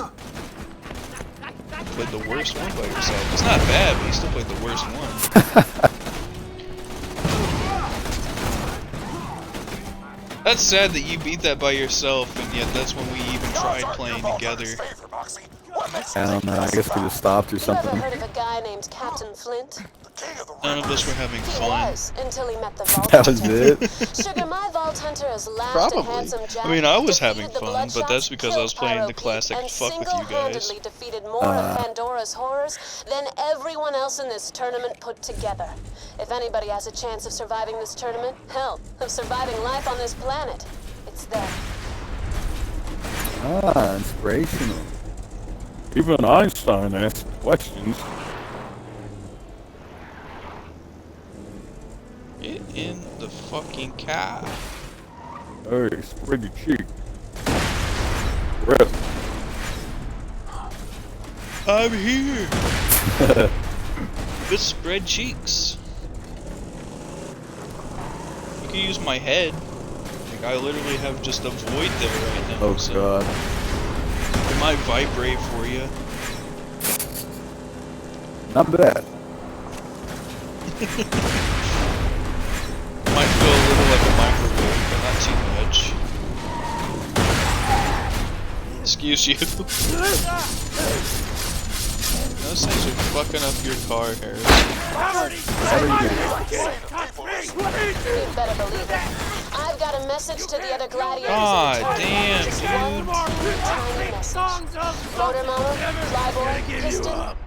Played the worst one by yourself. It's not bad, but you still played the worst one. That's sad that you beat that by yourself, and yet that's when we even tried playing together. I don't know, I guess we just stopped or something. You ever heard of a guy named Captain Flint? None of us were having He fun. was, until he met the Vault That was Hunter. it? Sugar, my Vault Hunter has laughed Probably. at Handsome Jack. I mean, I was defeated having the fun, but that's because I was playing the classic and fuck with you guys. single-handedly defeated more of Pandora's horrors than everyone else in this tournament put together. If anybody has a chance of surviving this tournament, hell, of surviving life on this planet, it's them. Ah, inspirational. Even Einstein asked questions. Get in the fucking car. Hey, spread your cheek. Rip. I'm here. With spread cheeks. You can use my head. Like, I literally have just a void there right now. Oh so god. it might vibrate for you. Not bad. Might feel a little like a microwave, but not too much. Excuse you. Those things are fucking up your car, Harris. You better believe it. I've got a message to the other gladiators. Aw, damn, Just dude. one tiny message. Motor Mama, Flyboy, Piston.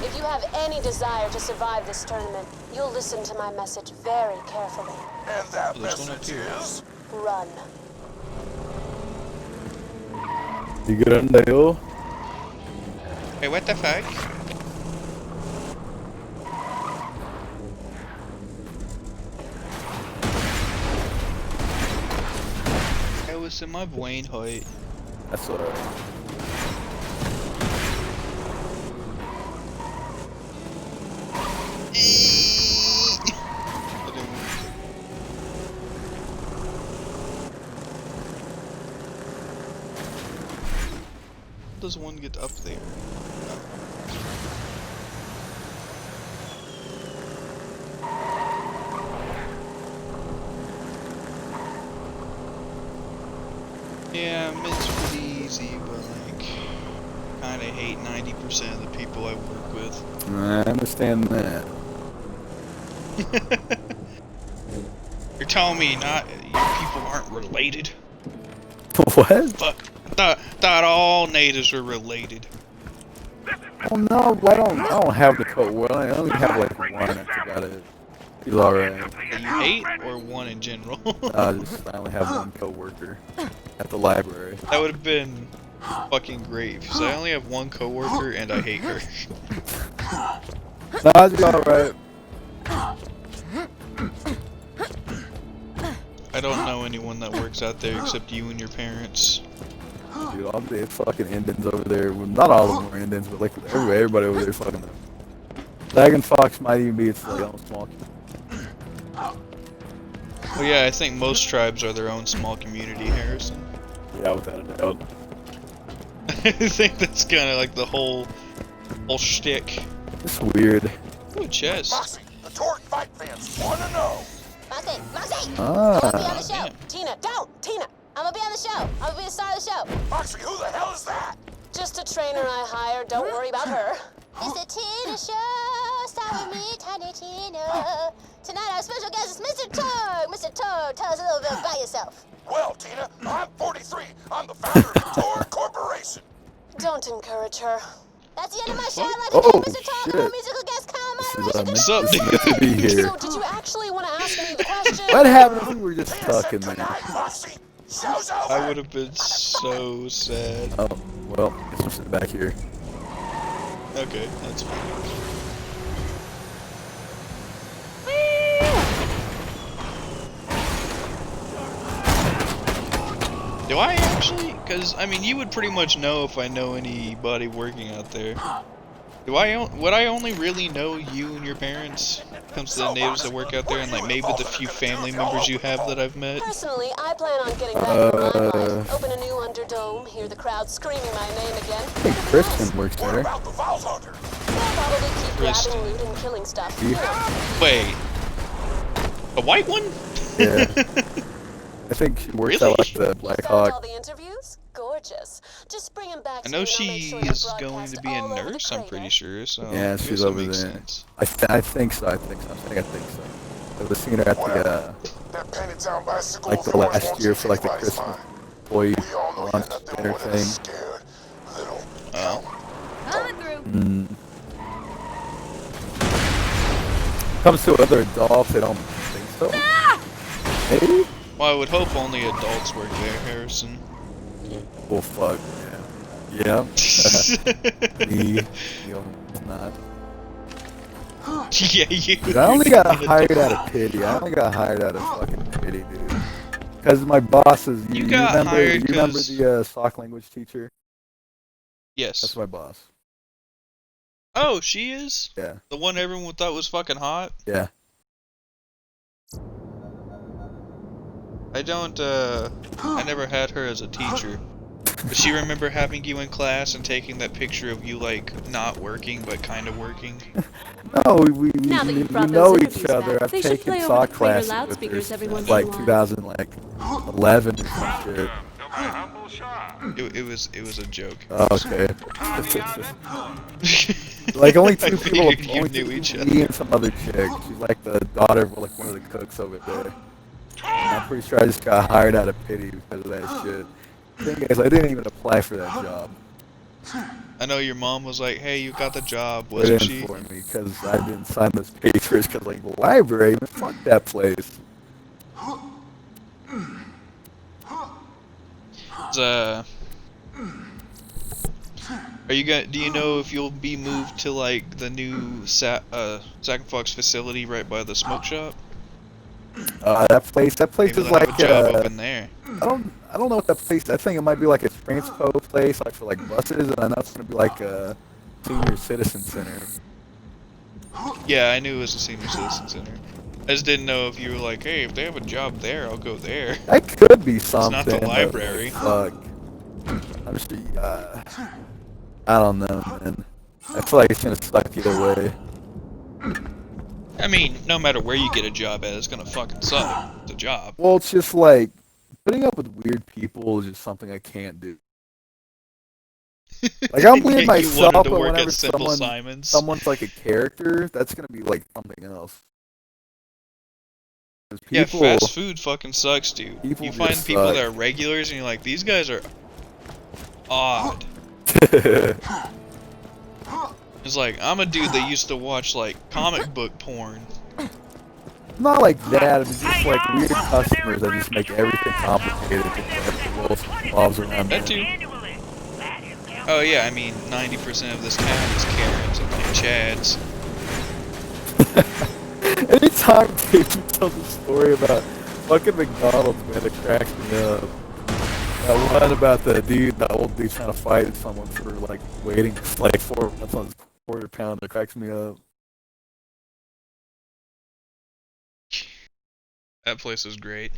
If you have any desire to survive this tournament, you'll listen to my message very carefully. And that There's one up message here. is... Run. You good on the hill? Hey, what the fuck? I was in my Wayne height. That's alright. Does one get up there? Yeah, it's pretty easy, but like, kinda hate 90% of the people I work with. I understand that. You're telling me not you people aren't related? What? Fuck. Thought all natives were related. Oh no, I don't have the code word. I only have like one. That's about it. He's alright. That you hate, or one in general? I only have one coworker at the library. That would have been fucking great, because I only have one coworker and I hate her. Nah, it's alright. I don't know anyone that works out there except you and your parents. Dude, all the fucking Indians over there. Well, not all of them are Indians, but like everybody over there fucking. Dragon Fox might even be its like own small. Well, yeah, I think most tribes are their own small community, Harrison. Yeah, without a doubt. I think that's kind of like the whole shtick. It's weird. Ooh, chest. Moxie, the Torque Fight fans want to know. Moxie, Moxie! Ah. I'm gonna be on the show. Damn. Tina, don't! Tina! I'm gonna be on the show. I'm gonna be the star of the show. Moxie, who the hell is that? Just a trainer I hired, don't worry about her. It's the Tina Show. Star with me, Tiny Tina. Tonight our special guest is Mr. Tug. Mr. Tug, tell us a little bit about yourself. Well, Tina, I'm 43. I'm the founder of the Torque Corporation. Don't encourage her. That's the end of my show. I'd like Oh, to thank Mr. Tug, shit. our musical guest, Kyle This Meyer. is what I What's up, meant dude? to be here. So, did you actually want to ask me the question? What happened if we were just stuck in there? Tonight, Moxie, show's over. I would have been so sad. Oh, well, guess we're sitting back here. Okay, that's fine. Do I actually? Because, I mean, you would pretty much know if I know anybody working out there. Would I only really know you and your parents when it comes to the natives that work out there, and like maybe the few family members you have that I've met? Personally, I plan on getting back into limelight. Open a new Underdome, hear the crowd screaming my name again. I think Kristen works there. They'll probably keep grabbing loot and killing stuff. You know. Wait. A white one? Yeah. I think she works out like the Black Hawk. All the interviews? Gorgeous. Just bring him back. I know she is going to be a nurse, I'm pretty sure, so Yeah, she's over there. Sense. I think so. I think so. I've seen her at the like the last year for like the Christmas employee lunch dinner thing. Oh. Comes to other adults, I don't think so. Maybe? Well, I would hope only adults work there, Harrison. Well, fuck, yeah. Yeah. Me, not. Yeah, you. Dude, I only got hired out of pity. I only got hired out of fucking pity, dude. Because my boss is. You remember the stock language teacher? Yes. That's my boss. Oh, she is? Yeah. The one everyone thought was fucking hot? Yeah. I never had her as a teacher. But she remember having you in class and taking that picture of you, like, not working, but kind of working? No, we know each other. I've taken stock classes with her since, like, 2011 or some shit. It was a joke. Oh, okay. Like, only two people, me and some other chick. She's like the daughter of like one of the cooks over there. And I'm pretty sure I just got hired out of pity because of that shit. The thing is, I didn't even apply for that job. I know your mom was like, "Hey, you got the job, wasn't she?" For me because I didn't sign those papers because like the library, man, fuck that place. Are you do you know if you'll be moved to like the new Zack and Fox facility right by the smoke shop? That place Maybe is they'll like have a job up in there. I don't know what that place. I think it might be like a transpo place, like for like buses, and I know it's gonna be like a senior citizen center. Yeah, I knew it was a senior citizen center. I just didn't know if you were like, hey, if they have a job there, I'll go there. That could be something. It's not the library. Fuck. I'm just, I don't know, man. I feel like it's gonna suck either way. I mean, no matter where you get a job at, it's gonna fucking suck. It's a job. Well, it's just like putting up with weird people is just something I can't do. Like I'm weird myself, but whenever someone's like a character, that's gonna be like something else. Yeah, fast food fucking sucks, dude. You find people that are regulars, and you're like, these guys are odd. It's like, I'm a dude that used to watch like comic book porn. Not like that, it's just like weird customers that just make everything complicated because the world revolves around that too. Oh yeah, I mean, 90% of this town is Karens and like Chads. Anytime you tell the story about fucking McDonald's, man, it cracks me up. That one about the old dude trying to fight someone for like waiting like 4 months on his quarter pounder, cracks me up. That place was great.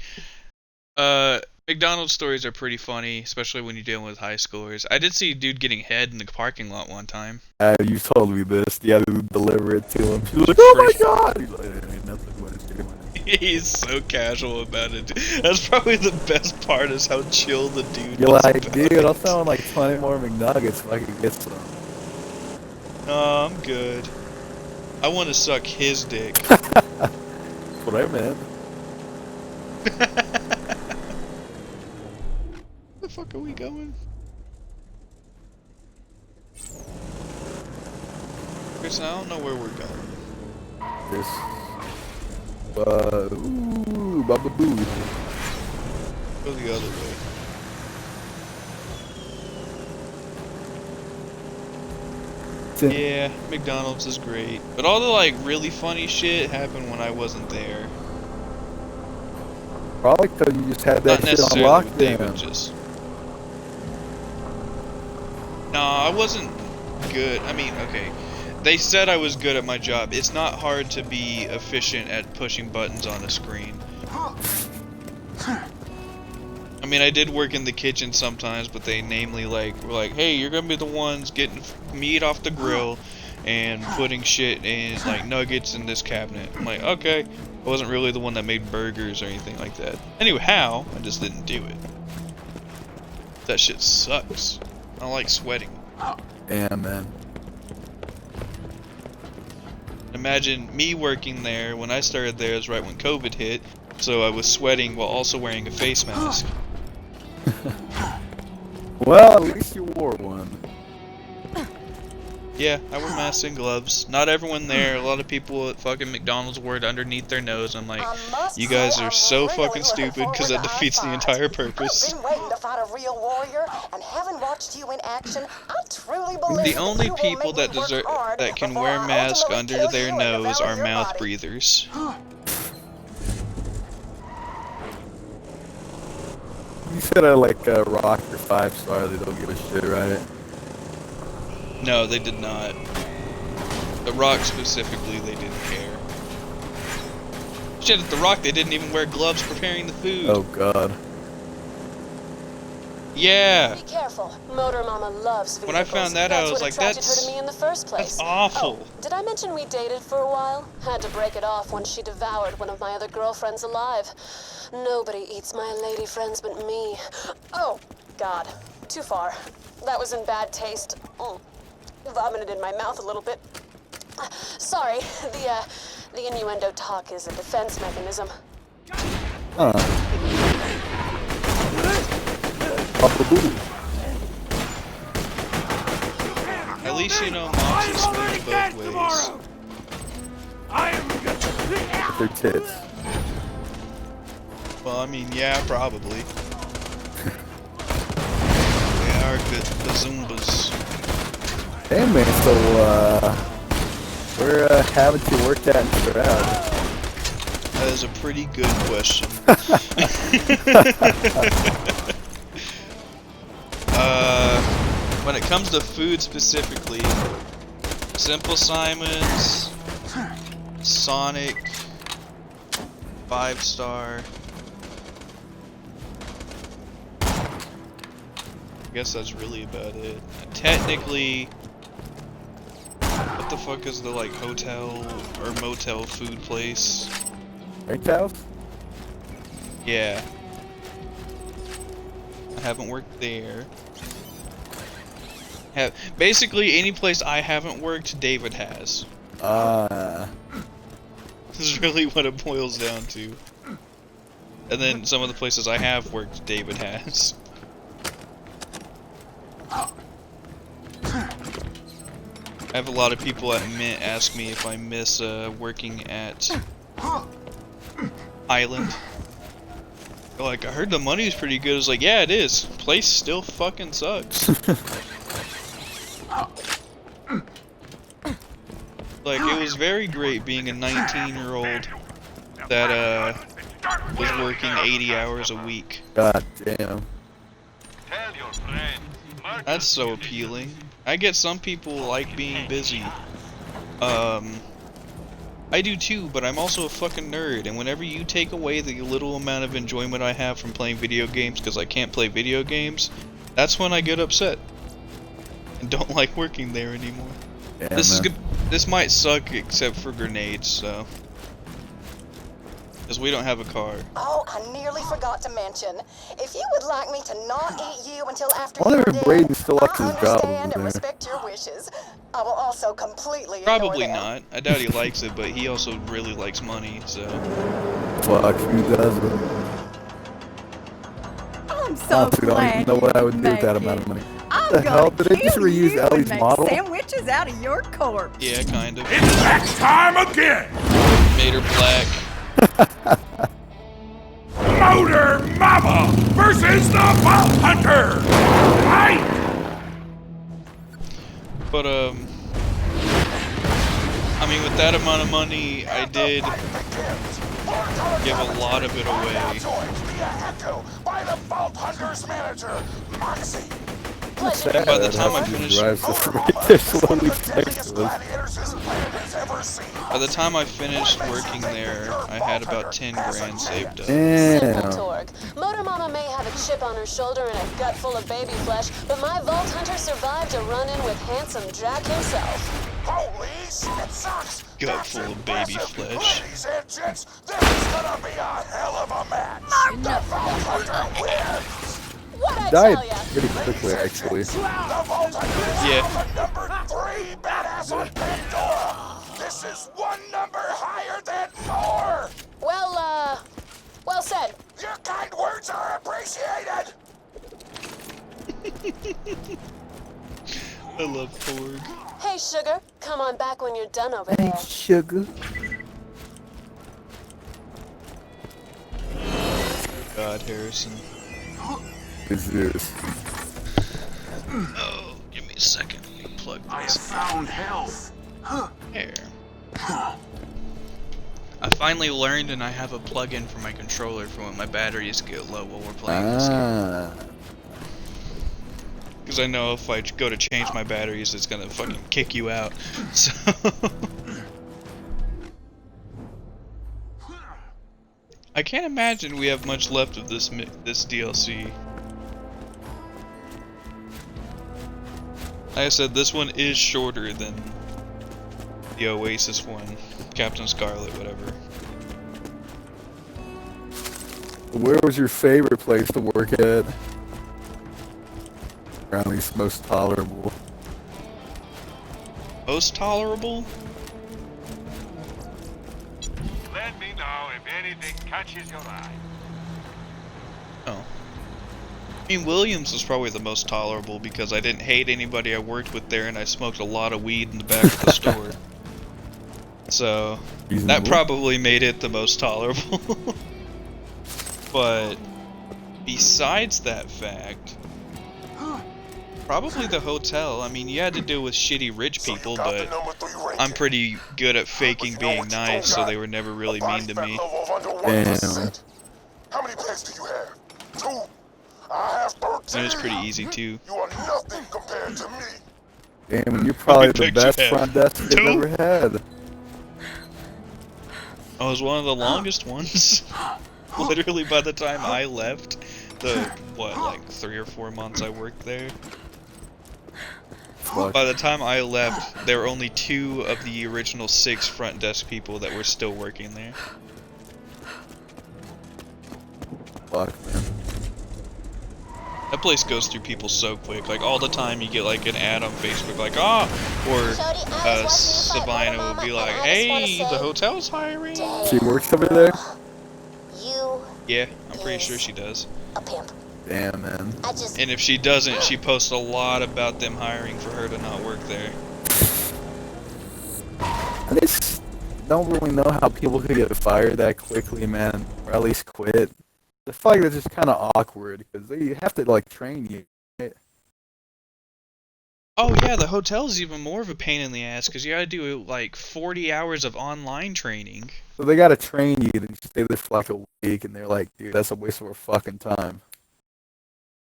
McDonald's stories are pretty funny, especially when you're dealing with high schoolers. I did see a dude getting head in the parking lot one time. You told me this. The other dude deliver it to him. She was like, "Oh my god!" He's like, "Ain't nothing what it's doing." He's so casual about it. That's probably the best part is how chill the dude You're was. like, dude, I'll sell like 20 more McNuggets if I can get some. No, I'm good. I want to suck his dick. That's what I meant. Where the fuck are we going? Chris, I don't know where we're going. This. Ooh, Baba Boo. Go the other way. Yeah, McDonald's is great. But all the like really funny shit happened when I wasn't there. Probably because you just had that Not shit on necessarily with lockdown. David, just No, I wasn't good. I mean, okay. They said I was good at my job. It's not hard to be efficient at pushing buttons on a screen. I mean, I did work in the kitchen sometimes, but they namely were like, hey, you're gonna be the ones getting meat off the grill and putting shit in, like, nuggets in this cabinet. I'm like, okay. I wasn't really the one that made burgers or anything like that. Anyway, how? I just didn't do it. That shit sucks. I don't like sweating. Yeah, man. Imagine me working there. When I started there, it was right when COVID hit, so I was sweating while also wearing a face mask. Well, at least you wore one. Yeah, I wear masks and gloves. Not everyone there. A lot of people at fucking McDonald's wore it underneath their nose. I'm like, you guys are so fucking stupid because that defeats the entire purpose. Been waiting to fight a real warrior, and having watched you in action, I truly believe The only people that can wear masks under their nose are mouth breathers. You said I like Rock or 5-star. They don't give a shit, right? No, they did not. The Rock specifically, they didn't care. Shit, at The Rock, they didn't even wear gloves preparing the food. Oh, God. Yeah. Be careful. Motor Mama loves vehicles. When I found that out, I was like, her to me in the first place. That's awful. Oh, did I mention we dated for a while? Had to break it off when she devoured one of my other girlfriends alive. Nobody eats my lady friends but me. Oh, God. Too far. That was in bad taste. Vomited in my mouth a little bit. Sorry, the innuendo talk is a defense mechanism. At least you know Moxie swings both ways. Their tits. Well, I mean, yeah, probably. They are good bazoombas. Hey man, so where haven't you worked at in Stroud? That is a pretty good question. When it comes to food specifically, Simple Simon's, Sonic, 5-star. I guess that's really about it. Technically, what the fuck is the like hotel or motel food place? Right house? Yeah. I haven't worked there. Basically any place I haven't worked, David has. This is really what it boils down to. And then some of the places I have worked, David has. I have a lot of people at Mint ask me if I miss working at Island. They're like, I heard the money's pretty good. I was like, yeah, it is. Place still fucking sucks. Like, it was very great being a 19-year-old that was working 80 hours a week. God damn. That's so appealing. I get some people like being busy. I do too, but I'm also a fucking nerd, and whenever you take away the little amount of enjoyment I have from playing video games because I can't play video games, that's when I get upset. And don't like working there anymore. Yeah, this is good. This might suck except for grenades, so. Because we don't have a car. Oh, I nearly forgot to mention. If you would like me to not eat you until after I wonder you're if Braden dead, still likes I his job understand over and there. respect your wishes. I will also completely Probably ignore them. not. I doubt he likes it, but he also really likes money, so. Fuck, who doesn't? I'm so Dude, I don't even know what I would do with that amount of money. I'm What the hell? gonna Did they just kill reuse you Ellie's and make model? sandwiches out of your corpse. Yeah, kind of. It's that time again! Made her black. Motor Mama versus the Vault Hunter! Right? But, I mean, with that amount of money, I did give a lot of it away. By the Vault Hunter's manager, Moxie. kind of Pleasure. sad By the that time I Hudson finish- drives this right there slowly next to us. By the time I finished working there, I had about 10 grand saved up. Simple, Damn. Torg. Motor Mama may have a chip on her shoulder and a gut full of baby flesh, but my Vault Hunter survived a run-in with handsome Jack himself. Holy shit sucks! Gut full of baby flesh. Ladies and gents, this is gonna be a hell of a match. The Vault Hunter wins. What I Died tell ya? pretty quickly, actually. The Vault Hunter is Yeah. now the number 3 badass on Pandora. This is one number higher than 4. Well said. Your kind words are appreciated. I love Torg. Hey, Sugar, come on back when you're done over there. Sugar. God, Harrison. Is this? Oh, give me a second. Plug this. Found health. There. I finally learned, and I have a plug-in for my controller for when my batteries get low while we're playing this game. Because I know if I go to change my batteries, it's gonna fucking kick you out. So. I can't imagine we have much left of this DLC. Like I said, this one is shorter than the Oasis one, Captain Scarlet, whatever. Where was your favorite place to work at? Or at least most tolerable? Most tolerable? Let me know if anything catches your eye. Oh. I mean, Williams was probably the most tolerable because I didn't hate anybody I worked with there and I smoked a lot of weed in the back of the store. So, that probably made it the most tolerable. But, besides that fact, probably the hotel. I mean, you had to deal with shitty rich people, but I'm pretty good at faking being nice, so they were never really mean to me. Damn. How many pets do you have? 2. I have 13. And it was pretty easy, too. You are nothing compared to me. Damn, you're probably the picks you best have? front desk you've 2? ever had. I was one of the longest ones. Literally, by the time I left, like 3 or 4 months I worked there. Fuck. By the time I left, there were only 2 of the original 6 front desk people that were still working there. Fuck, man. That place goes through people so quick. Like, all the time you get, like, an ad on Facebook, like, or Savannah will be like, hey, the hotel's hiring. She works over there? Yeah, I'm pretty sure she does. A pimp. Damn, man. And if she doesn't, she posts a lot about them hiring for her to not work there. I just don't really know how people could get fired that quickly, man. Or at least quit. I feel like that's just kind of awkward, because they have to, like, train you. Right? Oh yeah, the hotel's even more of a pain in the ass, because you gotta do, like, 40 hours of online training. So they gotta train you, then you stay there for like a week, and they're like, dude, that's a waste of our fucking time.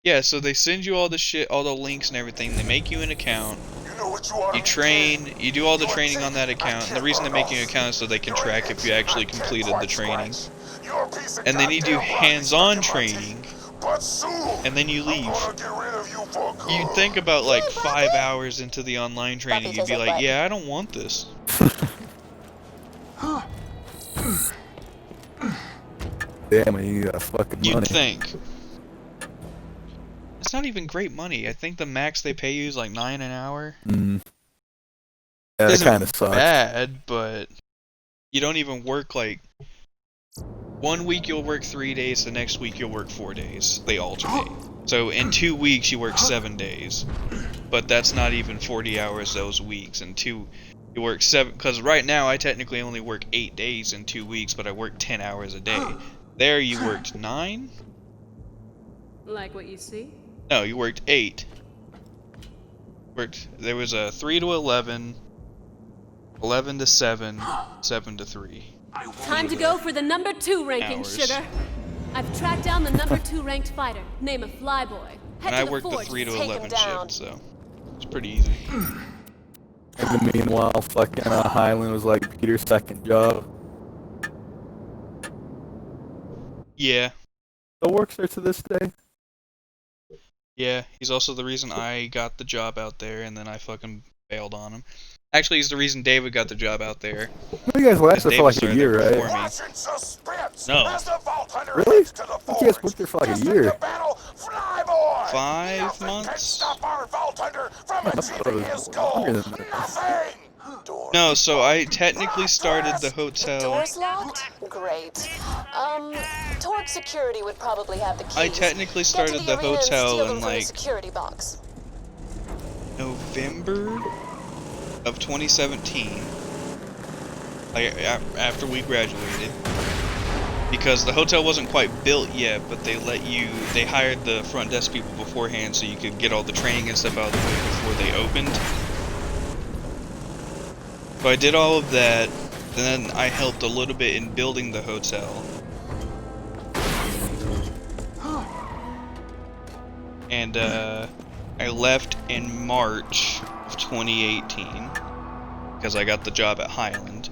Yeah, so they send you all the shit, all the links and everything, they make you an account, you train, you do all the training on that account, and the reason they make you an account is so they can track if you actually completed the training. And then you do hands-on training, and then you leave. You'd think about like 5 hours into the online training, you'd be like, yeah, I don't want this. Damn, man, you got fucking money. You'd think. It's not even great money. I think the max they pay you is like $9 an hour. Mm. Yeah, that kind of sucks. Bad, but you don't even work like 1 week you'll work 3 days, the next week you'll work 4 days. They alternate. So in 2 weeks you work 7 days, but that's not even 40 hours those weeks. And you work 7, because right now I technically only work 8 days in 2 weeks, but I work 10 hours a day. There you worked 9? Like what you see? No, you worked 8. There was a 3 to 11, 11 to 7, 7 to 3. Time to go for the number 2 ranking, Hours. Sugar. I've tracked down the number 2 ranked fighter. Name of Flyboy. And I worked the 3 to 11 shift, so it's pretty easy. And then meanwhile, fucking Highland was like Peter's second job. Yeah. Still works there to this day. Yeah, he's also the reason I got the job out there, and then I fucking bailed on him. Actually, he's the reason David got the job out there. You guys lasted for like a year, right? No. Really? You guys worked there for like a year. 5 months? No, so I technically started the hotel. Doors locked? Great. Torque security would probably have the keys. I technically started the hotel in like security box. November of 2017. Like after we graduated. Because the hotel wasn't quite built yet, but they hired the front desk people beforehand so you could get all the training and stuff out of the way before they opened. So I did all of that, and then I helped a little bit in building the hotel. And I left in March of 2018 because I got the job at Highland.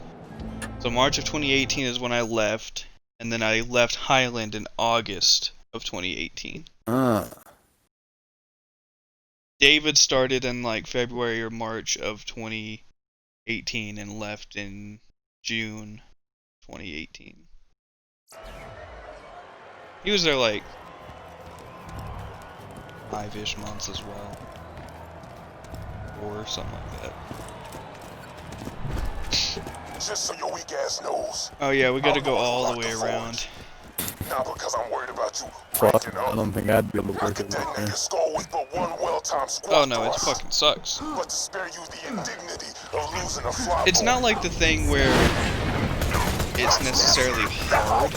So March of 2018 is when I left, and then I left Highland in August of 2018. David started in like February or March of 2018 and left in June 2018. He was there like 5-ish months as well. Or something like that. Just so your weak ass knows. Oh yeah, we gotta go all the way around. Not because I'm worried about you. Fuck, I don't think I'd be able to work it there. Oh no, it fucking sucks. But to spare you the indignity of losing a fly. It's not like the thing where it's necessarily hard.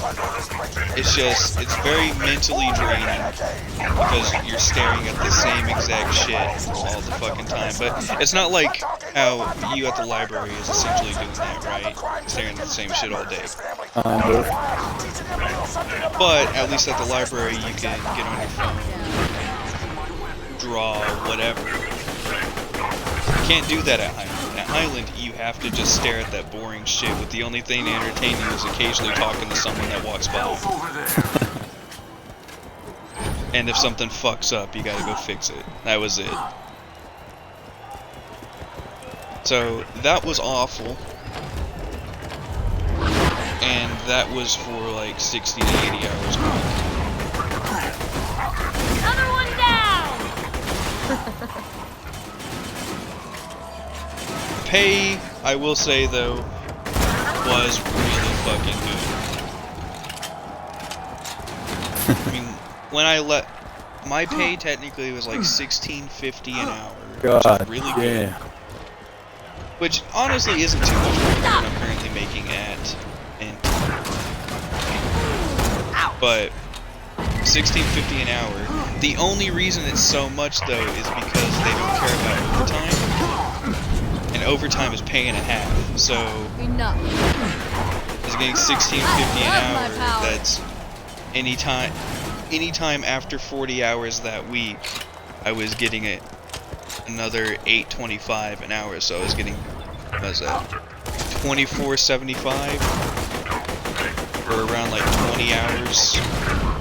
It's just, it's very mentally draining because you're staring at the same exact shit all the fucking time. But it's not like how you at the library is essentially doing that, right? Staring at the same shit all day. But at least at the library you can get on your phone, draw, whatever. You can't do that at Highland. At Highland, you have to just stare at that boring shit with the only thing to entertain you is occasionally talking to someone that walks by. And if something fucks up, you gotta go fix it. That was it. So, that was awful. And that was for like 60 to 80 hours a week. Another one down! Pay, I will say though, was really fucking good. I mean, when I my pay technically was like $16.50 an hour, which is really good. Which honestly isn't too much more than what I'm currently making at Mint. But $16.50 an hour. The only reason it's so much though is because they don't care about overtime. And overtime is pay and a half, so enough. I was getting $16.50 an hour. That's anytime after 40 hours that week, I was getting another $8.25 an hour. So I was getting, what was that, $24.75 for around like 20 hours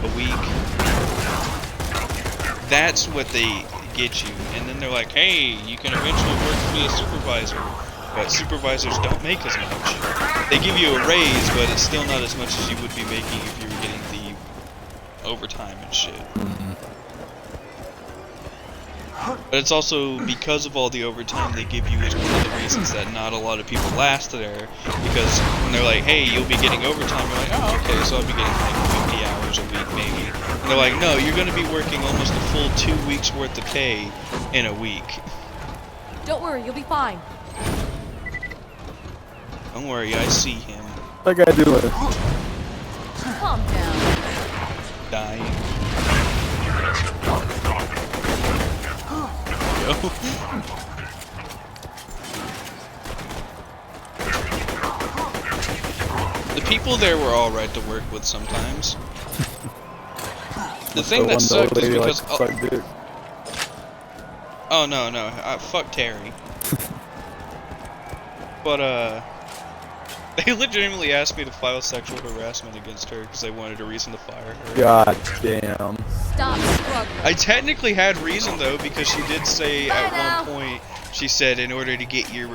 a week. That's what they get you, and then they're like, hey, you can eventually work to be a supervisor, but supervisors don't make as much. They give you a raise, but it's still not as much as you would be making if you were getting the overtime and shit. But it's also because of all the overtime they give you is one of the reasons that not a lot of people last there, because when they're like, hey, you'll be getting overtime, you're like, oh, okay, so I'll be getting like 50 hours a week maybe. And they're like, no, you're going to be working almost a full 2 weeks worth of pay in a week. Don't worry, you'll be fine. Don't worry, I see him. What that guy doing? Calm down. Dying. The people there were alright to work with sometimes. The thing that sucked is because Oh no, fuck Terry. But they legitimately asked me to file sexual harassment against her because they wanted a reason to fire her. God damn. Stop struggling. I technically had reason though, because she did say at one point, she said, in order to get your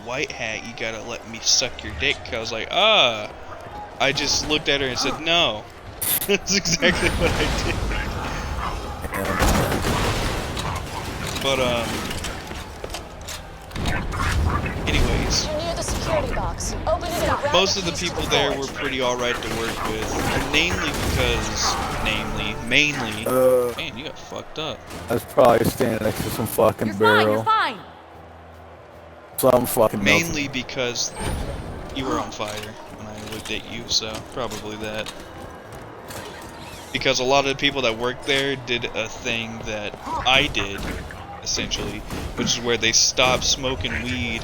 white hat, you gotta let me suck your dick. I was like, I just looked at her and said, no. That's exactly what I did. But anyways, You're near the security box. Open it and grab most the of the keys to people the there forge. were pretty alright to work with, mainly, man, you got fucked up. I was probably standing next to some fucking barrel. You're fine. Some fucking Mainly because you were on fire when I looked at you, so probably that. Because a lot of the people that worked there did a thing that I did, essentially, which is where they stopped smoking weed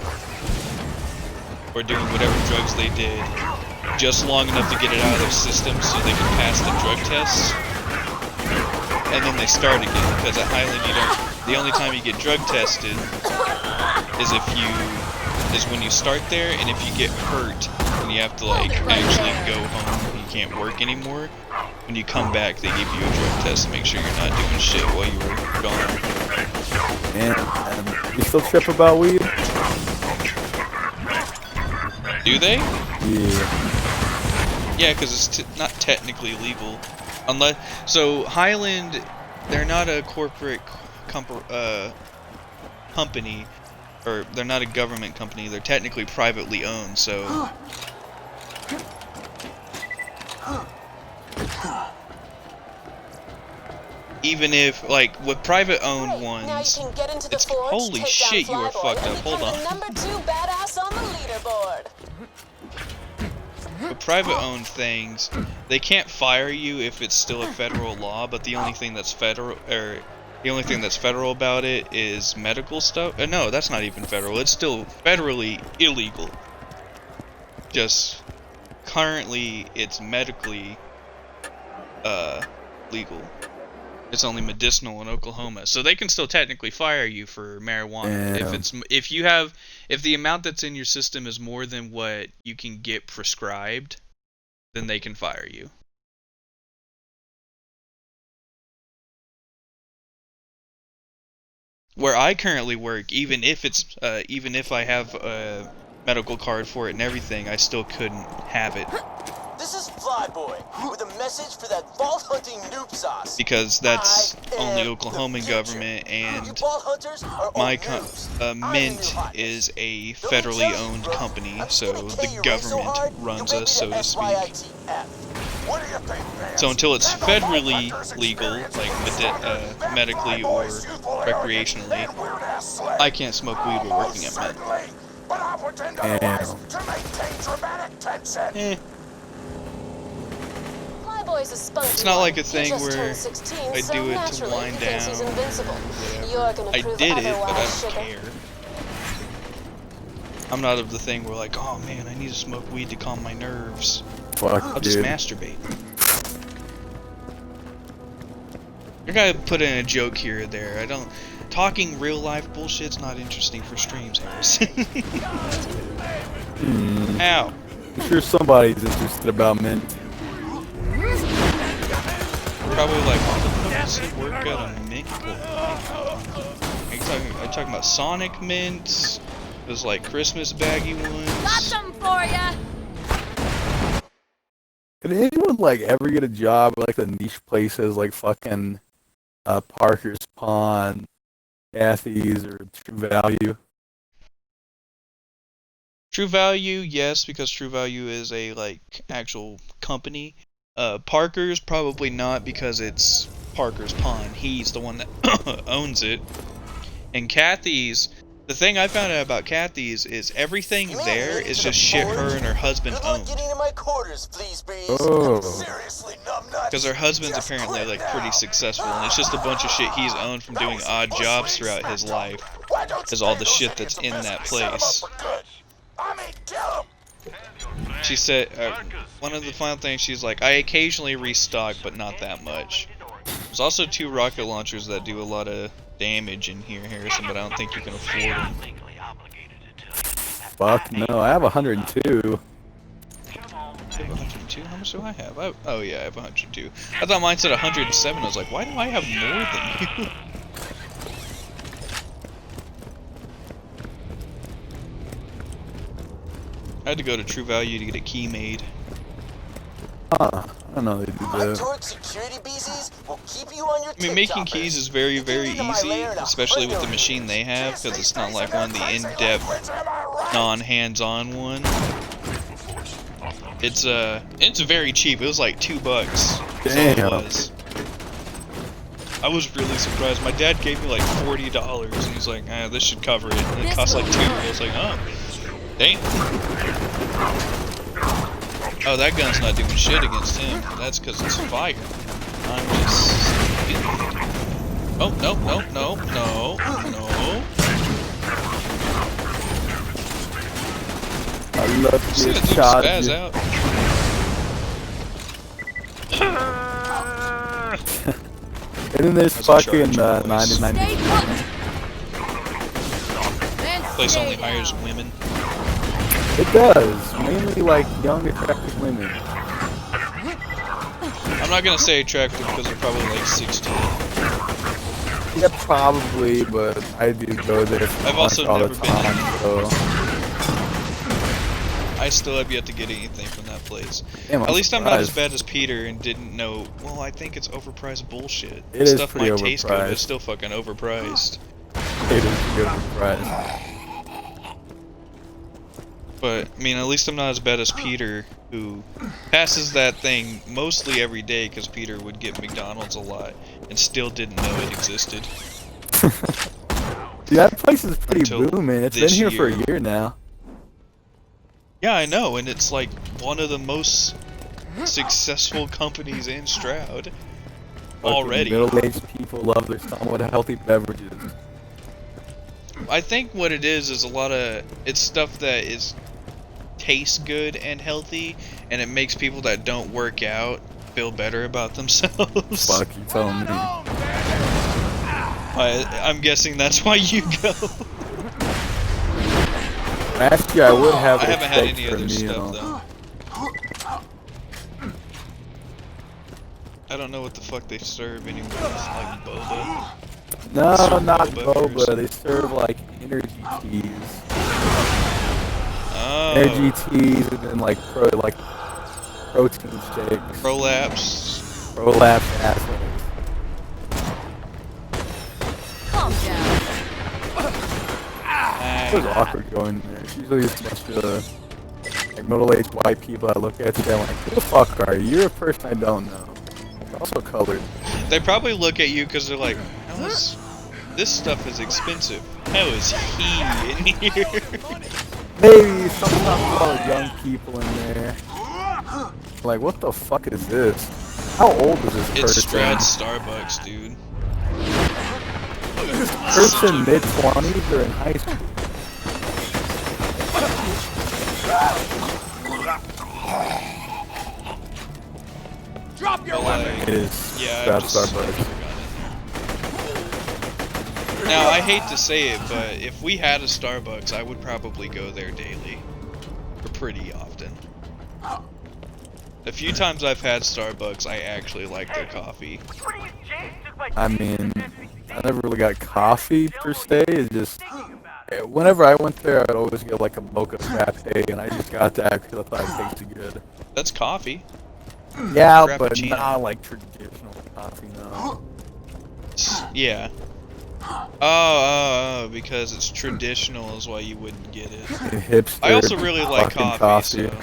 or doing whatever drugs they did just long enough to get it out of their system so they could pass the drug tests. And then they start again, because at Highland the only time you get drug tested is when you start there, and if you get hurt and you have to like actually go home, you can't work anymore. When you come back, they give you a drug test to make sure you're not doing shit while you were gone. And you still trip about weed? Do they? Yeah. Yeah, because it's not technically legal. So Highland, they're not a corporate company, or they're not a government company. They're technically privately owned. So even if, like, with private-owned ones, it's holy shit, you are fucked up. Hold on. Number 2 badass on the leaderboard. With private-owned things, they can't fire you if it's still a federal law, but the only thing that's federal about it is medical stuff. No, that's not even federal. It's still federally illegal. Just currently, it's medically legal. It's only medicinal in Oklahoma, so they can still technically fire you for marijuana. Damn. If the amount that's in your system is more than what you can get prescribed, then they can fire you. Where I currently work, even if I have a medical card for it and everything, I still couldn't have it. This is Flyboy with a message for that vault hunting noob sauce. Because that's only Oklahoman government, and my Mint is a federally owned company, so the government runs us, so to speak. So until it's federally legal, like medically or recreationally, I can't smoke weed while working at Mint. It's not like a thing where I do it to wind down. I did it, but I don't care. I'm not of the thing where like, oh man, I need to smoke weed to calm my nerves. I'll just masturbate. I gotta put in a joke here or there. Talking real life bullshit's not interesting for streams, Harrison. Ow. I'm sure somebody's interested about Mint. Probably like, what the fuck does he work at a Mint? Are you talking about Sonic Mints? Those like Christmas baggy ones? Got some for ya! Did anyone like ever get a job at like the niche places like fucking Parker's Pawn, Kathy's, or True Value? True Value, yes, because True Value is a like actual company. Parker's probably not, because it's Parker's Pawn. He's the one that owns it. And Kathy's, the thing I found out about Kathy's is everything there is just shit her and her husband own. Because her husband's apparently like pretty successful, and it's just a bunch of shit he's owned from doing odd jobs throughout his life. Is all the shit that's in that place. She said, one of the final things, she's like, I occasionally restock, but not that much. There's also 2 rocket launchers that do a lot of damage in here, Harrison, but I don't think you can afford them. Fuck no, I have 102. I have 102? How much do I have? Oh yeah, I have 102. I thought mine said 107. I was like, why do I have more than you? I had to go to True Value to get a key made. I don't know they do that. Security BZs will keep you on your I mean, making keys is very, very easy, especially with the machine they have, because it's not like one of the in-depth, non-hands-on one. It's very cheap. It was like $2. Damn. It was. I was really surprised. My dad gave me like $40, and he's like, "Ah, this should cover it." And it cost like $2. I was like, "Oh, dang." Oh, that gun's not doing shit against him. That's because it's fire. I'm just stupid. Oh, no, no, no, no, no. I love See you, that dude charge spaz you. out. And then there's That's a fucking charge, 99. Place only hires women. It does. Mainly like young, attractive women. I'm not gonna say attractive because they're probably like 16. Yeah, probably, but I do go there for I've also all the never been time, so. I still have yet to get anything from that place. Damn, I'm At least I'm not as surprised. bad as Peter and didn't know. Well, I think it's overpriced bullshit. It is Stuff pretty might taste good, but overpriced. it's still fucking overpriced. It is pretty overpriced. But I mean, at least I'm not as bad as Peter, who passes that thing mostly every day because Peter would get McDonald's a lot and still didn't know it existed. Dude, that place is pretty Until booming. It's been this here for a year. year now. Yeah, I know, and it's like one of the most successful companies in Stroud already. Middle-aged people love their somewhat healthy beverages. I think what it is a lot of it's stuff that tastes good and healthy, and it makes people that don't work out feel better about themselves. Fuck, you telling me. I'm guessing that's why you go. Actually, I would have. I haven't had respect any for other a stuff meal. though. I don't know what the fuck they serve anymore. It's like boba. No, not boba or boba. something. They serve like energy teas. Oh. Energy teas and then like protein shakes. Prolapse. Prolapse assholes. Calm down. It was awkward going there. It's usually just a bunch of like middle-aged white people that look at you and like, who the fuck are you? You're a person I don't know. You're also colored. They probably look at you because they're like, how is this stuff is expensive? How is he in here? Maybe sometimes a lot of young people in there. Like, what the fuck is this? How old is this person? It's Stroud Starbucks, dude. Person mid-20s or in high school? Drop your weapon! It is Yeah, Stroud Starbucks. Now, I hate to say it, but if we had a Starbucks, I would probably go there daily. Or pretty often. The few times I've had Starbucks, I actually like their coffee. I mean, I never really got coffee per se. It's just whenever I went there, I'd always get like a mocha frappe, and I just got that because I thought it tasted good. That's coffee. Yeah, but Frappuccino. not like traditional coffee, no. Yeah. Oh, because it's traditional is why you wouldn't get it. Hipster I also really like fucking coffee, so...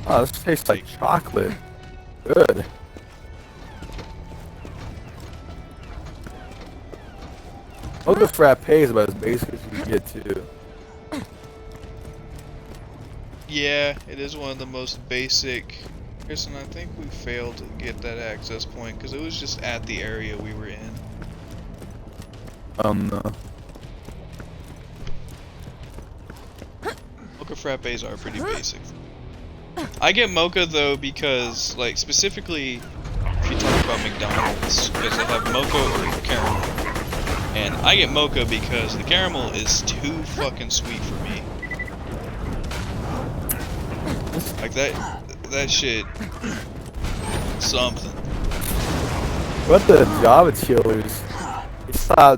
Oh, this tastes like chocolate. Good. Mocha frappe is about as basic as you get too. Yeah, it is one of the most basic. Kristen, I think we failed to get that access point because it was just at the area we were in. No. Mocha frappes are pretty basic. I get mocha though because, like, specifically if you talk about McDonald's, because they have mocha or caramel. And I get mocha because the caramel is too fucking sweet for me. Like that shit. Something. What the Java chillers?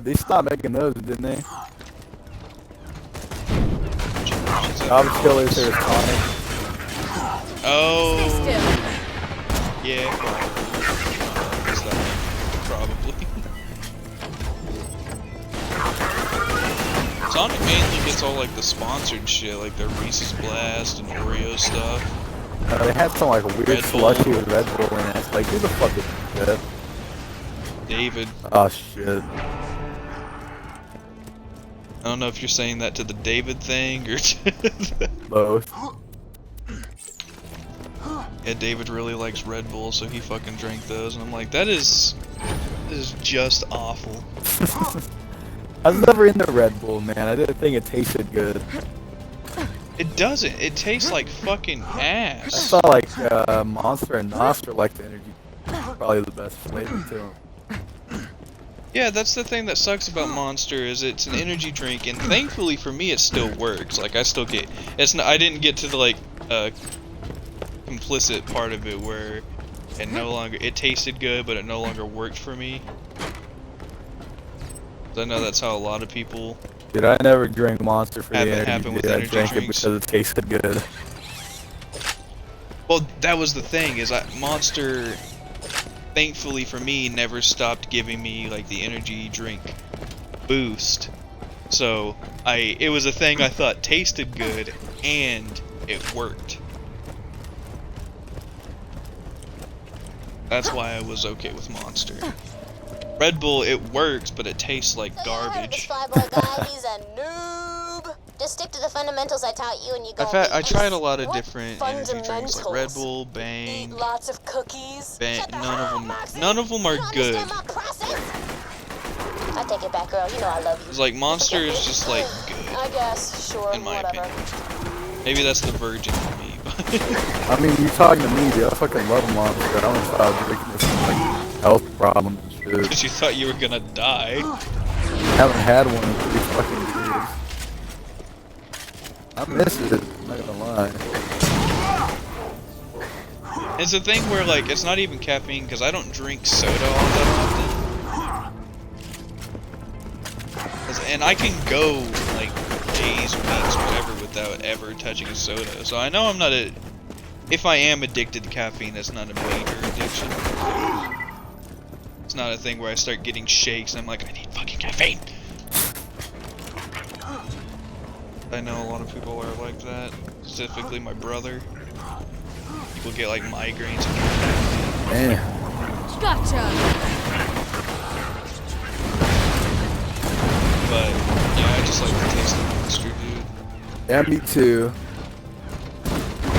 They stopped making those, didn't they? Java chillers are tonic. Oh. Stay still. Yeah, probably. Sonic mainly gets all like the sponsored shit, like their Reese's Blast and Oreo stuff. They had some like weird Red Bull. slushy with Red Bull in it. It's like, who the fuck is that? David. Oh shit. I don't know if you're saying that to the David thing or Both. Yeah, David really likes Red Bull, so he fucking drank those, and I'm like, that is just awful. I was never into Red Bull, man. I didn't think it tasted good. It doesn't. It tastes like fucking ass. I saw like Monster and Nostr like the energy. Probably the best flavor too. Yeah, that's the thing that sucks about Monster is it's an energy drink, and thankfully for me it still works. Like I still get it's not. I didn't get to the like complicit part of it where it tasted good, but it no longer worked for me. I know that's how a lot of people. Dude, I never drank Monster for the energy. Happen with I energy drank drinks. it because it tasted good. Well, that was the thing is Monster, thankfully for me, never stopped giving me like the energy drink boost. So it was a thing I thought tasted good and it worked. That's why I was okay with Monster. Red Bull, it works, but it tastes like garbage. Flyboy guy, he's a noob. Just stick to the fundamentals I taught you and you go. I tried a lot of different energy drinks like fundamentals? Red Bull, Bang, Eat lots of cookies. Bang. None of them are good. I take it back, girl. You know I love you. It's like Monster is just like good, I guess, sure, in my whatever. opinion. Maybe that's the virgin in me. I mean, you talking to me, dude. I fucking love Monster. I don't stop drinking this like health problems and shit. Because you thought you were gonna die. I haven't had one in 3 fucking years. I miss it, I'm not gonna lie. It's a thing where like it's not even caffeine because I don't drink soda all that often. And I can go like days, weeks, whatever without ever touching a soda. So I know I'm not if I am addicted to caffeine, that's not a major addiction. It's not a thing where I start getting shakes and I'm like, I need fucking caffeine. I know a lot of people are like that, specifically my brother. People get like migraines and Man. Gotcha. But yeah, I just like the taste of Monster, dude. Yeah, me too.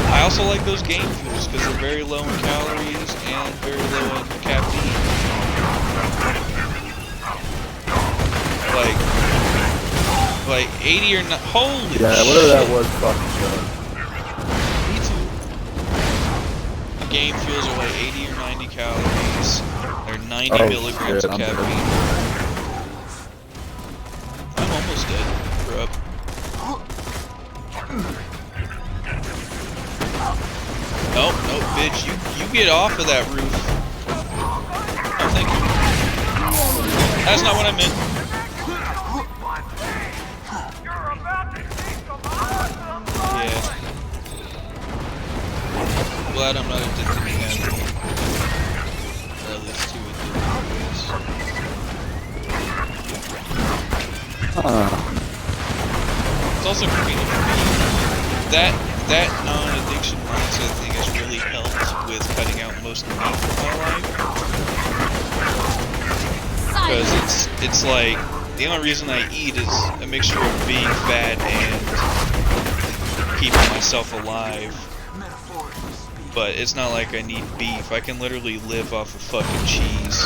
I also like those game fuels because they're very low in calories and very low in caffeine. Like 80 or not. Holy Yeah, shit. whatever that was, fucking good. Me too. The game fuels are like 80 or 90 calories. They're 90 milligrams shit, of caffeine. I'm almost dead. We're up. Nope, nope, bitch. You get off of that roof. Oh, thank you. That's not what I meant. Yeah. I'm glad I'm not addicted to caffeine. Or at least too addicted, I guess. It's also convenient for me. That non-addiction mindset thing has really helped with cutting out most of the meat from my life. Because it's like the only reason I eat is a mixture of being fat and keeping myself alive. But it's not like I need beef. I can literally live off of fucking cheese.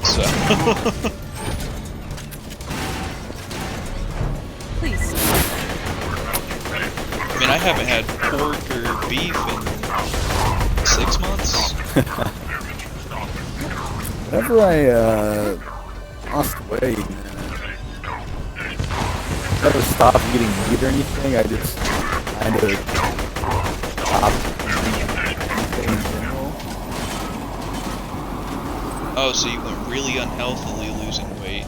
So Please. I mean, I haven't had pork or beef in 6 months. Whenever I lost weight, man, never stopped eating meat or anything. I just kind of stopped eating anything in general. Oh, so you went really unhealthily losing weight.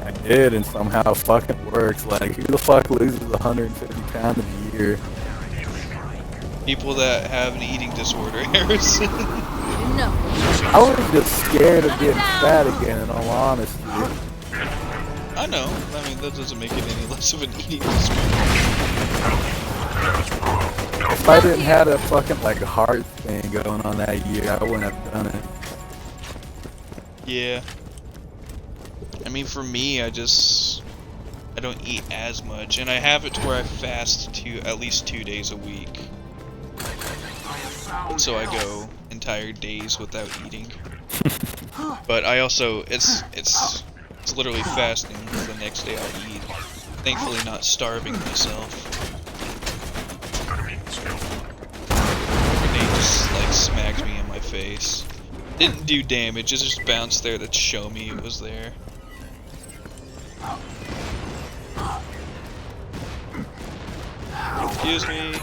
I did, and somehow it fucking works. Like, who the fuck loses 150 pounds a year? People that have an eating disorder, Harrison. No. I was just scared of getting fat again, in all honesty. I know. I mean, that doesn't make it any less of an eating disorder. If I didn't have a fucking, like, heart thing going on that year, I wouldn't have done it. Yeah. I mean, for me, I don't eat as much, and I have it to where I fast at least 2 days a week. So I go entire days without eating. But I also, it's literally fasting, because the next day I'll eat. Thankfully not starving myself. Grenade just, like, smacked me in my face. Didn't do damage, it just bounced there to show me it was there. Excuse me.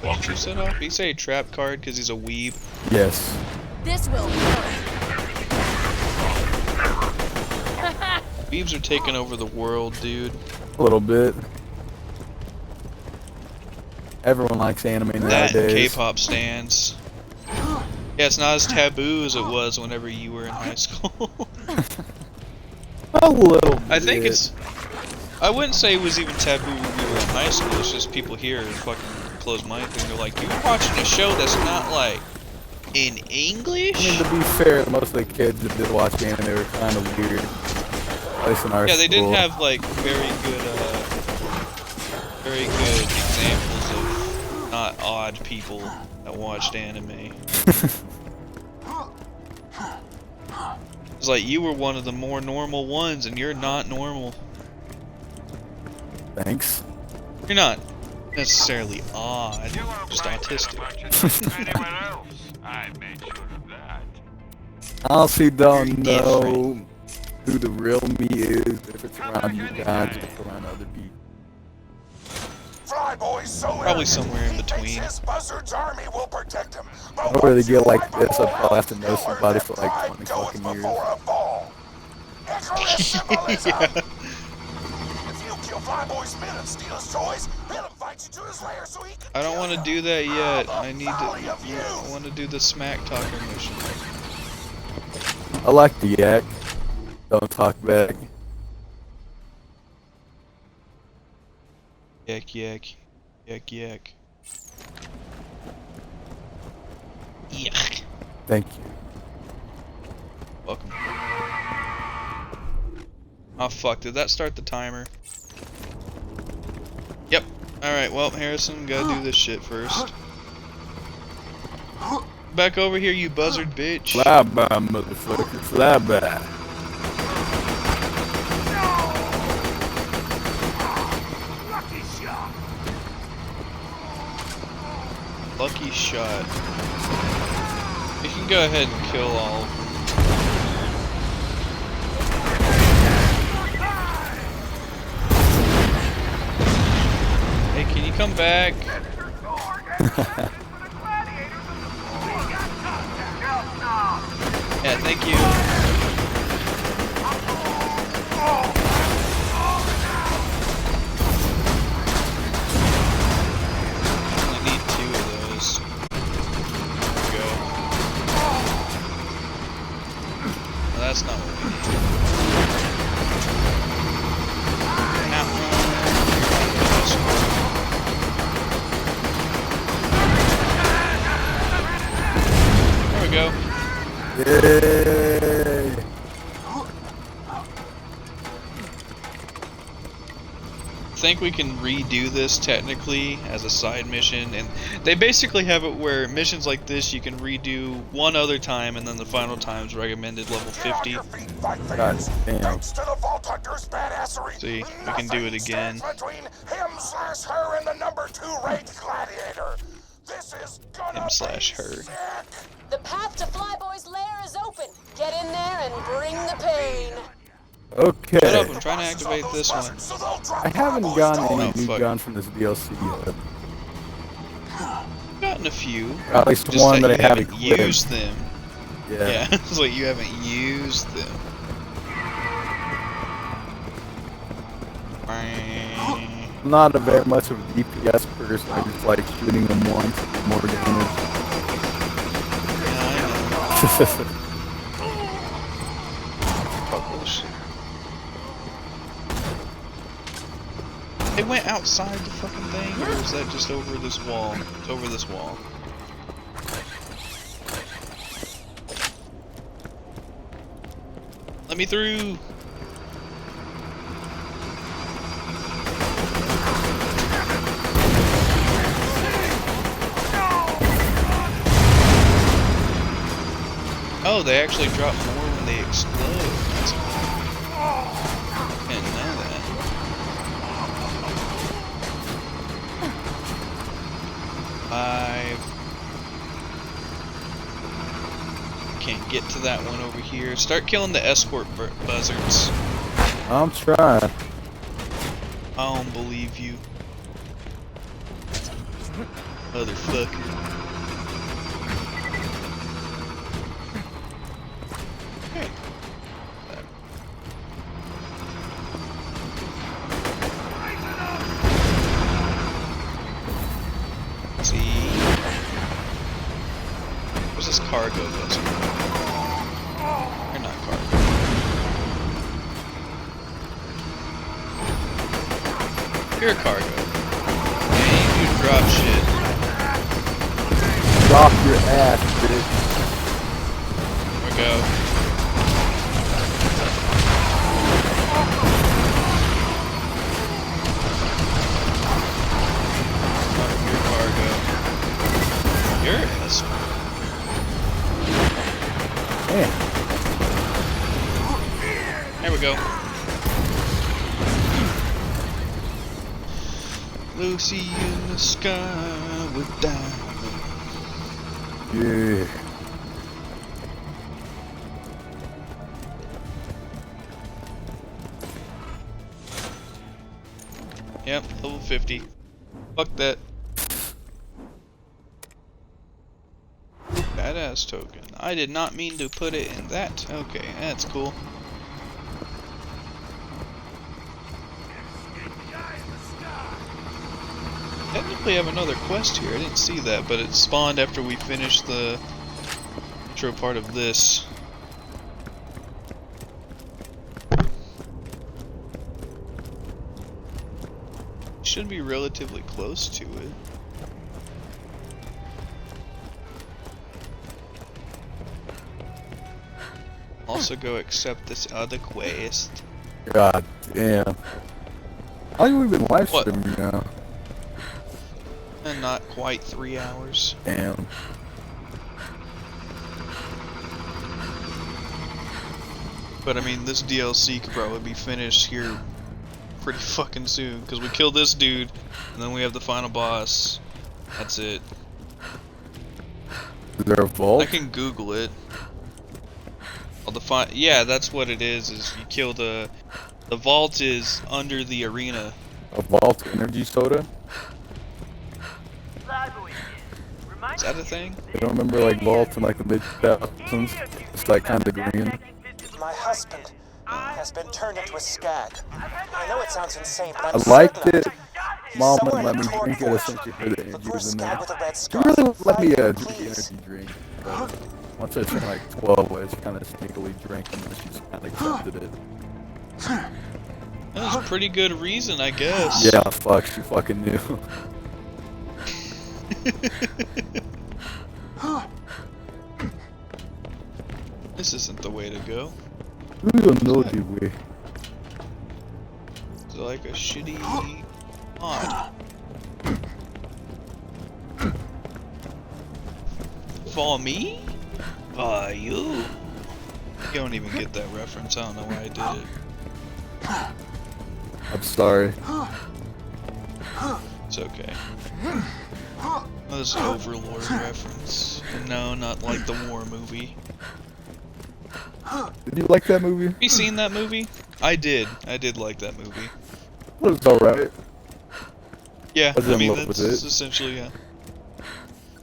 What did you set off? Did he say a trap card because he's a weeb? Yes. This will hurt. Weebs are taking over the world, dude. A little bit. Everyone likes anime nowadays. That and K-pop stands. Yeah, it's not as taboo as it was whenever you were in high school. A little bit. I think it's... I wouldn't say it was even taboo when we were in high school, it's just people here are fucking close-minded and they're like, you're watching a show that's not, like, in English? I mean, to be fair, most of the kids that did watch anime were kind of weird. At least in our Yeah, they school. didn't have, like, very good examples of not odd people that watched anime. It's like, you were one of the more normal ones, and you're not normal. Thanks. You're not necessarily odd, just autistic. I made sure of that. I honestly don't know who the real me is, if it's around you guys or if it's around other people. Flyboy's so Probably somewhere in between. his buzzard's army will protect him. In order to get like this, I'd probably have to know somebody for like 20 fucking years. Yeah. If you kill Flyboy's men and steal his toys, he'll invite you to his lair so he can I don't want to do that yet. I need to. I want to do the smack talker mission. I like the yak. Don't talk back. Yak yak. Yak yak. Yuck. Thank you. Welcome. Oh fuck, did that start the timer? Yep. Alright, well, Harrison, gotta do this shit first. Back over here, you buzzard bitch. Fly by, motherfucker. Fly by. Lucky shot. You can go ahead and kill all of them. Hey, can you come back? Yeah, thank you. Only need 2 of those. There we go. Well, that's not what we need. There we go. Yay! I think we can redo this technically as a side mission, and they basically have it where missions like this you can redo one other time and then the final time's recommended level 50. God damn. See, we can do it again. Him/her and the number 2 ranked gladiator. This is gonna Him/her. The path to Flyboy's lair is open. Get in Bring the pain. Okay. Shut up, I'm trying to activate this one. I haven't gotten any new fuck. guns from this DLC yet. Gotten a few. At least Just one that I you haven't haven't used them. Yeah. It's like you haven't used them. I'm not a very much of a DPS person. I just like shooting them once to get more damage. Oh, shit. They went outside the fucking thing, or is that just over this wall? It's over this wall. Let me through! Oh, they actually drop more when they explode. That's cool. Didn't know that. Can't get to that one over here. Start killing the escort buzzards. I'm trying. I don't believe you. Motherfucker. Hey. Let's see. Where's this cargo buzzard? Or not cargo. You're a cargo. Man, you drop shit. Drop your ass, bitch. There we go. Your cargo. Your escort. Man. There we go. Lucy in the sky with diamonds. Yeah. Yep, level 50. Fuck that. Badass token. I did not mean to put it in that. Okay, that's cool. Technically have another quest here. I didn't see that, but it spawned after we finished the intro part of this. Should be relatively close to it. Also go accept this other quest. God damn. How long have we been live streaming now? And not quite 3 hours. Damn. But I mean, this DLC could probably be finished here pretty fucking soon, because we kill this dude, and then we have the final boss. That's it. Is there a vault? I can Google it. Yeah, that's what it is you kill the vault is under the arena. A vault energy soda? Is that a thing? I don't remember like vaults in like the mid-2000s. It's like kind of green. My husband has been turned into a skag. I know it sounds insane, but I liked it. Mom wouldn't let me drink it essentially for the energies in there. She really wouldn't let me drink the energy drink. But once I turned like 12, I just kind of sneakily drank them and she just kind of accepted it. That was a pretty good reason, I guess. Yeah, fuck, she fucking knew. This isn't the way to go. We don't know the way. It's like a shitty mod. For me? For you? You don't even get that reference. I don't know why I did it. I'm sorry. It's okay. That was an Overlord reference. And no, not like the war movie. Did you like that movie? Have you seen that movie? I did. I did like that movie. It was alright. Yeah, I was I in mean love with that's it. essentially yeah.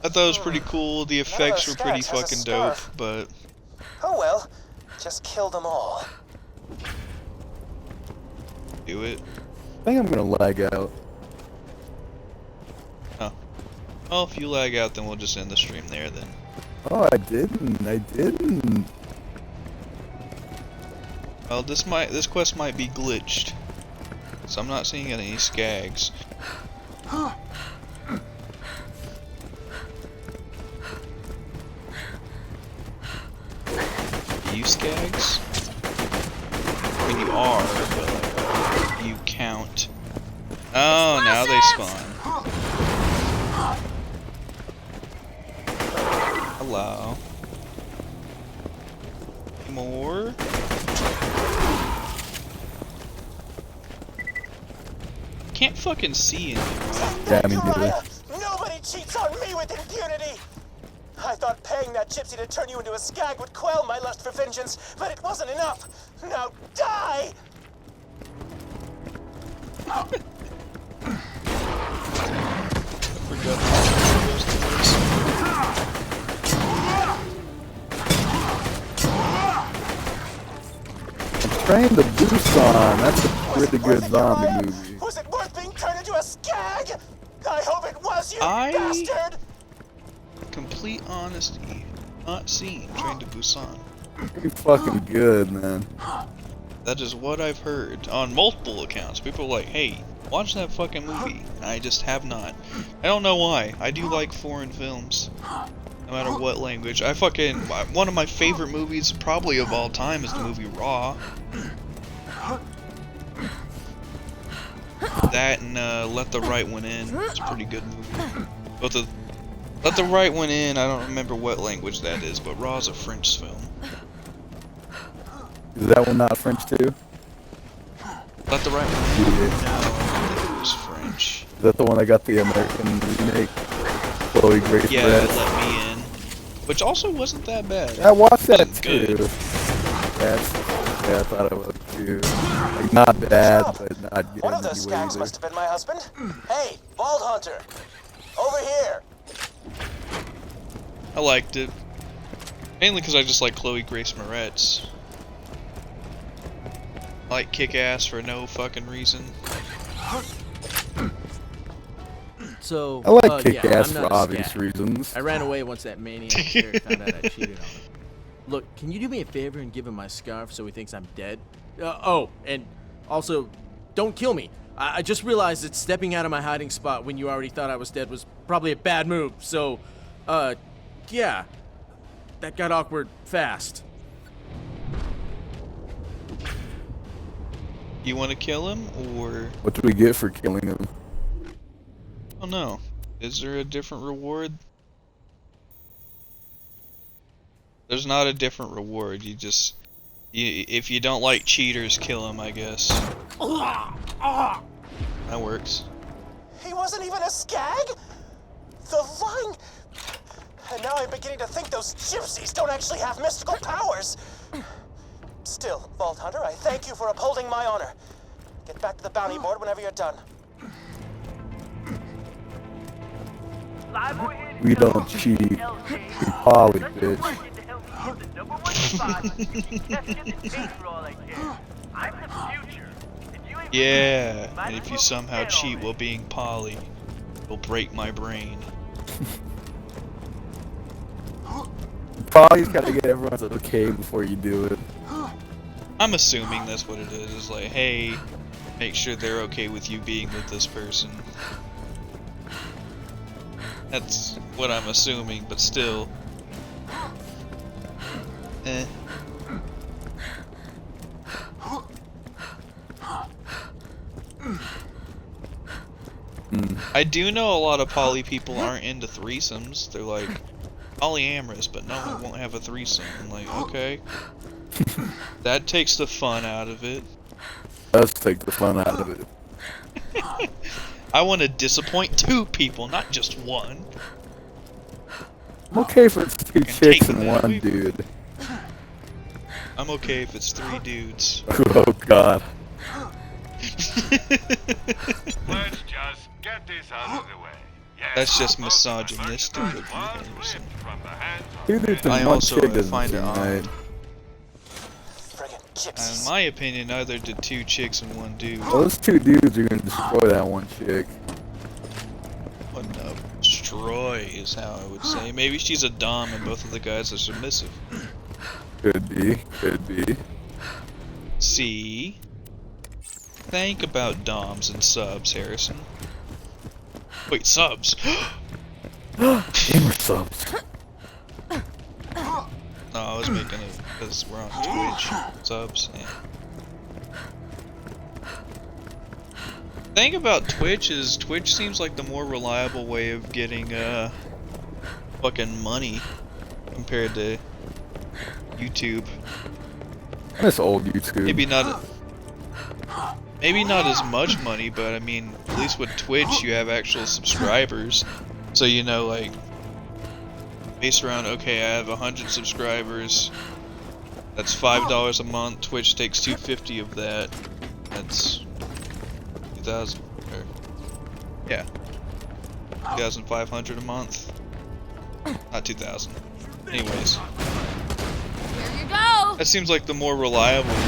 I thought it was pretty cool. The effects were pretty fucking dope, but Oh well, just kill them all. do it. I think I'm gonna lag out. Oh. Well, if you lag out, then we'll just end the stream there then. Oh, I didn't. Well, this quest might be glitched, so I'm not seeing any skags. You skags? I mean, you are, but like, you count. Oh, now they spawn. Hello. More? Can't fucking see anything. Yeah, I mean, Nobody cheats on me with impunity! I thought paying that gypsy to turn you into a skag would quell my lust for vengeance, but it wasn't enough! Now die! Train to Busan. That's a pretty good zombie movie. Was it worth being turned into a skag? I hope it was, you bastard! Complete honesty, not seen Train to Busan. Pretty fucking good, man. That is what I've heard on multiple accounts. People are like, hey, watch that fucking movie. And I just have not. I don't know why. I do like foreign films. No matter what language. One of my favorite movies probably of all time is the movie Raw. That and Let the Right One In. It's a pretty good movie. But Let the Right One In, I don't remember what language that is, but Raw is a French film. Is that one not French too? Let the Right One In? No, I think it was French. Is that the one that got the American remake? Chloe Grace Yeah, Moretz? Let Me In. Which also wasn't that bad. I watched that Good. too. Yeah, I thought it was too. Like, not bad, but not good. One of those skags must have been my husband. Hey, Bald Hunter! Over here! I liked it. Mainly because I just like Chloe Grace Moretz. I like Kick-Ass for no fucking reason. So, I like Kick-Ass yeah, I'm for not a obvious skag. reasons. I ran away once that maniac there found out I cheated on him. Look, can you do me a favor and give him my scarf so he thinks I'm dead? Oh, and also, don't kill me. I just realized that stepping out of my hiding spot when you already thought I was dead was probably a bad move. So, yeah, that got awkward fast. You want to kill him, or... What do we get for killing him? Oh no. Is there a different reward? There's not a different reward. You just... if you don't like cheaters, kill him, I guess. That works. He wasn't even a skag? The line... And now I'm beginning to think those gypsies don't actually have mystical powers. Still, Vault Hunter, I thank you for upholding my honor. Get back to the bounty board whenever you're done. We don't cheat. We poly, bitch. Yeah, and if you somehow cheat while being poly, it'll break my brain. Poly's gotta get everyone's okay before you do it. I'm assuming that's what it is. It's like, hey, make sure they're okay with you being with this person. That's what I'm assuming, but still. Eh. I do know a lot of poly people aren't into threesomes. They're like polyamorous, but no one won't have a threesome. I'm like, okay. That takes the fun out of it. Does take the fun out of it. I want to disappoint two people, not just one. I'm okay for two chicks and one dude. I'm okay if it's 3 dudes. Oh God. Let's just get this out of the way. Yes, That's just most of my misogynistic of you, merchandise was Harrison. ripped from the hands of Two dudes I and one also chick doesn't find it seem odd. right. In my opinion, either did 2 chicks and 1 dude. Well, those 2 dudes are gonna destroy that one chick. Well, no, destroy is how I would say. Maybe she's a dom and both of the guys are submissive. Could be. Could be. See? Think about doms and subs, Harrison. Wait, subs? Gamer subs. No, I was making it because we're on Twitch. Subs, yeah. Thing about Twitch is Twitch seems like the more reliable way of getting fucking money compared to YouTube. That's old YouTube. Maybe not as much money, but I mean, at least with Twitch you have actual subscribers. So you know, like, based around, okay, I have 100 subscribers. That's $5 a month. Twitch takes $250 of that. That's 2,000. Yeah, 2,500 a month. Not 2,000. Anyways, Here you go. that seems like the more reliable one.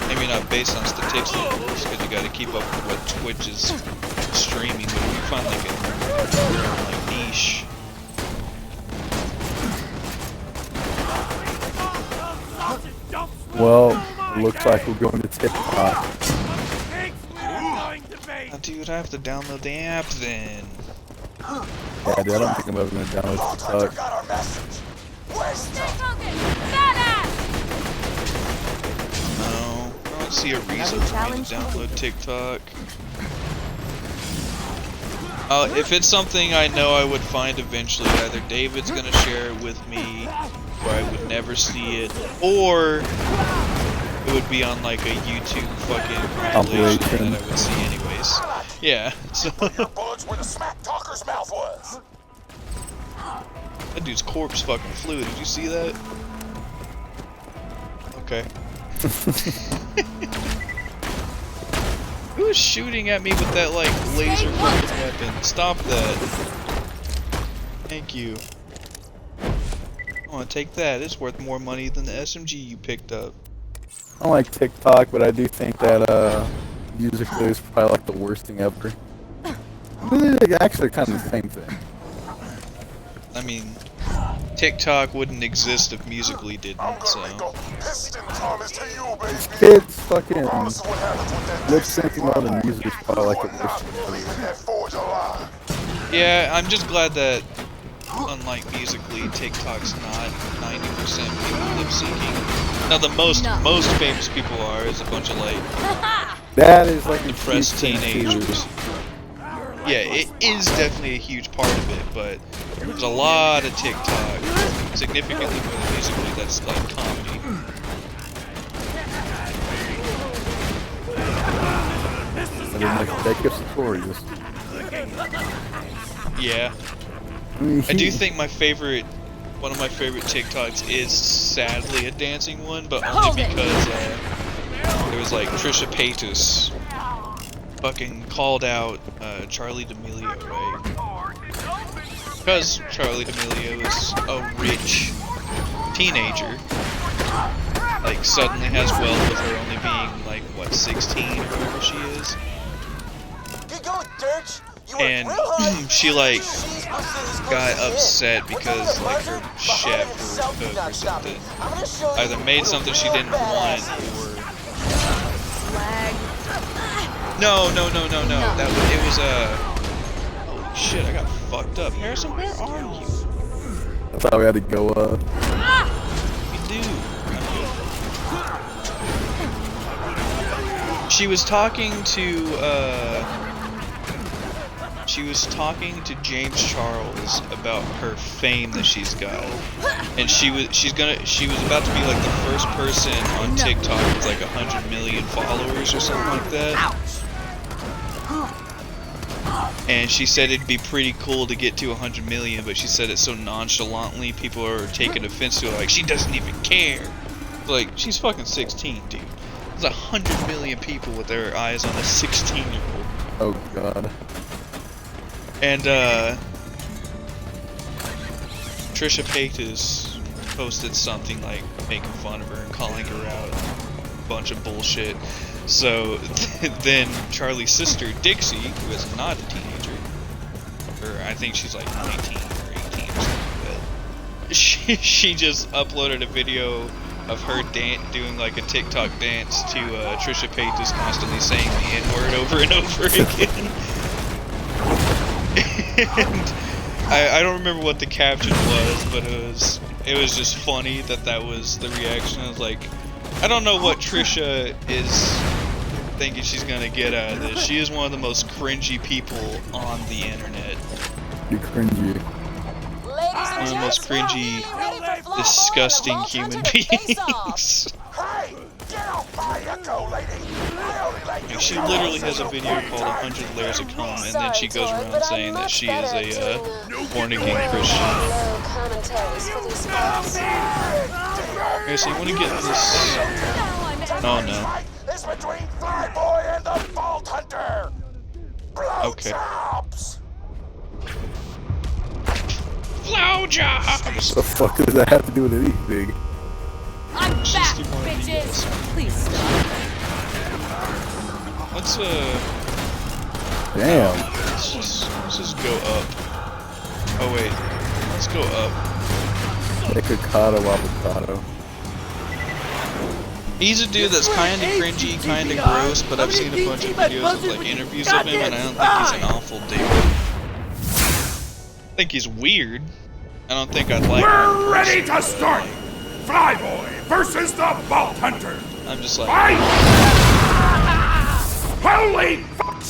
Maybe not based on statistics, because you got to keep up with what Twitch is streaming. But if you find like a niche. Well, it looks like we're going to TikTok. Oh, dude, I have to download the app then. Yeah, dude, I don't think I'm ever going to download TikTok. No, I don't see a reason for me to download TikTok. If it's something I know I would find eventually, either David's gonna share it with me, or I would never see it, or it would be on like a YouTube fucking compilation that I would see anyways. Yeah, so that dude's corpse fucking flew. Did you see that? Okay. Who's shooting at me with that like laser fucking weapon? Stop that. Thank you. I wanna take that. It's worth more money than the SMG you picked up. I don't like TikTok, but I do think that musically is probably like the worst thing ever. They're actually kind of the same thing. I mean, TikTok wouldn't exist if Musically didn't, so. These kids fucking lip syncing all the music is probably like the worst thing ever. Yeah, I'm just glad that, unlike Musically, TikTok's not 90% people lip syncing. Now, the most famous people are is a bunch of like that is like depressed teenagers. Yeah, it is definitely a huge part of it, but there's a lot of TikTok, significantly more than Musically, that's like comedy. And then like that gets tutorials. Yeah. I do think one of my favorite TikToks is sadly a dancing one, but only because there was like Trisha Paytas fucking called out Charli D'Amelio, right? Because Charli D'Amelio is a rich teenager, like suddenly has wealth with her only being like, what, 16 or whatever she is? And she like got upset because like her chef or cook or something either made something she didn't want or no. That was, it was holy shit, I got fucked up. Harrison, where are you? I thought we had to go up. We do. She was talking to James Charles about her fame that she's got, and she was about to be like the first person on TikTok with like 100 million followers or something like that. and she said it'd be pretty cool to get to 100 million, but she said it so nonchalantly, people are taking offense to it, like, she doesn't even care. Like, she's fucking 16, dude. There's 100 million people with their eyes on a 16-year-old. Oh god. And, Trisha Paytas posted something, like, making fun of her and calling her out on a bunch of bullshit. So, then Charlie's sister, Dixie, who is not a teenager, or I think she's like 19 or 18 or something like that, she just uploaded a video of her doing like a TikTok dance to Trisha Paytas constantly saying the N-word over and over again. And I don't remember what the caption was, but it was just funny that was the reaction. I was like, I don't know what Trisha is thinking she's gonna get out of this. She is one of the most cringy people on the internet. You're cringy. One of the most cringy, disgusting human beings. Like, she literally has a video called 100 Layers of Calm, and then she goes around saying that she is a born-again Christian. Okay, so you want to get this... Oh no. It's between Flyboy and the Vault Hunter. Okay. Blowjobs. What the fuck does that have to do with anything? I'm back, bitches! Please stop. Let's Damn. let's just go up. Oh wait, let's go up. Avocado, avocado. He's a dude that's kinda cringy, kinda gross, but I've seen a bunch of videos of like interviews of him, and I don't think he's an awful dude. I think he's weird. I don't think I'd like him. We're ready to start! Flyboy versus the Vault Hunter! I'm just like... Fight! Holy fuck!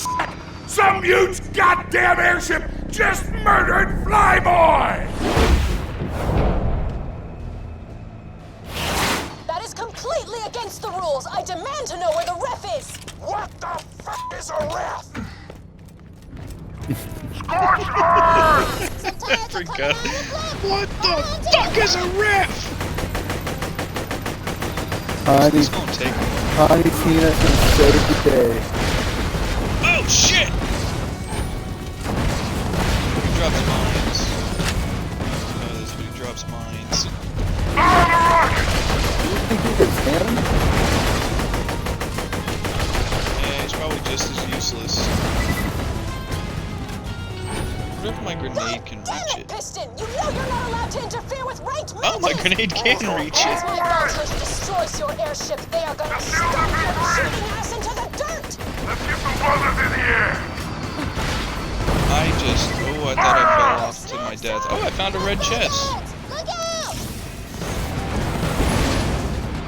Some huge goddamn airship just murdered Flyboy! That is completely against the rules. I demand to know where the ref is. What the fuck is a ref? I forgot. What the fuck is a ref? Honey, It's gonna take me. Honey Tina can save the day. Oh shit! He drops mines. I know this, but he drops mines. Do you think he gets him? Yeah, he's probably just as useless. What if my grenade can reach it? Piston, you know you're not allowed to interfere with ranked matches. Oh, my grenade can reach As it. my Vault Hunter destroys your airship, they are gonna stomp your shooting ass into the dirt. Let's get some bullets in the air! I thought I fell off to my death. Oh, I found a red chest. Look out!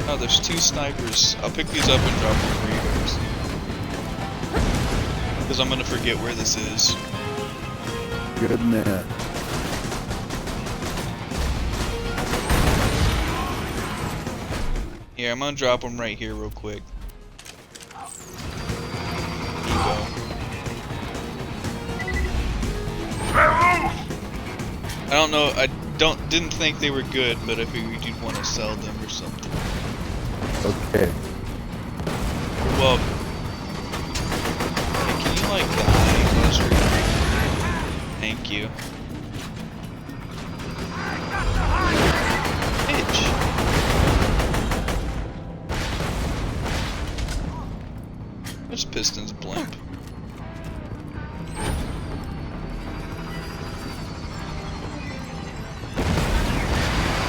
Oh, there's 2 snipers. I'll pick these up and drop them for you guys. Because I'm gonna forget where this is. Good man. Yeah, I'm gonna drop them right here real quick. Here you go. I don't know, didn't think they were good, but I figured you'd want to sell them or something. Okay. You're welcome. Hey, can you like die, Buzzard? Thank you. Bitch. This piston's blimp.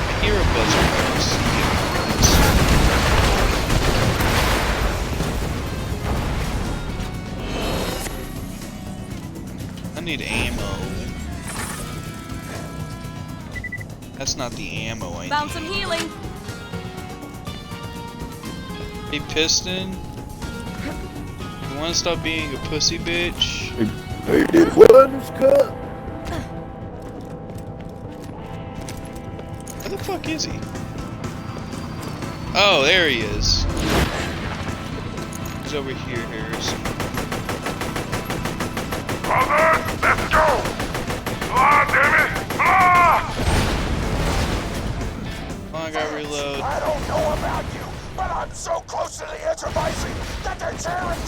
I hear a buzzard. I need ammo. That's not the ammo I Found need. some healing. Hey, Piston. You wanna stop being a pussy bitch? They did one's cut. Where the fuck is he? Oh, there he is. He's over here, Harris. Others, let's go! Ah, damn it! Ah! I gotta reload. I don't know about you, but I'm so close to the edge of icing that they're tearing.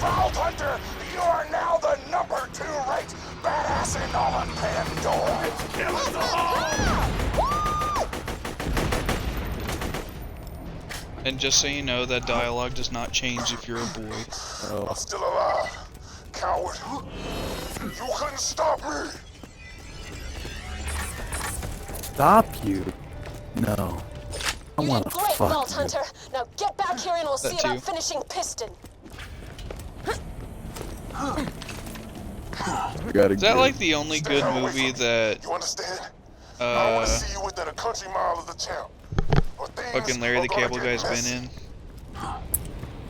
Vault Hunter, you are now the #2 ranked badass in all of Pandora. Kill us all! And just so you know, that dialogue does not change if you're a boy. I'm still alive, coward. You couldn't stop me. Stop you? No. I You want did to great, fuck Vault you. Hunter. Now get back here and we'll That see too. about finishing Piston. Is that like the only good movie that You understand? I want to see you within a country mile of the champ. Or things fucking Larry the are gonna Cable get Guy's been messy. in?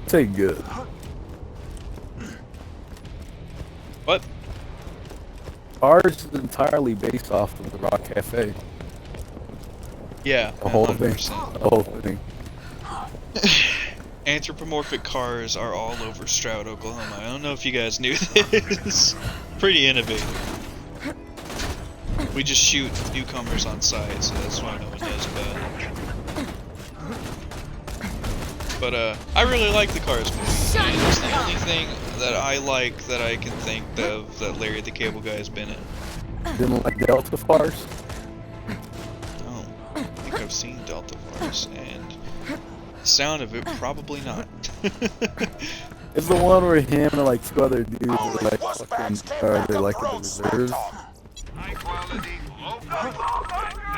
Say good. What? Ours is entirely based off of the Rock Cafe. Yeah, The whole thing. 100%. The whole thing. Anthropomorphic cars are all over Stroud, Oklahoma. I don't know if you guys knew this. Pretty innovative. We just shoot newcomers on sight, so that's why no one knows about it. But I really like the Cars movie. And it's the only thing that I like that I can think of that Larry the Cable Guy has been in. Didn't like Delta Farce? Oh, I think I've seen Delta Force, and the sound of it, probably not. It's the one where him and like 2 other dudes are like fucking, or they like the reserves.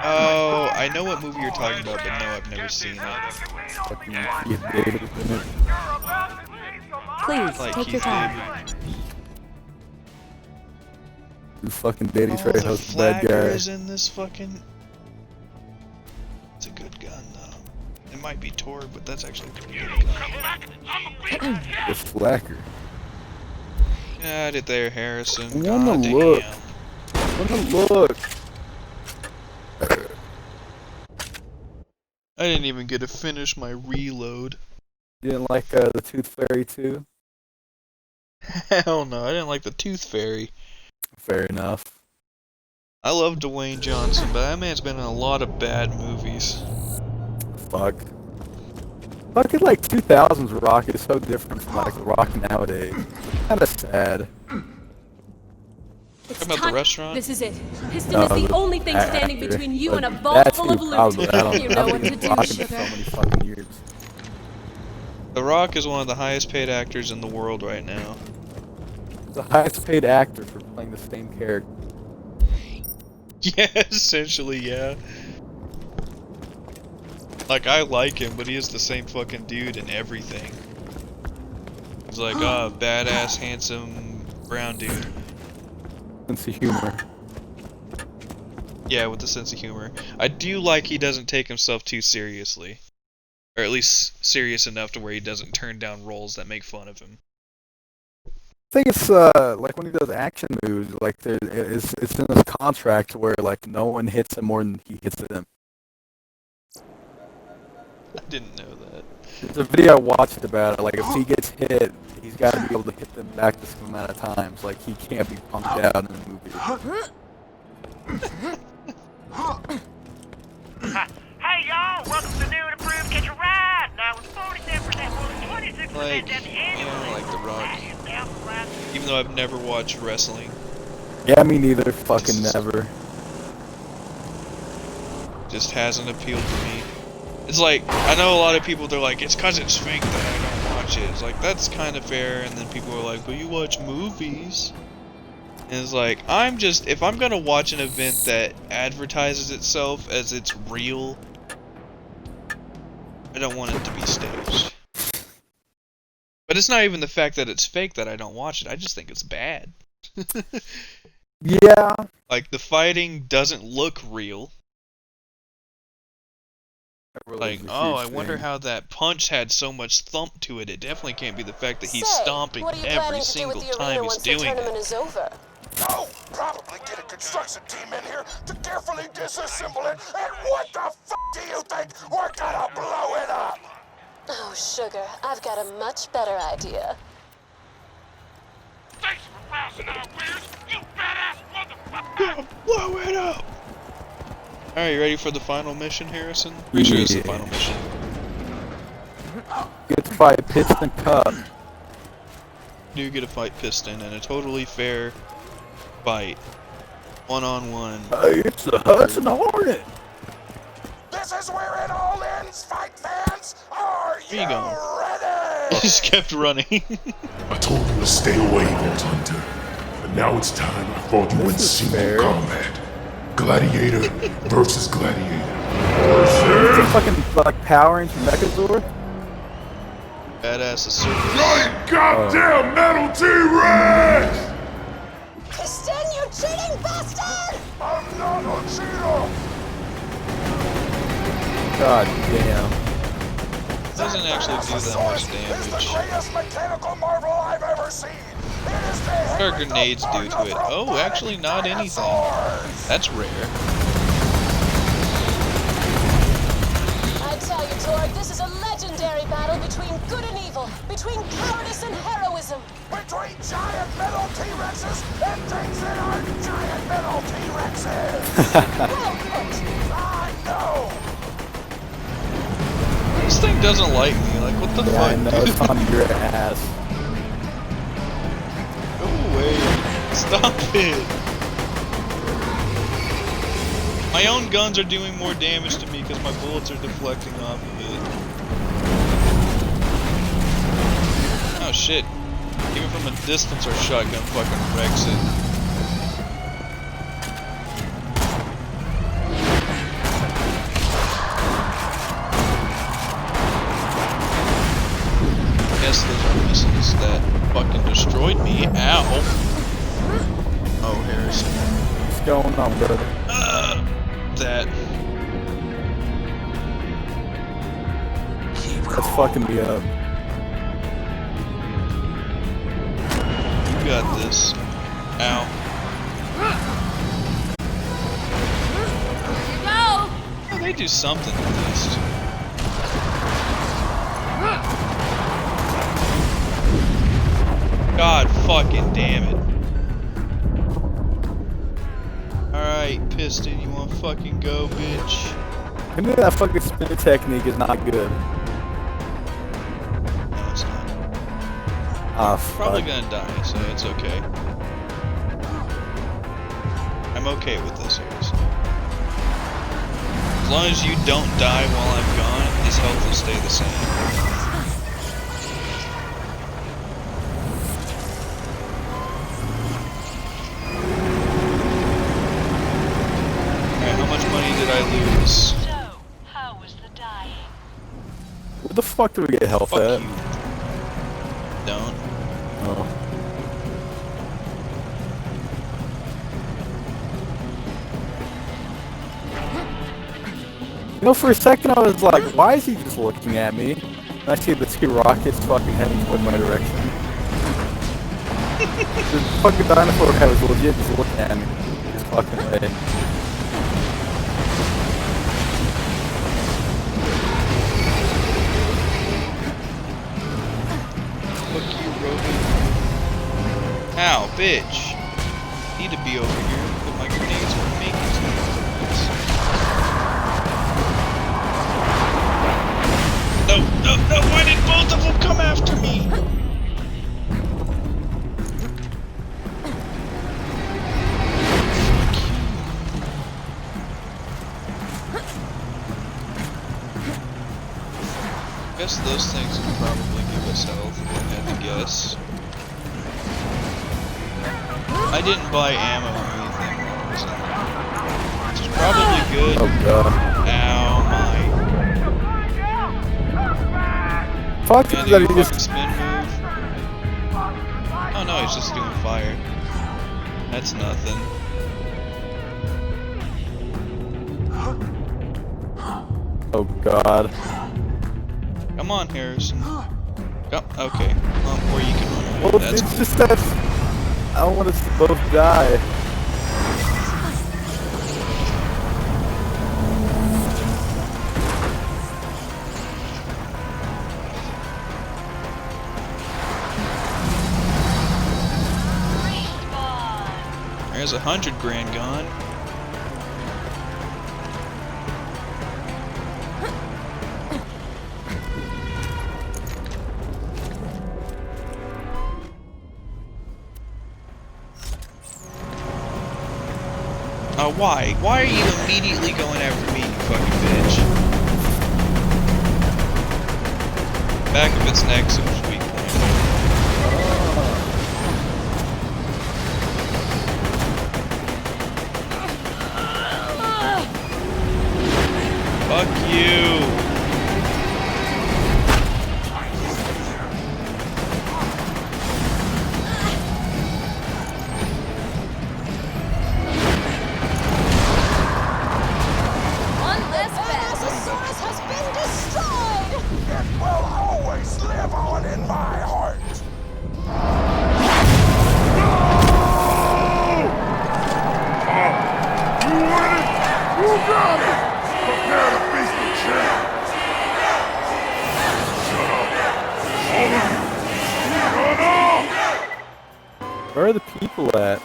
Oh, I know what movie you're talking about, but no, I've never seen it. Fucking Keith David in it. Please, Like take your Keith time. David. Who fucking Daddy Oh, Trey the hosts the bad flagger guy. is in this fucking... It's a good gun, though. It might be Torg, but that's actually a pretty good gun. The Flacker. Got it there, Harrison. I wanna God look. damn. I wanna look. I didn't even get to finish my reload. You didn't like the Tooth Fairy too? Hell no, I didn't like the Tooth Fairy. Fair enough. I love Dwayne Johnson, but that man's been in a lot of bad movies. Fuck. Fucking like 2000s rock is so different from like the rock nowadays. Kinda sad. It's Talking about the time. restaurant? This is it. Piston is the only thing standing actor. between you But and a vault that's full of who loot. probably- I don't You know. know I've what been to do, rocking for sugar. so many fucking years. The Rock is one of the highest paid actors in the world right now. The highest paid actor for playing the same character. Yeah, essentially, yeah. Like, I like him, but he is the same fucking dude in everything. He's like, badass, handsome, brown dude. Sense of humor. Yeah, with a sense of humor. I do like he doesn't take himself too seriously. Or at least serious enough to where he doesn't turn down roles that make fun of him. I think it's like when he does action moves, like it's in his contract where like no one hits him more than he hits them. I didn't know that. There's a video I watched about it. Like if he gets hit, he's got to be able to hit them back the same amount of times. Like he can't be pumped out in the movie. Hey y'all, welcome to the new and improved Catch a Ride. Now with 47% more than 26% Like, at the end of yeah, like The Rock. Even though I've never watched wrestling. Yeah, me neither. Fucking never. Just hasn't appealed to me. It's like, I know a lot of people, they're like, it's cause it's fake that I don't watch it. It's like, that's kind of fair, and then people are like, but you watch movies. And it's like, if I'm gonna watch an event that advertises itself as it's real, I don't want it to be staged. But it's not even the fact that it's fake that I don't watch it, I just think it's bad. Yeah. Like, the fighting doesn't look real. Like, oh, I wonder how that punch had so much thump to it. It definitely can't be the fact that he's Say, stomping what are you every planning to do single with the time arena he's once the doing tournament it. is over? Oh, probably get a construction team in here to carefully disassemble it. And what the f*** do you think? We're gonna blow it up! Oh, sugar, I've got a much better idea. Thanks for rousing our wares, you badass motherfucker! Blow it up! Alright, you ready for the final mission, Harrison? Pretty sure it's the final mission. Get to fight Piston Cup. You get a fight Piston in a totally fair fight. One-on-one. Hey, it's the Hudson Hornet. This is where it all ends, fight fans! Are Where you going? ready? Just kept running. I told you to stay away, Vault Hunter. But now it's time I fought you in single combat. Gladiator versus Gladiator. It's a fucking like Power Ranger Megazord. Badass assertive. Giant goddamn metal T-Rex! Piston, you cheating bastard! I'm not a cheater! God damn. Doesn't actually do that much damage. It's the greatest mechanical marvel I've ever seen. It is the What are grenades do to it? Oh, actually not anything. That's rare. I tell you, Torg, this is a legendary battle between good and evil, between cowardice and heroism. Between giant metal T-Rexes and things that aren't giant metal T-Rexes! Well put. I know! This thing doesn't like me. Like, what the Yeah, I fuck? know, it's on your ass. Go away. Stop it. My own guns are doing more damage to me because my bullets are deflecting off of it. Oh shit. Even from a distance, our shotgun fucking wrecks it. Guess those are missiles that fucking destroyed me. Ow. Oh, Harrison. What's going on, brother? That. That's fucking me up. You got this. Ow. Go! Oh, they do something at least. God fucking damn it. Alright, Piston, you wanna fucking go, bitch? I knew that fucking spin technique is not good. No, it's not. Ah, fuck. Probably gonna die, so it's okay. I'm okay with this, Harrison. As long as you don't die while I'm gone, his health will stay the same. Did I lose? So, how was the dying? Where the fuck do we get health Fuck at? you. Don't. Oh. You know, for a second I was like, why is he just looking at me? And I see the two rockets fucking heading toward my direction. The fucking dinosaur head was legit just looking at me. Just fucking way. Fuck you, Roby. Ow, bitch. Need to be over here, but my grenades aren't making it. No, no, no, why did both of them come after me? I guess those things would probably give us health, if I had to guess. I didn't buy ammo or anything while I was in there. Which is probably good. Oh god. Ow, my. Fuck And that he he fucking just... spin move. Oh no, he's just doing fire. That's nothing. Oh god. Come on, Harrison. Oh, okay. Or you can run away. Well, That's it's cool. just that... I don't want us to both die. There's 100 grand gone. Why? Why are you immediately going after me, you fucking bitch? Back of its neck, so it's weak point. Fuck you! Where are the people at?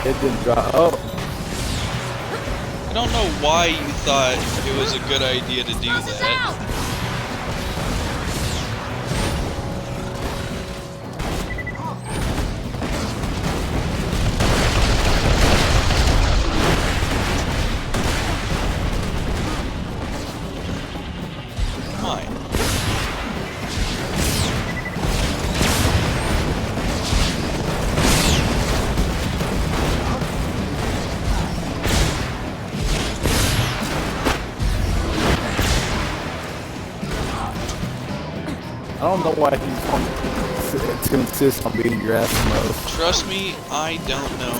It didn't drop. Oh. I don't know why you thought it was a good idea to do that. I don't know why he's to insist on beating your ass the most. Trust me, I don't know.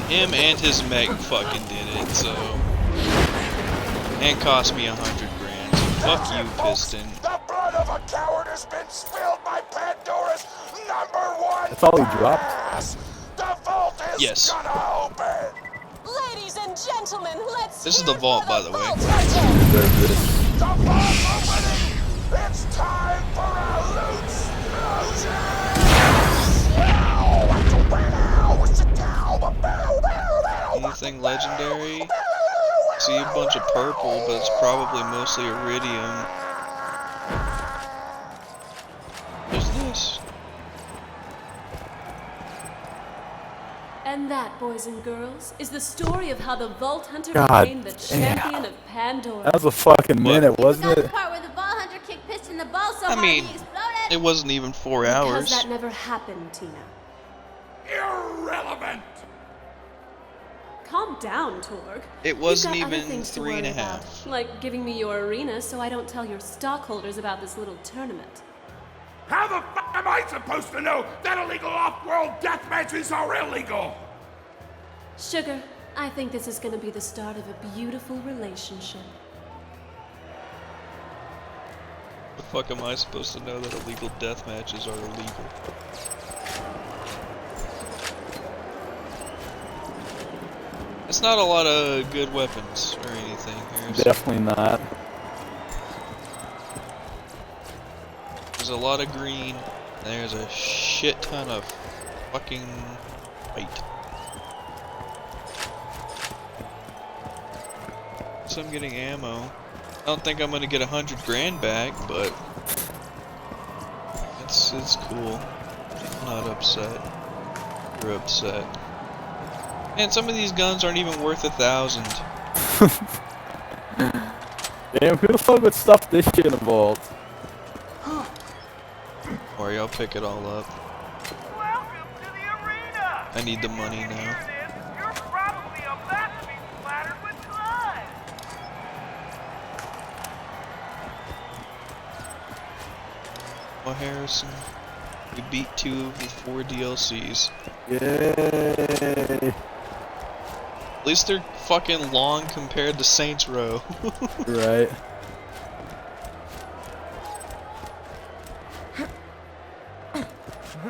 Him and his mech fucking did it, so. And cost me 100 grand. So fuck you, Piston. The blood of a coward has been spilled by Pandora's #1. That's all he dropped. The vault is gonna open. Ladies and gentlemen, let's This is the vault, by the way. The vault opening. It's time for a loot explosion. Anything legendary? See a bunch of purple, but it's probably mostly iridium. What's this? And that, boys and girls, is the story of how the Vault Hunter God became the champion of Pandora. That was a fucking minute, wasn't it? Part where the Vault Hunter kicked Piston in the ball so I hard mean, he exploded. it wasn't even 4 Because hours. that never happened, Tina. Irrelevant. Calm down, Torg. It wasn't You've got other even things to 3 and worry a about, half. like giving me your arena so I don't tell your stockholders about this little tournament. How the f am I supposed to know that illegal off-world death matches are illegal? Sugar, I think this is going to be the start of a beautiful relationship. The fuck am I supposed to know that illegal death matches are illegal? It's not a lot of good weapons or anything here. So Definitely not. there's a lot of green, and there's a shit ton of fucking white. So I'm getting ammo. I don't think I'm gonna get 100 grand back, but it's cool. I'm not upset. You're upset. And some of these guns aren't even worth 1,000. Damn, who the fuck would stuff this shit in the vault? Or I'll pick it all up. Welcome to the arena! I need the money now. You're probably about to be splattered with blood! Well, Harrison, we beat 2 of the 4 DLCs. Yay! At least they're fucking long compared to Saints Row. Right.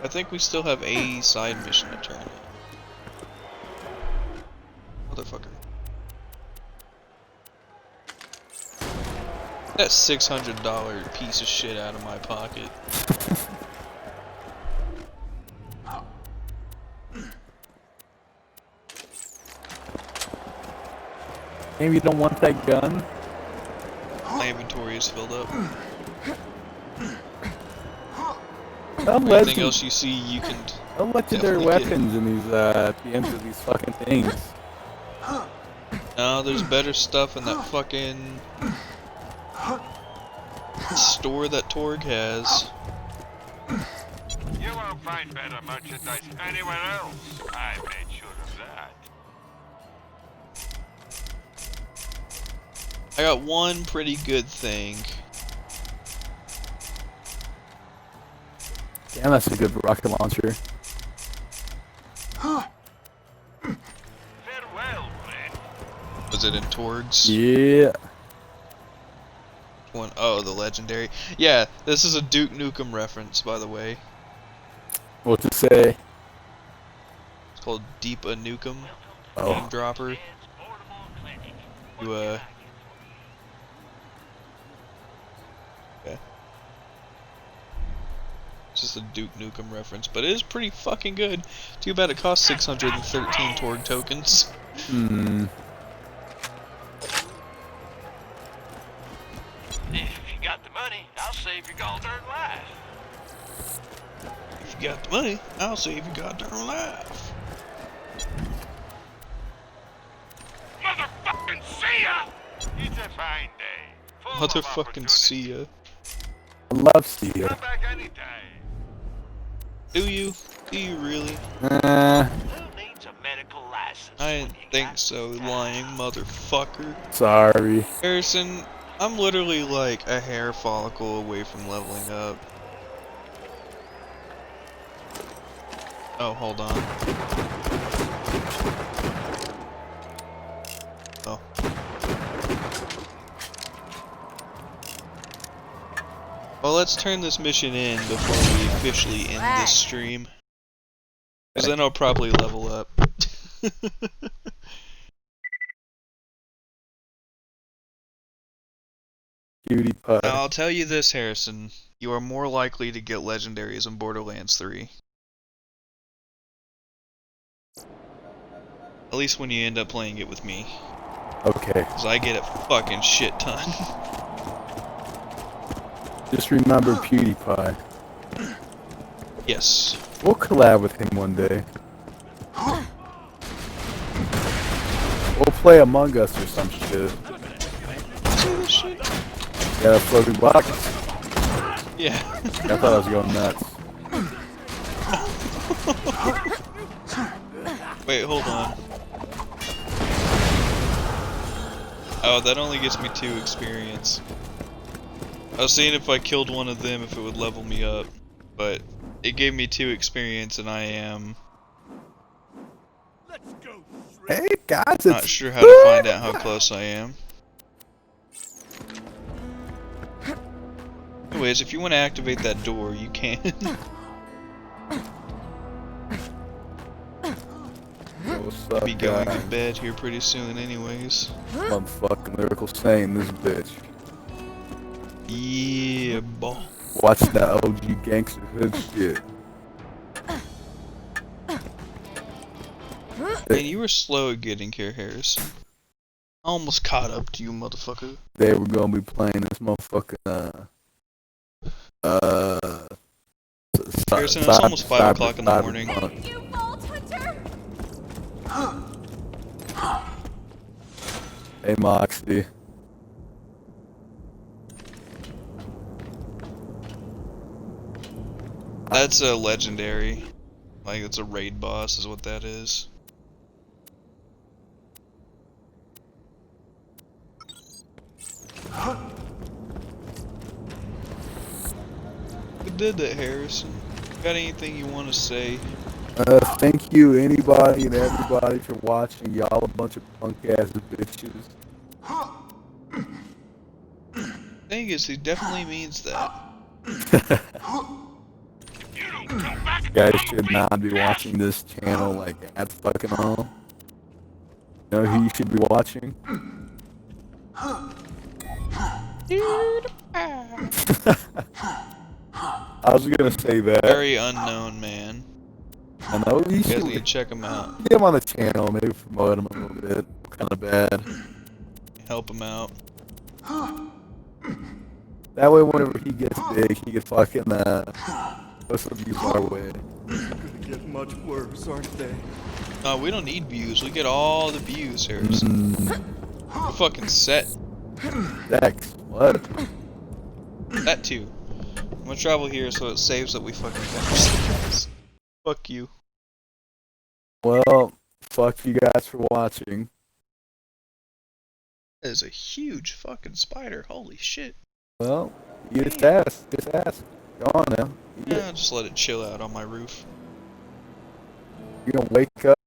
I think we still have a side mission to turn in. Motherfucker. That $600 piece of shit out of my pocket. Maybe you don't want that gun? My inventory is filled up. Legend, Anything else you see, you can. no legendary weapons in these at the end of these fucking things. No, there's better stuff in that fucking store that Torg has. You won't find better merchandise anywhere else. I made sure of that. I got one pretty good thing. Damn, that's a good rocket launcher. Farewell, friend. Was it in Torg's? Yeah. One, oh, the legendary. Yeah, this is a Duke Nukem reference, by the way. What to say? It's called Deepa Nukem. Oh. Name dropper. You, yeah. It's just a Duke Nukem reference, but it is pretty fucking good. Too bad it costs 613 Torg tokens. Hmm. If you got the money, I'll save your goddamn life. If you got the money, I'll save your goddamn life. Motherfucking see ya! It's a fine day. Full of Motherfucking see ya. I love see ya. Come back anytime. Do you? Do you really? Who needs a medical license? I didn't think so, lying motherfucker. Sorry. Harrison, I'm literally like a hair follicle away from leveling up. Oh, hold on. Oh. Well, let's turn this mission in before we officially end this stream. Because then I'll probably level up. Cutie pie. Now, I'll tell you this, Harrison. You are more likely to get legendaries in Borderlands 3. At least when you end up playing it with me. Okay. Because I get a fucking shit ton. Just remember PewDiePie. Yes. We'll collab with him one day. We'll play Among Us or some shit. Yeah, floating box. Yeah. I thought I was going nuts. Wait, hold on. Oh, that only gets me 2 experience. I was seeing if I killed one of them if it would level me up, but it gave me 2 experience and I am Hey guys, not sure how to find out how close I am. Anyways, if you want to activate that door, you can. What's I'll up, be going guys? to bed here pretty soon anyways. Motherfucking lyrical saying this bitch. Yeah, boy. Watch that OG gangster hood shit. Man, you were slow at getting here, Harrison. I almost caught up to you, motherfucker. They were gonna be playing this motherfucking Harrison, it's almost 5 o'clock in the morning. You Vault Hunter! Hey Moxie. That's a legendary. Like, it's a raid boss is what that is. Who did that, Harrison? Got anything you want to say? Thank you anybody and everybody for watching. Y'all a bunch of punk ass bitches. Thing is, he definitely means that. You guys should not be watching this channel like at fucking all. You know who you should be watching? I was gonna say that. Very unknown man. I know you You guys should need to check him out. get him on the channel, maybe promote him a little bit. Kind of bad. help him out. That way, whenever he gets big, he can fucking put some views our way. It's gonna get much worse, aren't they? No, we don't need views. We get all the views, Harrison. We're fucking set. Dex, what? That too. I'm gonna travel here so it saves that we fucking finish. Fuck you. Well, fuck you guys for watching. That is a huge fucking spider. Holy shit. Well, you just ask. Just ask. Go on now. Yeah, just let it chill out on my roof. You gonna wake up